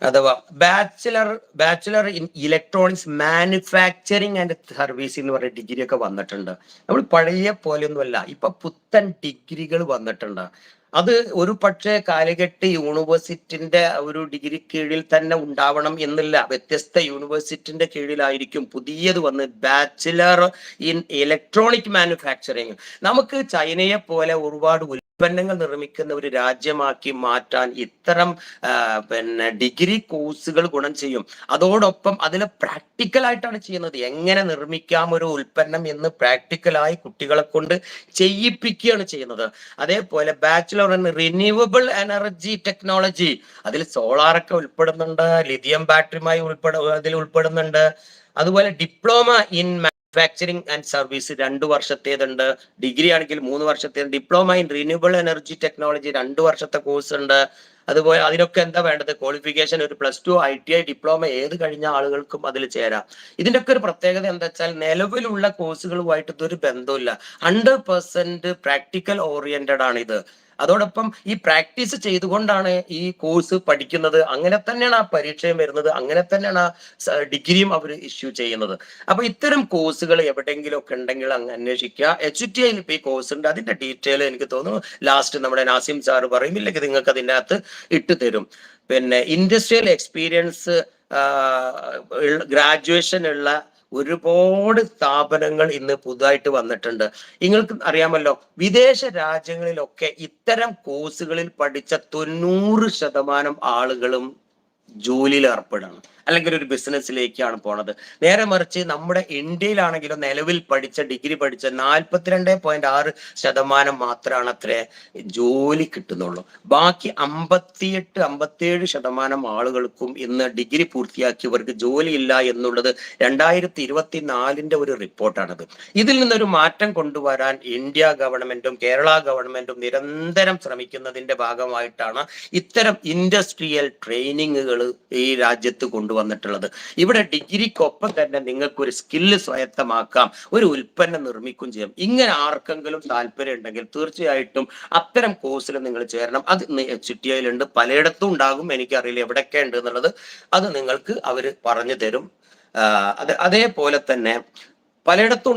അഥവാ bachelor in electronics manufacturing and service എന്ന് പറഞ്ഞ ഡിഗ്രി ഒക്കെ വന്നിട്ടുണ്ട്. നമ്മൾ പഴയ പോലെയൊന്നുമല്ല, ഇപ്പൊ പുത്തൻ ഡിഗ്രികൾ വന്നിട്ടുണ്ട്. അത് ഒരു പക്ഷേ കാലിക്കറ്റ് യൂണിവേഴ്സിറ്റിന്റെ ഒരു ഡിഗ്രി കീഴിൽ തന്നെ ഉണ്ടാവണം എന്നില്ല, വ്യത്യസ്ത യൂണിവേഴ്സിറ്റിന്റെ കീഴിലായിരിക്കും പുതിയത് വന്ന് ബാച്ചുലർ ഇൻ ഇലക്ട്രോണിക് മാനുഫാക്ചറിങ്. നമുക്ക് ചൈനയെ പോലെ ഒരുപാട് ഉൽപ്പന്നങ്ങൾ നിർമ്മിക്കുന്ന ഒരു രാജ്യമാക്കി മാറ്റാൻ ഇത്തരം ഡിഗ്രി കോഴ്സുകൾ ഗുണം ചെയ്യും. അതോടൊപ്പം അതിൽ പ്രാക്ടിക്കലായിട്ടാണ് ചെയ്യുന്നത്. എങ്ങനെ നിർമ്മിക്കാം ഒരു ഉൽപ്പന്നം എന്ന് പ്രാക്ടിക്കലായി കുട്ടികളെ കൊണ്ട് ചെയ്യിപ്പിക്കുകയാണ് ചെയ്യുന്നത്. അതേപോലെ ബാച്ചുലർ പറയുന്നത് റിന്യൂവബിൾ എനർജി ടെക്നോളജി. അതിൽ സോളാറൊക്കെ ഉൾപ്പെടുന്നുണ്ട്, ലിഥിയം ബാറ്ററിയുമായി അതിൽ ഉൾപ്പെടുന്നുണ്ട്. അതുപോലെ diploma in manufacturing and service 2 വർഷത്തേതുണ്ട്. ഡിഗ്രി ആണെങ്കിൽ 3 വർഷത്തേത്. Diploma in renewable energy technology 2 വർഷത്തെ കോഴ്സ് ഉണ്ട്. അതുപോലെ അതിനൊക്കെ എന്താ വേണ്ടത്? ക്വാളിഫിക്കേഷൻ ഒരു +2 ITI ഡിപ്ലോമ ഏത് കഴിഞ്ഞ ആളുകൾക്കും അതിൽ ചേരാം. ഇതിന്റെ ഒക്കെ ഒരു പ്രത്യേകത എന്താ വെച്ചാൽ നിലവിലുള്ള കോഴ്സുകളുമായിട്ട് ഇതൊരു ബന്ധമില്ല. 100% പ്രാക്ടിക്കൽ ഓറിയന്റഡ് ആണ് ഇത്. അതോടൊപ്പം ഈ പ്രാക്ടീസ് ചെയ്തുകൊണ്ടാണ് ഈ കോഴ്സ് പഠിക്കുന്നത്. അങ്ങനെ തന്നെയാണ് ആ പരീക്ഷയും വരുന്നത്, അങ്ങനെ തന്നെയാണ് ആ ഡിഗ്രിയും അവർ ഇഷ്യൂ ചെയ്യുന്നത്. അപ്പൊ ഇത്തരം കോഴ്സുകൾ എവിടെയെങ്കിലും ഒക്കെ ഉണ്ടെങ്കിൽ അങ്ങ് അന്വേഷിക്കുക. HTI ഇപ്പൊ ഈ കോഴ്സ് ഉണ്ട്, അതിന്റെ ഡീറ്റെയിൽ എനിക്ക് തോന്നുന്നു ലാസ്റ്റ് നമ്മുടെ നാസിം സാർ പറയും, ഇല്ലെങ്കിൽ നിങ്ങൾക്ക് അതിൻ്റെ അകത്ത് ഇട്ട് തരും. പിന്നെ ഇൻഡസ്ട്രിയൽ എക്സ്പീരിയൻസ് ഗ്രാജുവേഷൻ ഉള്ള ഒരുപാട് സ്ഥാപനങ്ങൾ ഇന്ന് പുതുതായിട്ട് വന്നിട്ടുണ്ട്. നിങ്ങൾക്ക് അറിയാമല്ലോ, വിദേശ രാജ്യങ്ങളിലൊക്കെ ഇത്തരം കോഴ്സുകളിൽ പഠിച്ച 90% ആളുകളും ജോലിയിൽ ഏർപ്പെടാണ്, അല്ലെങ്കിൽ ഒരു ബിസിനസ്സിലേക്കാണ് പോണത്. നേരെ മറിച്ച് നമ്മുടെ ഇന്ത്യയിലാണെങ്കിലും നിലവിൽ പഠിച്ച ഡിഗ്രി പഠിച്ച 42.6% മാത്രമാണ് അത്ര ജോലി കിട്ടുന്നുള്ളൂ. ബാക്കി 58-57% ആളുകൾക്കും ഇന്ന് ഡിഗ്രി പൂർത്തിയാക്കിയവർക്ക് ജോലിയില്ല എന്നുള്ളത് 2024 ഒരു റിപ്പോർട്ടാണത്. ഇതിൽ നിന്നൊരു മാറ്റം കൊണ്ടുവരാൻ ഇന്ത്യ ഗവൺമെന്റും കേരള ഗവൺമെന്റും നിരന്തരം ശ്രമിക്കുന്നതിന്റെ ഭാഗമായിട്ടാണ് ഇത്തരം ഇൻഡസ്ട്രിയൽ ട്രെയിനിങ്ങുകൾ ഈ രാജ്യത്ത് കൊണ്ടുവന്നിട്ടുള്ളത്. ഇവിടെ ഡിഗ്രിക്കൊപ്പം തന്നെ നിങ്ങൾക്ക് ഒരു സ്കില്ല് സ്വായത്തമാക്കാം, ഒരു ഉൽപ്പന്നം നിർമ്മിക്കുകയും ചെയ്യാം. ഇങ്ങനെ ആർക്കെങ്കിലും താല്പര്യം ഉണ്ടെങ്കിൽ തീർച്ചയായിട്ടും അത്തരം കോഴ്സിൽ നിങ്ങൾ ചേരണം. അത് HTI ഉണ്ട്, പലയിടത്തും ഉണ്ടാകും, എനിക്കറിയില്ല എവിടെയൊക്കെ ഉണ്ട് എന്നുള്ളത്. അത് നിങ്ങൾക്ക് അവർ പറഞ്ഞു തരും. അതേപോലെ തന്നെ പലയിടത്തും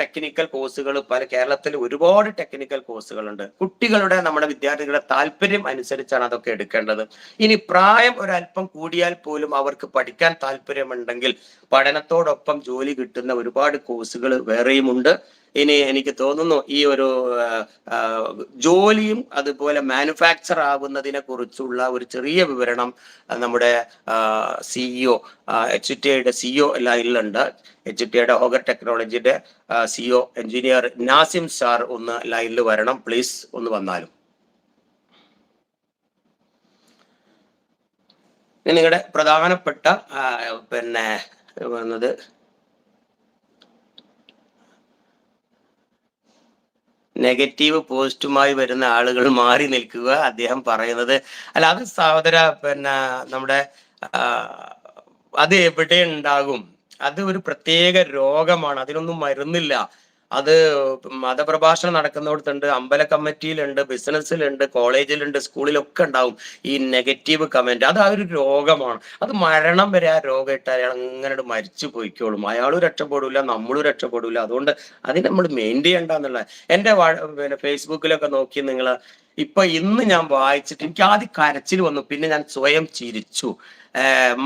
ടെക്നിക്കൽ കോഴ്സുകൾ, കേരളത്തിൽ ഒരുപാട് ടെക്നിക്കൽ കോഴ്സുകളുണ്ട്. കുട്ടികളുടെ, നമ്മുടെ വിദ്യാർത്ഥികളുടെ താല്പര്യം അനുസരിച്ചാണ് അതൊക്കെ എടുക്കേണ്ടത്. ഇനി പ്രായം ഒരല്പം കൂടിയാൽ പോലും അവർക്ക് പഠിക്കാൻ താല്പര്യമുണ്ടെങ്കിൽ പഠനത്തോടൊപ്പം ജോലി കിട്ടുന്ന ഒരുപാട് കോഴ്സുകൾ വേറെയുമുണ്ട്. ഇനി എനിക്ക് തോന്നുന്നു ഈ ഒരു ജോലിയും അതുപോലെ മാനുഫാക്ചർ ആവുന്നതിനെ കുറിച്ചുള്ള ഒരു ചെറിയ വിവരണം നമ്മുടെ CEO, HTIയുടെ CEO ലൈനിലുണ്ട്. HTIയുടെ ഹോഗർ ടെക്നോളജിയുടെ CEO എഞ്ചിനീയർ നാസിം സാർ ഒന്ന് ലൈനിൽ വരണം, പ്ലീസ് ഒന്ന് വന്നാലും. നിങ്ങളുടെ പ്രധാനപ്പെട്ട പിന്നെ വന്നത് നെഗറ്റീവ് പോസ്റ്റുമായി വരുന്ന ആളുകൾ മാറി നിൽക്കുക, അദ്ദേഹം പറയുന്നത്. അല്ല, അത് സഹോദര, പിന്നെ നമ്മുടെ അത് എവിടെ ഉണ്ടാകും? അത് ഒരു പ്രത്യേക രോഗമാണ്, അതിനൊന്നും മരുന്നില്ല. അത് മതപ്രഭാഷണം നടക്കുന്നിടത്തുണ്ട്, അമ്പല കമ്മിറ്റിയിലുണ്ട്, ബിസിനസ്സിലുണ്ട്, കോളേജിലുണ്ട്, സ്കൂളിലൊക്കെ ഉണ്ടാവും ഈ നെഗറ്റീവ് കമന്റ്. അത് ആ ഒരു രോഗമാണ്. അത് മരണം വരെ ആ രോഗം ഇട്ട് അയാൾ അങ്ങനെ മരിച്ചു പോയിക്കോളും. അയാളും രക്ഷപ്പെടൂല, നമ്മളും രക്ഷപ്പെടൂല. അതുകൊണ്ട് അതിന് നമ്മൾ മെയിൻറ്റെയിൻ ചെയ്യണ്ടെന്നുള്ള. എൻ്റെ പിന്നെ ഫേസ്ബുക്കിലൊക്കെ നോക്കി നിങ്ങൾ ഇന്ന് ഞാൻ വായിച്ചിട്ട് എനിക്ക് ആദ്യം കരച്ചിൽ വന്നു, പിന്നെ ഞാൻ സ്വയം ചിരിച്ചു.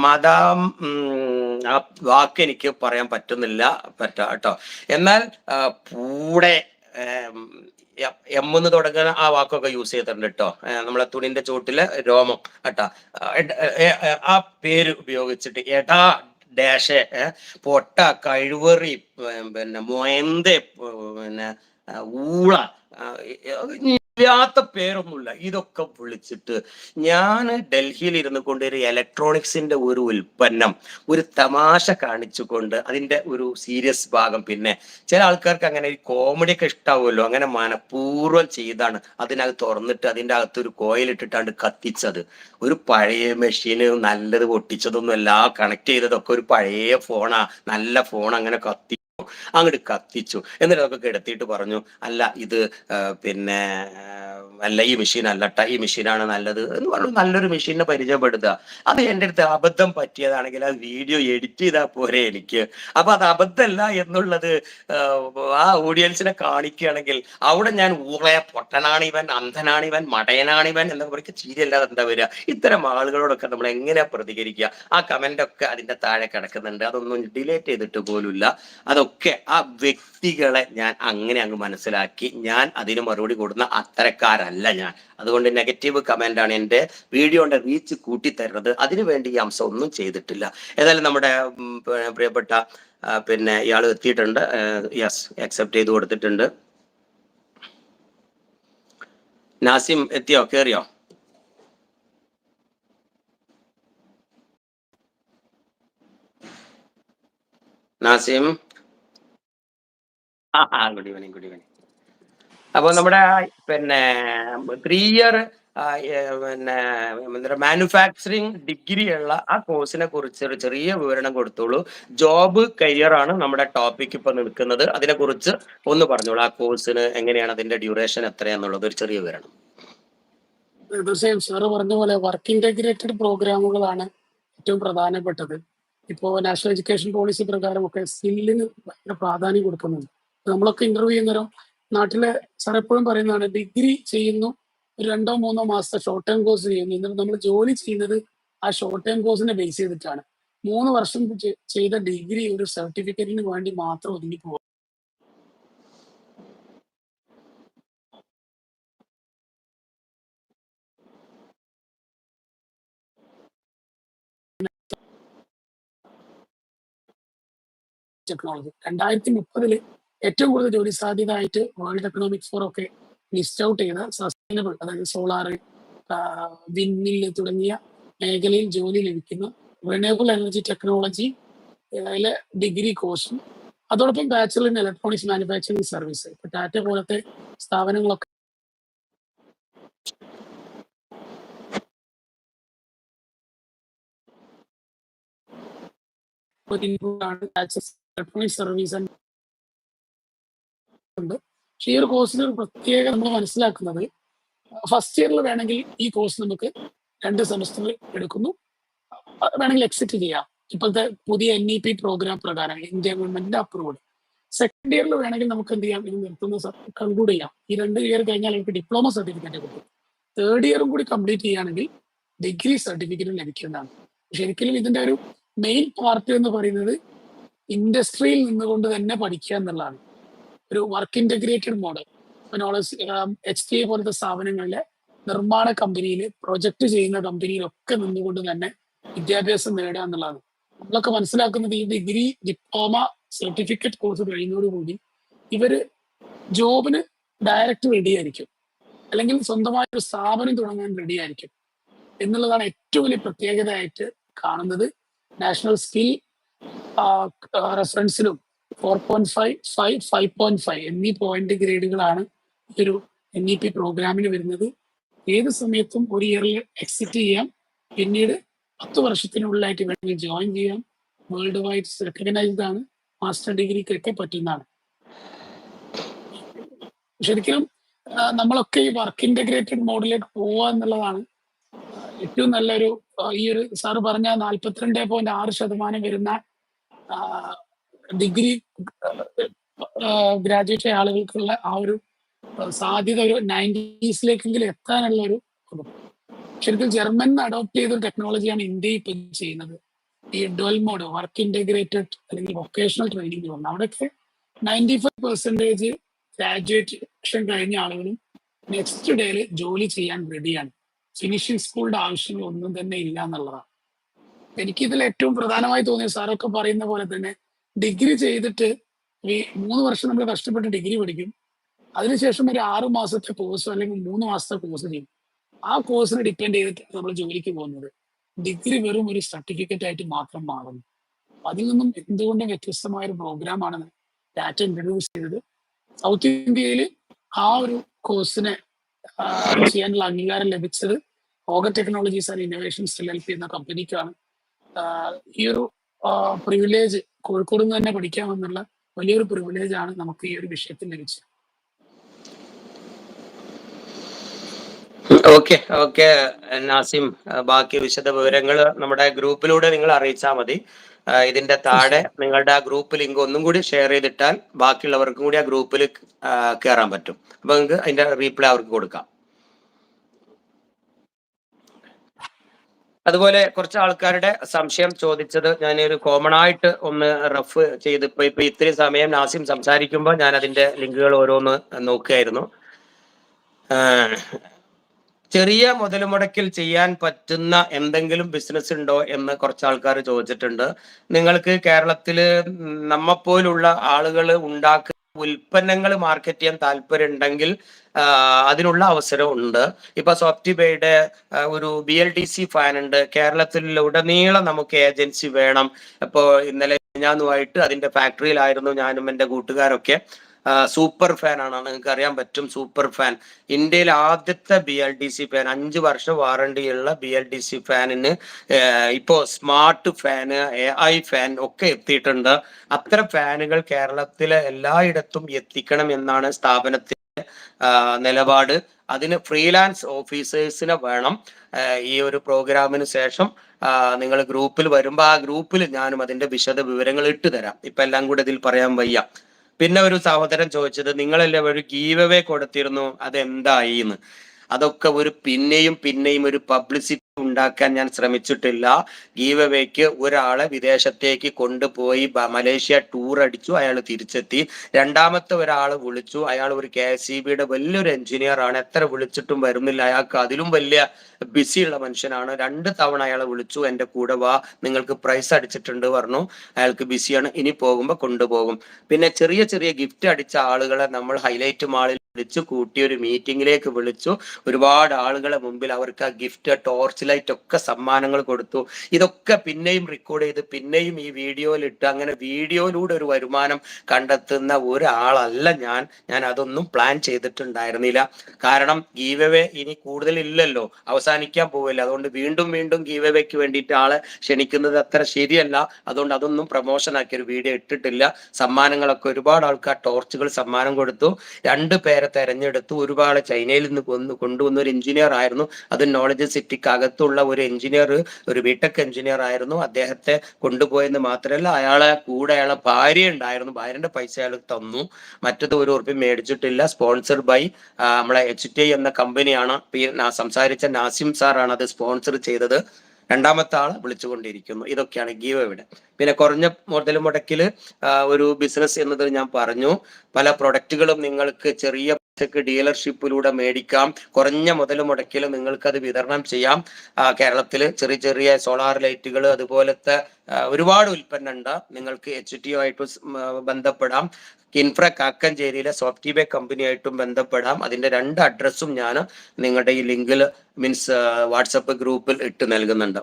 മതം ആ വാക്ക് എനിക്ക് പറയാൻ പറ്റുന്നില്ല കേട്ടോ. എന്നാൽ പൂടെ എന്ന് തുടങ്ങുന്ന ആ വാക്കൊക്കെ യൂസ് ചെയ്തിട്ടുണ്ട് കേട്ടോ. നമ്മളെ തുണിന്റെ ചോട്ടിലെ രോമം കേട്ടോ, ആ പേര് ഉപയോഗിച്ചിട്ട് എടാ ഡാഷ്, പൊട്ട, കഴിവറി, പിന്നെ മൊയന്ത, പിന്നെ ഊള, ഇല്ലാത്ത പേരൊന്നുമില്ല, ഇതൊക്കെ വിളിച്ചിട്ട് ഞാൻ ഡൽഹിയിൽ ഇരുന്നു കൊണ്ട് ഒരു ഇലക്ട്രോണിക്സിന്റെ ഒരു ഉൽപ്പന്നം ഒരു തമാശ കാണിച്ചുകൊണ്ട് അതിന്റെ ഒരു സീരിയസ് ഭാഗം, പിന്നെ ചില ആൾക്കാർക്ക് അങ്ങനെ ഈ കോമഡി ഒക്കെ ഇഷ്ടാവുമല്ലോ, അങ്ങനെ മനഃപൂർവ്വം ചെയ്താണ് അതിനകത്ത് തുറന്നിട്ട് അതിൻ്റെ അകത്ത് ഒരു കോയിലിട്ടിട്ടാണ് കത്തിച്ചത്. ഒരു പഴയ മെഷീന്, നല്ലത് പൊട്ടിച്ചതൊന്നും അല്ല, കണക്ട് ചെയ്തതൊക്കെ ഒരു പഴയ ഫോണാ, നല്ല ഫോൺ, അങ്ങനെ അങ്ങോട്ട് കത്തിച്ചു. എന്നിട്ട് അതൊക്കെ കിടത്തിയിട്ട് പറഞ്ഞു, അല്ല ഇത് പിന്നെ അല്ല, ഈ മെഷീൻ അല്ലട്ട, ഈ മെഷീനാണ് നല്ലത് എന്ന് പറഞ്ഞു. നല്ലൊരു മെഷീനെ പരിചയപ്പെടുത്തുക. അത് എൻ്റെ അടുത്ത് അബദ്ധം പറ്റിയതാണെങ്കിൽ അത് വീഡിയോ എഡിറ്റ് ചെയ്താൽ പോരെ എനിക്ക്. അപ്പൊ അത് അബദ്ധമല്ല എന്നുള്ളത് ആ ഓഡിയൻസിനെ കാണിക്കുകയാണെങ്കിൽ അവിടെ ഞാൻ പൊട്ടനാണിവൻ, അന്ധനാണിവൻ, മടയനാണിവൻ എന്നൊക്കെ പറയും. ചിരിയല്ലാതെ എന്താ വരിക? ഇത്തരം ആളുകളോടൊക്കെ നമ്മൾ എങ്ങനെയാ പ്രതികരിക്കുക? ആ കമന്റ് ഒക്കെ അതിന്റെ താഴെ കിടക്കുന്നുണ്ട്, അതൊന്നും ഡിലേറ്റ് ചെയ്തിട്ട് പോലുമില്ല. അതൊക്കെ ആ വ്യക്തികളെ ഞാൻ അങ്ങനെ അങ്ങ് മനസ്സിലാക്കി, ഞാൻ അതിന് മറുപടി കൊടുക്കുന്ന അത്തരക്കാരല്ല ഞാൻ. അതുകൊണ്ട് നെഗറ്റീവ് കമന്റ് ആണ് എൻ്റെ വീഡിയോയുടെ റീച്ച് കൂട്ടിത്തരുന്നത്. അതിനുവേണ്ടി ഈ അംശം ഒന്നും ചെയ്തിട്ടില്ല. ഏതായാലും നമ്മുടെ പ്രിയപ്പെട്ട പിന്നെ ഇയാൾ എത്തിയിട്ടുണ്ട്. യെസ്, അക്സെപ്റ്റ് ചെയ്ത് കൊടുത്തിട്ടുണ്ട്. നാസിം എത്തിയോ? കേറിയോ? Nasim good evening, good evening. അപ്പൊ നമ്മുടെ പിന്നെ 3 ഇയർ പിന്നെ മാനുഫാക്ചറിങ് ഡിഗ്രി ഉള്ള ആ കോഴ്സിനെ കുറിച്ച് ഒരു ചെറിയ വിവരണം കൊടുത്തോളൂ. ജോബ് കരിയർ ആണ് നമ്മുടെ ടോപ്പിക് ഇപ്പൊ നിൽക്കുന്നത്. അതിനെ കുറിച്ച് ഒന്ന് പറഞ്ഞോളൂ. ആ കോഴ്സിന് എങ്ങനെയാണ്, അതിന്റെ ഡ്യൂറേഷൻ എത്രയാന്നുള്ളത് ഒരു ചെറിയ വിവരണം. തീർച്ചയായും സാറ് പറഞ്ഞ പോലെ വർക്ക് ഇന്റഗ്രേറ്റഡ് പ്രോഗ്രാമുകളാണ് ഏറ്റവും പ്രധാനപ്പെട്ടത്. ഇപ്പോൾ നാഷണൽ എഡ്യൂക്കേഷൻ പോളിസി പ്രകാരമൊക്കെ സ്കില്ലിന് ഭയങ്കര പ്രാധാന്യം കൊടുക്കുന്നുണ്ട്. നമ്മളൊക്കെ ഇന്റർവ്യൂ ചെയ്യുന്നേരം നാട്ടിലെ സാർ എപ്പോഴും പറയുന്നതാണ്, ഡിഗ്രി ചെയ്യുന്നു, ഒരു 2-3 മാസത്തെ ഷോർട്ട് ടൈം കോഴ്സ് ചെയ്യുന്നു, എന്നിട്ട് നമ്മൾ ജോലി ചെയ്യുന്നത് ആ ഷോർട്ട് ടൈം കോഴ്സിനെ ബേസ് ചെയ്തിട്ടാണ്. 3 വർഷം ചെയ്ത ഡിഗ്രി ഒരു സർട്ടിഫിക്കറ്റിന് വേണ്ടി മാത്രം ഒതുങ്ങി പോകും. ടെക്നോളജി 2030 ഏറ്റവും കൂടുതൽ ജോലി സാധ്യത ആയിട്ട് വേൾഡ് എക്കണോമിക് ഫോറം ഒക്കെ ലിസ്റ്റ് ഔട്ട് ചെയ്ത സസ്റ്റൈനബിൾ, അതായത് സോളാർ, വിൻമില്ല് തുടങ്ങിയ മേഖലയിൽ ജോലി ലഭിക്കുന്ന റിന്യൂവബിൾ എനർജി ടെക്നോളജി ഡിഗ്രി കോഴ്സും, അതോടൊപ്പം bachelor in electronics manufacturing service, ഇപ്പൊ ടാറ്റ പോലത്തെ സ്ഥാപനങ്ങളൊക്കെ ഇലക്ട്രോണിക് സർവീസ് ഉണ്ട്. പക്ഷേ ഈ ഒരു കോഴ്സിന് ഒരു പ്രത്യേകത നമ്മൾ മനസ്സിലാക്കുന്നത്, ഫസ്റ്റ് ഇയറിൽ വേണമെങ്കിൽ ഈ കോഴ്സ് നമുക്ക് 2 സെമസ്റ്ററിൽ എടുക്കുന്നു, വേണമെങ്കിൽ എക്സിറ്റ് ചെയ്യാം ഇപ്പോഴത്തെ പുതിയ NEP പ്രോഗ്രാം പ്രകാരം, ഇന്ത്യ ഗവൺമെന്റിന്റെ അപ്രൂവ്ഡ്. സെക്കൻഡ് ഇയറിൽ വേണമെങ്കിൽ നമുക്ക് എന്ത് ചെയ്യാം, ഇത് നിർത്തുന്ന കൺക്ലൂഡ് ചെയ്യാം. ഈ 2 ഇയർ കഴിഞ്ഞാൽ നമുക്ക് ഡിപ്ലോമ സർട്ടിഫിക്കറ്റ് കിട്ടും. തേർഡ് ഇയറും കൂടി കംപ്ലീറ്റ് ചെയ്യുകയാണെങ്കിൽ ഡിഗ്രി സർട്ടിഫിക്കറ്റ് ലഭിക്കുന്നതാണ്. ശരിക്കും ഇതിന്റെ ഒരു മെയിൻ പാർട്ട് എന്ന് പറയുന്നത് ഇൻഡസ്ട്രിയിൽ നിന്നുകൊണ്ട് തന്നെ പഠിക്കുക എന്നുള്ളതാണ്. ഒരു വർക്ക് ഇന്റഗ്രേറ്റഡ് മോഡൽ. HTA പോലത്തെ സ്ഥാപനങ്ങളിലെ നിർമ്മാണ കമ്പനിയിൽ, പ്രൊജക്ട് ചെയ്യുന്ന കമ്പനിയിലൊക്കെ നിന്നുകൊണ്ട് തന്നെ വിദ്യാഭ്യാസം നേടുക എന്നുള്ളതാണ്. നമ്മളൊക്കെ മനസ്സിലാക്കുന്നത് ഈ ഡിഗ്രി, ഡിപ്ലോമ, സർട്ടിഫിക്കറ്റ് കോഴ്സ് കഴിയുന്നതോടുകൂടി ഇവര് ജോബിന് ഡയറക്റ്റ് റെഡി ആയിരിക്കും, അല്ലെങ്കിൽ സ്വന്തമായ ഒരു സ്ഥാപനം തുടങ്ങാൻ റെഡി ആയിരിക്കും എന്നുള്ളതാണ് ഏറ്റവും വലിയ പ്രത്യേകതയായിട്ട് കാണുന്നത്. നാഷണൽ സ്കിൽ റെഫറൻസിലും 4.5, 5, 5.5 എന്നീ പോയിന്റ് ഗ്രേഡുകളാണ് ഈ ഒരു NEP പ്രോഗ്രാമിന് വരുന്നത്. ഏത് സമയത്തും ഒരു ഇയറിൽ എക്സിറ്റ് ചെയ്യാം, പിന്നീട് 10 വർഷത്തിനുള്ളിലായിട്ട് വേണമെങ്കിൽ ജോയിൻ ചെയ്യാം. വേൾഡ് വൈഡ് റെക്കഗ്നൈസ്ഡ് ആണ്, മാസ്റ്റർ ഡിഗ്രിക്കൊക്കെ പറ്റുന്നതാണ്. ശരിക്കും നമ്മളൊക്കെ ഈ വർക്ക് ഇന്റഗ്രേറ്റഡ് മോഡിലേക്ക് പോവുക എന്നുള്ളതാണ് ഏറ്റവും നല്ലൊരു. ഈ ഒരു സാറ് പറഞ്ഞ 42.6% വരുന്ന ഡിഗ്രി ഗ്രാജുവേറ്റ് ആളുകൾക്കുള്ള ആ ഒരു സാധ്യത ഒരു 90s എത്താനുള്ള ഒരു, ശരിക്കും ജർമ്മൻ അഡോപ്റ്റ് ചെയ്ത ടെക്നോളജിയാണ് ഇന്ത്യ ഇപ്പം ചെയ്യുന്നത്. ഈ ഡുവൽ മോഡ് വർക്ക് ഇന്റഗ്രേറ്റഡ് അല്ലെങ്കിൽ വൊക്കേഷണൽ ട്രെയിനിങ് വന്നു. അവിടെയൊക്കെ 95% ഗ്രാജുവേഷൻ കഴിഞ്ഞ ആളുകളും നെക്സ്റ്റ് ഡേയിൽ ജോലി ചെയ്യാൻ റെഡിയാണ്. ഫിനിഷിംഗ് സ്കൂളിന്റെ ആവശ്യങ്ങൾ ഒന്നും തന്നെ ഇല്ല എന്നുള്ളതാണ്. എനിക്കിതിൽ ഏറ്റവും പ്രധാനമായി തോന്നിയ, സാറൊക്കെ പറയുന്ന പോലെ തന്നെ, ഡിഗ്രി ചെയ്തിട്ട് ഈ 3 വർഷം നമ്മൾ കഷ്ടപ്പെട്ട് ഡിഗ്രി പഠിക്കും, അതിനുശേഷം ഒരു 6 മാസത്തെ കോഴ്സോ അല്ലെങ്കിൽ 3 മാസത്തെ കോഴ്സ് ചെയ്യും. ആ കോഴ്സിനെ ഡിപ്പെൻഡ് ചെയ്തിട്ടാണ് നമ്മൾ ജോലിക്ക് പോകുന്നത്. ഡിഗ്രി വെറും ഒരു സർട്ടിഫിക്കറ്റ് ആയിട്ട് മാത്രം മാറുന്നു. അതിൽ നിന്നും എന്തുകൊണ്ടും വ്യത്യസ്തമായ ഒരു പ്രോഗ്രാമാണ് ടാറ്റ ഇൻട്രൊഡ്യൂസ് ചെയ്തത്. സൗത്ത് ഇന്ത്യയിൽ ആ ഒരു കോഴ്സിനെ ചെയ്യാനുള്ള അംഗീകാരം ലഭിച്ചത് auger technologies and innovations LLP എന്ന കമ്പനിക്കാണ്. ഈ ഒരു പ്രിവിലേജ് കോഴിക്കോട് നിന്ന് തന്നെ പഠിക്കാമെന്നുള്ള വലിയൊരു പ്രിവിലേജ് ആണ് നമുക്ക് ഈ ഒരു വിഷയത്തിൽ ലഭിച്ചത്. ഓക്കെ നാസിം, ബാക്കി വിശദ വിവരങ്ങൾ നമ്മുടെ ഗ്രൂപ്പിലൂടെ നിങ്ങൾ അറിയിച്ചാൽ മതി. ഇതിന്റെ താഴെ നിങ്ങളുടെ ആ ഗ്രൂപ്പ് ലിങ്ക് ഒന്നും കൂടി ഷെയർ ചെയ്തിട്ടാൽ ബാക്കിയുള്ളവർക്കും കൂടി ആ ഗ്രൂപ്പിൽ കയറാൻ പറ്റും. അപ്പൊ നിങ്ങൾക്ക് അതിന്റെ റീപ്ലൈ അവർക്ക് കൊടുക്കാം. അതുപോലെ കുറച്ച് ആൾക്കാരുടെ സംശയം ചോദിച്ചത് ഞാൻ ഒരു കോമൺ ആയിട്ട് ഒന്ന് റഫ് ചെയ്ത്, ഇപ്പൊ ഇത്രയും സമയം നാസിം സംസാരിക്കുമ്പോൾ ഞാൻ അതിന്റെ ലിങ്കുകൾ ഓരോന്ന് നോക്കുകയായിരുന്നു. ചെറിയ മുതൽ മുടക്കിൽ ചെയ്യാൻ പറ്റുന്ന എന്തെങ്കിലും ബിസിനസ് ഉണ്ടോ എന്ന് കുറച്ച് ആൾക്കാർ ചോദിച്ചിട്ടുണ്ട്. നിങ്ങൾക്ക് കേരളത്തിൽ നമ്മപ്പോലുള്ള ആളുകൾ ഉണ്ടാക്കുന്ന ഉൽപ്പന്നങ്ങൾ മാർക്കറ്റ് ചെയ്യാൻ താല്പര്യം ഉണ്ടെങ്കിൽ അതിനുള്ള അവസരം ഉണ്ട്. ഇപ്പൊ സോഫ്റ്റ്ബേയുടെ ഒരു BLDC ഫാൻ ഉണ്ട് കേരളത്തിൽ ഉടനീളം. നമുക്ക് ഏജൻസി വേണം. ഇപ്പോ ഇന്നലെ ഞാനുമായിട്ട് അതിന്റെ ഫാക്ടറിയിലായിരുന്നു ഞാനും എൻ്റെ കൂട്ടുകാരൊക്കെ. സൂപ്പർ ഫാൻ ആണ്, നിങ്ങൾക്ക് അറിയാൻ പറ്റും. സൂപ്പർ ഫാൻ ഇന്ത്യയിലെ ആദ്യത്തെ BLDC ഫാൻ, 5 വർഷം വാറണ്ടി ഉള്ള BLDC ഫാനിന് ഇപ്പോ സ്മാർട്ട് ഫാന്, AI ഫാൻ ഒക്കെ എത്തിയിട്ടുണ്ട്. അത്തരം ഫാനുകൾ കേരളത്തിലെ എല്ലായിടത്തും എത്തിക്കണം എന്നാണ് സ്ഥാപനത്തിന്റെ നിലപാട്. അതിന് ഫ്രീലാൻസ് ഓഫീസേഴ്സിനെ വേണം. ഈ ഒരു പ്രോഗ്രാമിന് ശേഷം നിങ്ങൾ ഗ്രൂപ്പിൽ വരുമ്പോൾ ആ ഗ്രൂപ്പിൽ ഞാനും അതിന്റെ വിശദ വിവരങ്ങൾ ഇട്ടു തരാം. ഇപ്പൊ എല്ലാം കൂടെ ഇതിൽ പറയാൻ വയ്യ. പിന്നെ ഒരു സഹോദരൻ ചോദിച്ചത്, നിങ്ങളല്ലേ ഒരു ഗീവ് അവേ കൊടുത്തിരുന്നു, അതെന്തായി എന്ന്. അതൊക്കെ പിന്നെയും ഒരു പബ്ലിസിറ്റി ഉണ്ടാക്കാൻ ഞാൻ ശ്രമിച്ചിട്ടില്ല. ഗീവ് അവേക്ക് ഒരാളെ വിദേശത്തേക്ക് കൊണ്ടുപോയി മലേഷ്യ ടൂർ അടിച്ചു, അയാൾ തിരിച്ചെത്തി. രണ്ടാമത്തെ ഒരാളെ വിളിച്ചു, അയാൾ ഒരു KSEBയുടെ വലിയൊരു എഞ്ചിനീയർ ആണ്. എത്ര വിളിച്ചിട്ടും വരുന്നില്ല, അയാൾക്ക് അതിലും വലിയ ബിസിയുള്ള മനുഷ്യനാണ്. 2 തവണ അയാളെ വിളിച്ചു, എൻ്റെ കൂടെ വാ, നിങ്ങൾക്ക് പ്രൈസ് അടിച്ചിട്ടുണ്ട് പറഞ്ഞു. അയാൾക്ക് ബിസിയാണ്, ഇനി പോകുമ്പോൾ കൊണ്ടുപോകും. പിന്നെ ചെറിയ ഗിഫ്റ്റ് അടിച്ച ആളുകളെ നമ്മൾ ഹൈലൈറ്റ് മാളിൽ വിളിച്ചു കൂട്ടി ഒരു മീറ്റിംഗിലേക്ക് വിളിച്ചു. ഒരുപാട് ആളുകളെ മുമ്പിൽ അവർക്ക് ആ ഗിഫ്റ്റ്, ടോർച്ച് ലൈറ്റ് ഒക്കെ സമ്മാനങ്ങൾ കൊടുത്തു. ഇതൊക്കെ പിന്നെയും റെക്കോർഡ് ചെയ്ത് പിന്നെയും ഈ വീഡിയോയിൽ ഇട്ട്, അങ്ങനെ വീഡിയോയിലൂടെ ഒരു വരുമാനം കണ്ടെത്തുന്ന ഒരാളല്ല ഞാൻ അതൊന്നും പ്ലാൻ ചെയ്തിട്ടുണ്ടായിരുന്നില്ല. കാരണം ഗീവ് അവേ ഇനി കൂടുതൽ ഇല്ലല്ലോ, അവസാനിക്കാൻ പോവില്ല. അതുകൊണ്ട് വീണ്ടും ഗീവ് അവേക്ക് വേണ്ടിയിട്ട് ആളെ ക്ഷണിക്കുന്നത് അത്ര ശരിയല്ല. അതുകൊണ്ട് അതൊന്നും പ്രൊമോഷൻ ആക്കി ഒരു വീഡിയോ ഇട്ടിട്ടില്ല. സമ്മാനങ്ങളൊക്കെ ഒരുപാട് ആൾക്കാർ ടോർച്ചുകൾ സമ്മാനം കൊടുത്തു. 2 പേരെ തെരഞ്ഞെടുത്തു. ഒരുപാട് ചൈനയിൽ നിന്ന് കൊണ്ടുവന്ന ഒരു എഞ്ചിനീയർ ആയിരുന്നു. അത് നോളജ് സിറ്റിക്ക് അകത്തുള്ള ഒരു എഞ്ചിനീയർ, ഒരു ബിടെക് എഞ്ചിനീയർ ആയിരുന്നു. അദ്ദേഹത്തെ കൊണ്ടുപോയെന്ന് മാത്രമല്ല, അയാളെ കൂടെ അയാളെ ഭാര്യ ഉണ്ടായിരുന്നു. ഭാര്യന്റെ പൈസ അയാൾ തന്നു. മറ്റത് 1 ഉറുപ്പിക മേടിച്ചിട്ടില്ല. സ്പോൺസർ ബൈ നമ്മളെ HTI എന്ന കമ്പനിയാണ്. സംസാരിച്ച നാസിം സാറാണ് അത് സ്പോൺസർ ചെയ്തത്. രണ്ടാമത്തെ ആളെ വിളിച്ചുകൊണ്ടിരിക്കുന്നു. ഇതൊക്കെയാണ് ഗീവ് അവിടെ. പിന്നെ കുറഞ്ഞ മുതൽ മുടക്കില് ഒരു ബിസിനസ് എന്നത് ഞാൻ പറഞ്ഞു. പല പ്രൊഡക്റ്റുകളും നിങ്ങൾക്ക് ചെറിയ പൈസക്ക് ഡീലർഷിപ്പിലൂടെ മേടിക്കാം. കുറഞ്ഞ മുതൽ മുടക്കിൽ നിങ്ങൾക്ക് അത് വിതരണം ചെയ്യാം. കേരളത്തില് ചെറിയ സോളാർ ലൈറ്റുകൾ, അതുപോലത്തെ ഒരുപാട് ഉൽപ്പന്നമുണ്ട്. നിങ്ങൾക്ക് HTO ആയിട്ട് ബന്ധപ്പെടാം. കിൻഫ്ര കാക്കഞ്ചേരിയിലെ സോഫ്റ്റ്ബേ കമ്പനിയായിട്ടും ബന്ധപ്പെടാം. അതിന്റെ 2 അഡ്രസ്സും ഞാൻ നിങ്ങളുടെ ഈ ലിങ്കിൽ വാട്സപ്പ് ഗ്രൂപ്പിൽ ഇട്ട് നൽകുന്നുണ്ട്.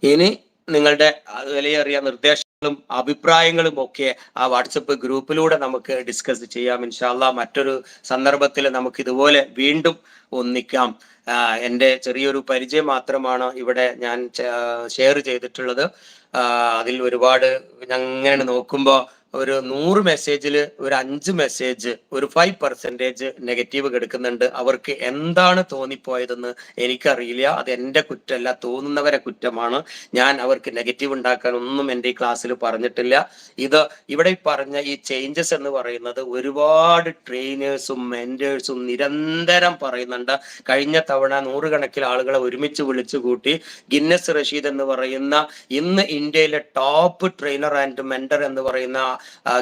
ഇനി നിങ്ങളുടെ വിലയേറിയ നിർദ്ദേശങ്ങളും അഭിപ്രായങ്ങളും ഒക്കെ ആ വാട്സപ്പ് ഗ്രൂപ്പിലൂടെ നമുക്ക് ഡിസ്കസ് ചെയ്യാം. ഇൻഷാ അല്ലാഹ് മറ്റൊരു സന്ദർഭത്തിൽ നമുക്ക് ഇതുപോലെ വീണ്ടും ഒന്നിക്കാം. എൻ്റെ ചെറിയൊരു പരിചയം മാത്രമാണ് ഇവിടെ ഞാൻ ഷെയർ ചെയ്തിട്ടുള്ളത്. അതിൽ ഒരുപാട് അങ്ങനെ നോക്കുമ്പോൾ ഒരു 100 മെസ്സേജിൽ ഒരു 5 മെസ്സേജ്, ഒരു 5% നെഗറ്റീവ് കിടക്കുന്നുണ്ട്. അവർക്ക് എന്താണ് തോന്നിപ്പോയതെന്ന് എനിക്കറിയില്ല. അത് എൻ്റെ കുറ്റമല്ല, തോന്നുന്നവരെ കുറ്റമാണ്. ഞാൻ അവർക്ക് നെഗറ്റീവ് ഉണ്ടാക്കാൻ ഒന്നും എൻ്റെ ഈ ക്ലാസ്സിൽ പറഞ്ഞിട്ടില്ല. ഇവിടെ പറഞ്ഞ ഈ ചേഞ്ചസ് എന്ന് പറയുന്നത് ഒരുപാട് ട്രെയിനേഴ്സും മെന്റേഴ്സും നിരന്തരം പറയുന്നുണ്ട്. കഴിഞ്ഞ തവണ 100 കണക്കിൽ ആളുകളെ ഒരുമിച്ച് വിളിച്ചു കൂട്ടി. ഗിന്നസ് റഷീദ് എന്ന് പറയുന്ന ഇന്ന് ഇന്ത്യയിലെ ടോപ്പ് ട്രെയിനർ ആൻഡ് മെന്റർ എന്ന് പറയുന്ന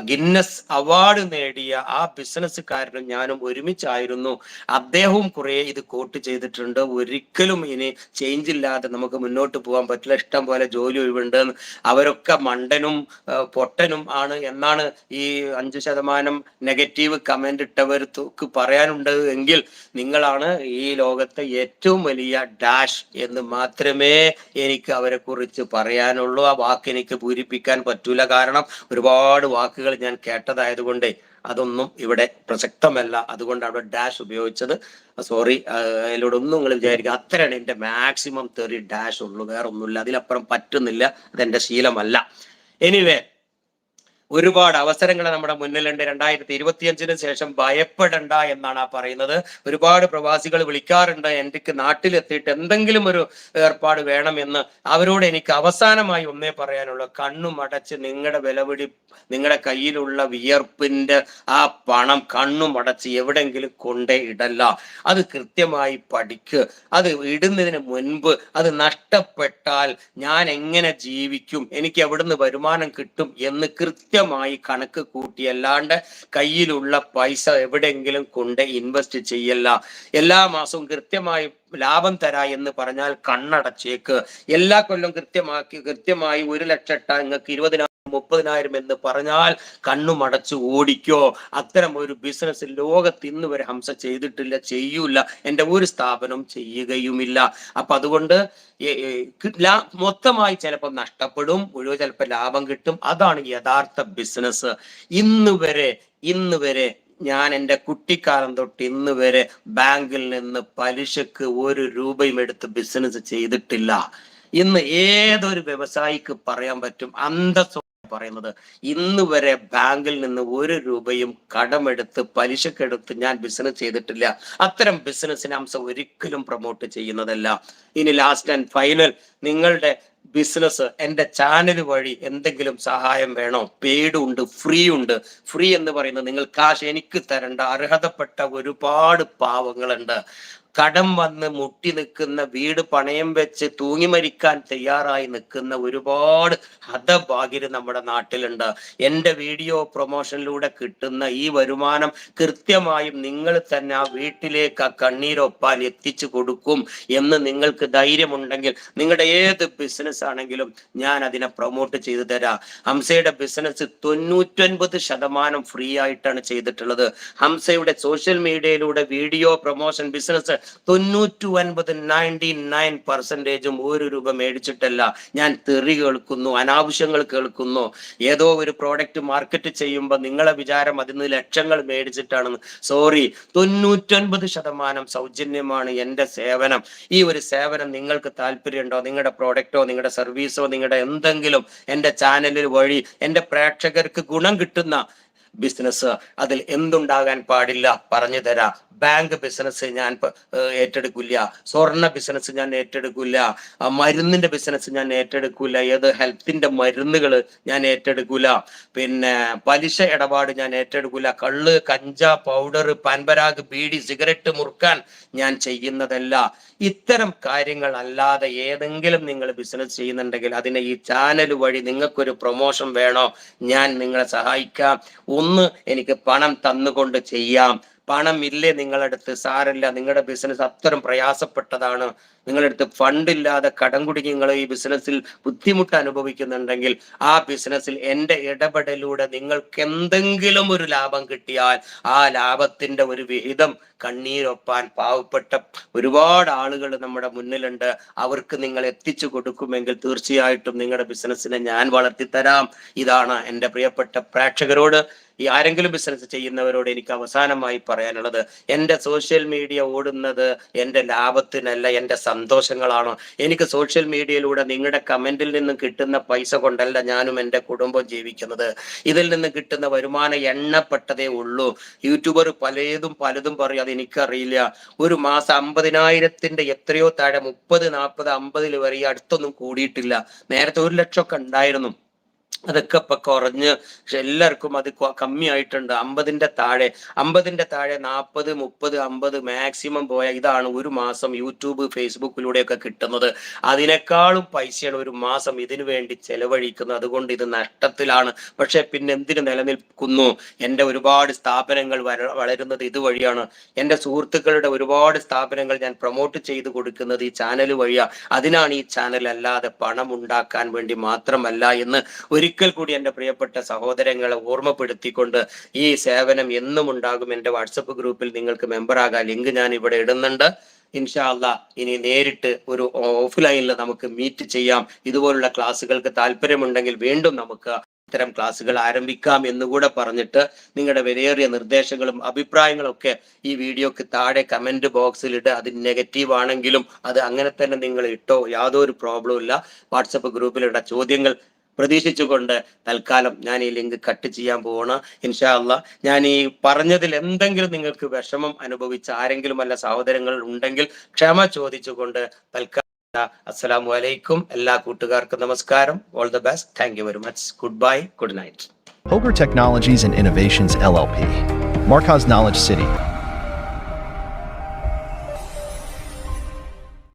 ഗിന്നസ് അവാർഡ് നേടിയ ആ ബിസിനസ്സുകാരനും ഞാനും ഒരുമിച്ചായിരുന്നു. അദ്ദേഹവും കുറെ ഇത് കോട്ട് ചെയ്തിട്ടുണ്ട്. ഒരിക്കലും ഇനി ചേഞ്ച് ഇല്ലാതെ നമുക്ക് മുന്നോട്ട് പോകാൻ പറ്റില്ല, ഇഷ്ടം പോലെ ജോലി ഒഴിവുണ്ട്, അവരൊക്കെ മണ്ടനും പൊട്ടനും ആണ് എന്നാണ് ഈ 5% നെഗറ്റീവ് കമന്റ് ഇട്ടവർക്ക് പറയാനുണ്ട്. എങ്കിൽ നിങ്ങളാണ് ഈ ലോകത്തെ ഏറ്റവും വലിയ ഡാഷ് എന്ന് മാത്രമേ എനിക്ക് അവരെ കുറിച്ച് പറയാനുള്ളൂ. ആ വാക്ക് എനിക്ക് പൂരിപ്പിക്കാൻ പറ്റൂല. കാരണം ഒരുപാട് വാക്കുകൾ ഞാൻ കേട്ടതായതുകൊണ്ട് അതൊന്നും ഇവിടെ പ്രസക്തമല്ല. അതുകൊണ്ട് അവിടെ ഡാഷ് ഉപയോഗിച്ചത്. സോറി, അതിലൂടെ ഒന്നും നിങ്ങൾ വിചാരിക്കുക. അത്രയാണ് എൻ്റെ മാക്സിമം തെറി ഡാഷ് ഉള്ളൂ, വേറെ ഒന്നുമില്ല. അതിലപ്പുറം പറ്റുന്നില്ല, അതെന്റെ ശീലമല്ല. എനിവേ, ഒരുപാട് അവസരങ്ങൾ നമ്മുടെ മുന്നിലുണ്ട്. 2025 ശേഷം ഭയപ്പെടണ്ട എന്നാണ് പറയുന്നത്. ഒരുപാട് പ്രവാസികൾ വിളിക്കാറുണ്ട്, എനിക്ക് നാട്ടിലെത്തിയിട്ട് എന്തെങ്കിലും ഒരു ഏർപ്പാട് വേണമെന്ന്. അവരോട് എനിക്ക് അവസാനമായി ഒന്നേ പറയാനുള്ളൂ, കണ്ണുമടച്ച് നിങ്ങളുടെ കയ്യിലുള്ള വിയർപ്പിന്റെ ആ പണം കണ്ണുമടച്ച് എവിടെങ്കിലും കൊണ്ടേ ഇടല്ല. അത് കൃത്യമായി പഠിക്കുക. അത് ഇടുന്നതിന് മുൻപ് അത് നഷ്ടപ്പെട്ടാൽ ഞാൻ എങ്ങനെ ജീവിക്കും, എനിക്ക് എവിടുന്ന് വരുമാനം കിട്ടും എന്ന് കൃത്യമായി കണക്ക് കൂട്ടിയല്ലാണ്ട് കയ്യിലുള്ള പൈസ എവിടെയെങ്കിലും കൊണ്ട് ഇൻവെസ്റ്റ് ചെയ്യല്ല. എല്ലാ മാസവും കൃത്യമായി ലാഭം തരാ എന്ന് പറഞ്ഞാൽ കണ്ണടച്ചേക്ക്. എല്ലാ കൊല്ലം കൃത്യമായി 1 ലക്ഷം ഇട്ടാൽ നിങ്ങൾക്ക് 20,000 30,000 എന്ന് പറഞ്ഞാൽ കണ്ണുമടച്ച് ഓടിക്കോ. അത്തരം ഒരു ബിസിനസ് ലോകത്ത് ഇന്ന് വരെ ഹംസ ചെയ്തിട്ടില്ല, ചെയ്യൂല, എൻ്റെ ഒരു സ്ഥാപനം ചെയ്യുകയുമില്ല. അപ്പൊ അതുകൊണ്ട് മൊത്തമായി ചിലപ്പോൾ നഷ്ടപ്പെടും, മുഴുവൻ ചിലപ്പോൾ ലാഭം കിട്ടും. അതാണ് യഥാർത്ഥ ബിസിനസ്. ഇന്ന് വരെ ഞാൻ എൻ്റെ കുട്ടിക്കാലം തൊട്ട് ഇന്ന് വരെ ബാങ്കിൽ നിന്ന് പലിശക്ക് 1 രൂപയും എടുത്ത് ബിസിനസ് ചെയ്തിട്ടില്ല. ഇന്ന് ഏതൊരു വ്യവസായിക്ക് പറയാൻ പറ്റും, അന്തസ്സോടെ പറയുന്നത്, ഇന്ന് വരെ ബാങ്കിൽ നിന്ന് 1 രൂപയും കടമെടുത്ത് പലിശക്കെടുത്ത് ഞാൻ ബിസിനസ് ചെയ്തിട്ടില്ല. അത്തരം ബിസിനസ്സിനെ ഹംസ ഒരിക്കലും പ്രൊമോട്ട് ചെയ്യുന്നതല്ല. ഇനി ലാസ്റ്റ് ആൻഡ് ഫൈനൽ, നിങ്ങളുടെ ബിസിനസ് എൻ്റെ ചാനൽ വഴി എന്തെങ്കിലും സഹായം വേണോ? പെയ്ഡ് ഉണ്ട്, ഫ്രീ ഉണ്ട്. ഫ്രീ എന്ന് പറയുന്നത് നിങ്ങൾ കാശ് എനിക്ക് തരേണ്ട, അർഹതപ്പെട്ട ഒരുപാട് പാവങ്ങളുണ്ട്. കടം വന്ന് മുട്ടി നിൽക്കുന്ന, വീട് പണയം വെച്ച് തൂങ്ങി മരിക്കാൻ തയ്യാറായി നിൽക്കുന്ന ഒരുപാട് ഹതഭാഗ്യര് നമ്മുടെ നാട്ടിലുണ്ട്. എൻ്റെ വീഡിയോ പ്രൊമോഷനിലൂടെ കിട്ടുന്ന ഈ വരുമാനം കൃത്യമായും നിങ്ങൾ തന്നെ ആ വീട്ടിലേക്ക് ആ കണ്ണീരൊപ്പാൻ എത്തിച്ചു കൊടുക്കും എന്ന് നിങ്ങൾക്ക് ധൈര്യമുണ്ടെങ്കിൽ നിങ്ങളുടെ ഏത് ബിസിനസ് ആണെങ്കിലും ഞാൻ അതിനെ പ്രൊമോട്ട് ചെയ്തു തരാം. ഹംസയുടെ ബിസിനസ് 99% ഫ്രീ ആയിട്ടാണ് ചെയ്തിട്ടുള്ളത്. ഹംസയുടെ സോഷ്യൽ മീഡിയയിലൂടെ വീഡിയോ പ്രൊമോഷൻ ബിസിനസ് 99% 1 രൂപ മേടിച്ചിട്ടല്ല. ഞാൻ തെറി കേൾക്കുന്നു, അനാവശ്യങ്ങൾ കേൾക്കുന്നു. ഏതോ ഒരു പ്രോഡക്റ്റ് മാർക്കറ്റ് ചെയ്യുമ്പോൾ നിങ്ങളെ വിചാരം അതിന് ലക്ഷങ്ങൾ മേടിച്ചിട്ടാണെന്ന്. സോറി, 99% സൗജന്യമാണ് എൻ്റെ സേവനം. ഈ ഒരു സേവനം നിങ്ങൾക്ക് താല്പര്യമുണ്ടോ? നിങ്ങളുടെ പ്രോഡക്റ്റോ നിങ്ങളുടെ സർവീസോ നിങ്ങളുടെ എന്തെങ്കിലും എൻ്റെ ചാനലിൽ വഴി എൻ്റെ പ്രേക്ഷകർക്ക് ഗുണം കിട്ടുന്ന ബിസിനസ്, അതിൽ എന്തുണ്ടാകാൻ പാടില്ല പറഞ്ഞു തരാം. ബാങ്ക് ബിസിനസ് ഞാൻ ഏറ്റെടുക്കില്ല, സ്വർണ്ണ ബിസിനസ് ഞാൻ ഏറ്റെടുക്കില്ല, മരുന്നിന്റെ ബിസിനസ് ഞാൻ ഏറ്റെടുക്കില്ല, ഏത് ഹെൽത്തിന്റെ മരുന്നുകൾ ഞാൻ ഏറ്റെടുക്കില്ല, പിന്നെ പലിശ ഇടപാട് ഞാൻ ഏറ്റെടുക്കില്ല, കള്ള്, കഞ്ച, പൗഡർ, പാൻപരാഗ്, ബീഡി, സിഗരറ്റ് മുറുക്കാൻ ഞാൻ ചെയ്യുന്നതല്ല. ഇത്തരം കാര്യങ്ങൾ അല്ലാതെ ഏതെങ്കിലും നിങ്ങൾ ബിസിനസ് ചെയ്യുന്നുണ്ടെങ്കിൽ അതിനെ ഈ ചാനൽ വഴി നിങ്ങൾക്കൊരു പ്രൊമോഷൻ വേണോ? ഞാൻ നിങ്ങളെ സഹായിക്കാം. ഒന്ന്, എനിക്ക് പണം തന്നുകൊണ്ട് ചെയ്യാം. പണം ഇല്ലേ നിങ്ങളടുത്ത്, സാരല്ല, നിങ്ങളുടെ ബിസിനസ് അത്തരം പ്രയാസപ്പെട്ടതാണ്, നിങ്ങളടുത്ത് ഫണ്ട് ഇല്ലാതെ കടം കുടുങ്ങി നിങ്ങൾ ഈ ബിസിനസ്സിൽ ബുദ്ധിമുട്ട് അനുഭവിക്കുന്നുണ്ടെങ്കിൽ ആ ബിസിനസ്സിൽ എൻ്റെ ഇടപെടലിലൂടെ നിങ്ങൾക്ക് എന്തെങ്കിലും ഒരു ലാഭം കിട്ടിയാൽ ആ ലാഭത്തിന്റെ ഒരു വിഹിതം കണ്ണീരൊപ്പാൻ പാവപ്പെട്ട ഒരുപാട് ആളുകൾ നമ്മുടെ മുന്നിലുണ്ട്. അവർക്ക് നിങ്ങൾ എത്തിച്ചു കൊടുക്കുമെങ്കിൽ തീർച്ചയായിട്ടും നിങ്ങളുടെ ബിസിനസ്സിനെ ഞാൻ വളർത്തിത്തരാം. ഇതാണ് എൻ്റെ പ്രിയപ്പെട്ട പ്രേക്ഷകരോട്, ഈ ആരെങ്കിലും ബിസിനസ് ചെയ്യുന്നവരോട് എനിക്ക് അവസാനമായി പറയാനുള്ളത്. എൻ്റെ സോഷ്യൽ മീഡിയ ഓടുന്നത് എൻ്റെ ലാഭത്തിനല്ല, എൻ്റെ സന്തോഷങ്ങളാണ്. എനിക്ക് സോഷ്യൽ മീഡിയയിലൂടെ നിങ്ങളുടെ കമന്റിൽ നിന്നും കിട്ടുന്ന പൈസ കൊണ്ടല്ല ഞാനും എൻ്റെ കുടുംബം ജീവിക്കുന്നത്. ഇതിൽ നിന്ന് കിട്ടുന്ന വരുമാനം എണ്ണപ്പെട്ടതേ ഉള്ളൂ. യൂട്യൂബർ പലതും പറയും, അത് എനിക്കറിയില്ല. ഒരു മാസം 50,000 എത്രയോ താഴെ, 30, 40, 50 വരെ ഈ അടുത്തൊന്നും കൂടിയിട്ടില്ല. നേരത്തെ 1 ലക്ഷമൊക്കെ ഉണ്ടായിരുന്നു, അതൊക്കെ ഇപ്പൊ കുറഞ്ഞ്. പക്ഷെ എല്ലാവർക്കും അത് കമ്മിയായിട്ടുണ്ട്. 50ന്റെ താഴെ 40, 30, 50 മാക്സിമം പോയ ഇതാണ് ഒരു മാസം യൂട്യൂബ് ഫേസ്ബുക്കിലൂടെയൊക്കെ കിട്ടുന്നത്. അതിനേക്കാളും പൈസയാണ് ഒരു മാസം ഇതിനു വേണ്ടി ചെലവഴിക്കുന്നത്. അതുകൊണ്ട് ഇത് നഷ്ടത്തിലാണ്. പക്ഷെ പിന്നെ എന്തിനു നിലനിൽക്കുന്നു? എൻ്റെ ഒരുപാട് സ്ഥാപനങ്ങൾ വളരുന്നത് ഇതുവഴിയാണ്. എൻ്റെ സുഹൃത്തുക്കളുടെ ഒരുപാട് സ്ഥാപനങ്ങൾ ഞാൻ പ്രൊമോട്ട് ചെയ്ത് കൊടുക്കുന്നത് ഈ ചാനൽ വഴിയാണ്. അതിനാണ് ഈ ചാനൽ, അല്ലാതെ പണം ഉണ്ടാക്കാൻ വേണ്ടി മാത്രമല്ല എന്ന് ഒരിക്കൽ കൂടി എൻ്റെ പ്രിയപ്പെട്ട സഹോദരങ്ങളെ ഓർമ്മപ്പെടുത്തിക്കൊണ്ട് ഈ സേവനം എന്നും ഉണ്ടാകും. എൻ്റെ വാട്സപ്പ് ഗ്രൂപ്പിൽ നിങ്ങൾക്ക് മെമ്പർ ആകാൻ ലിങ്ക് ഞാൻ ഇവിടെ ഇടുന്നുണ്ട്. ഇൻഷാ അല്ലാഹ് ഇനി നേരിട്ട് ഒരു ഓഫ്ലൈനിൽ നമുക്ക് മീറ്റ് ചെയ്യാം. ഇതുപോലുള്ള ക്ലാസ്സുകൾക്ക് താല്പര്യമുണ്ടെങ്കിൽ വീണ്ടും നമുക്ക് ഇത്തരം ക്ലാസ്സുകൾ ആരംഭിക്കാം എന്നുകൂടെ പറഞ്ഞിട്ട് നിങ്ങളുടെ വിലയേറിയ നിർദ്ദേശങ്ങളും അഭിപ്രായങ്ങളും ഒക്കെ ഈ വീഡിയോക്ക് താഴെ കമന്റ് ബോക്സിൽ ഇട്ട്, അത് നെഗറ്റീവ് ആണെങ്കിലും അത് അങ്ങനെ തന്നെ നിങ്ങൾ ഇട്ടോ, യാതൊരു പ്രോബ്ലവും ഇല്ല. വാട്സപ്പ് ഗ്രൂപ്പിലിട്ട ചോദ്യങ്ങൾ പ്രതീക്ഷിച്ചുകൊണ്ട് തൽക്കാലം ഞാൻ ഈ ലിങ്ക് കട്ട് ചെയ്യാൻ പോവാണ്. ഇൻഷാ അല്ലാഹ് ഞാൻ ഈ പറഞ്ഞതിൽ എന്തെങ്കിലും നിങ്ങൾക്ക് വിഷമം അനുഭവിച്ച ആരെങ്കിലും അല്ല സഹോദരങ്ങൾ ഉണ്ടെങ്കിൽ ക്ഷമ ചോദിച്ചുകൊണ്ട് തൽക്കാലം അസ്സലാമു അലൈക്കും. എല്ലാ കൂട്ടുകാർക്കും നമസ്കാരം. All the best. Thank you very much. Good bye, good night. Hoger Technologies and Innovations LLP, Markaz Knowledge City.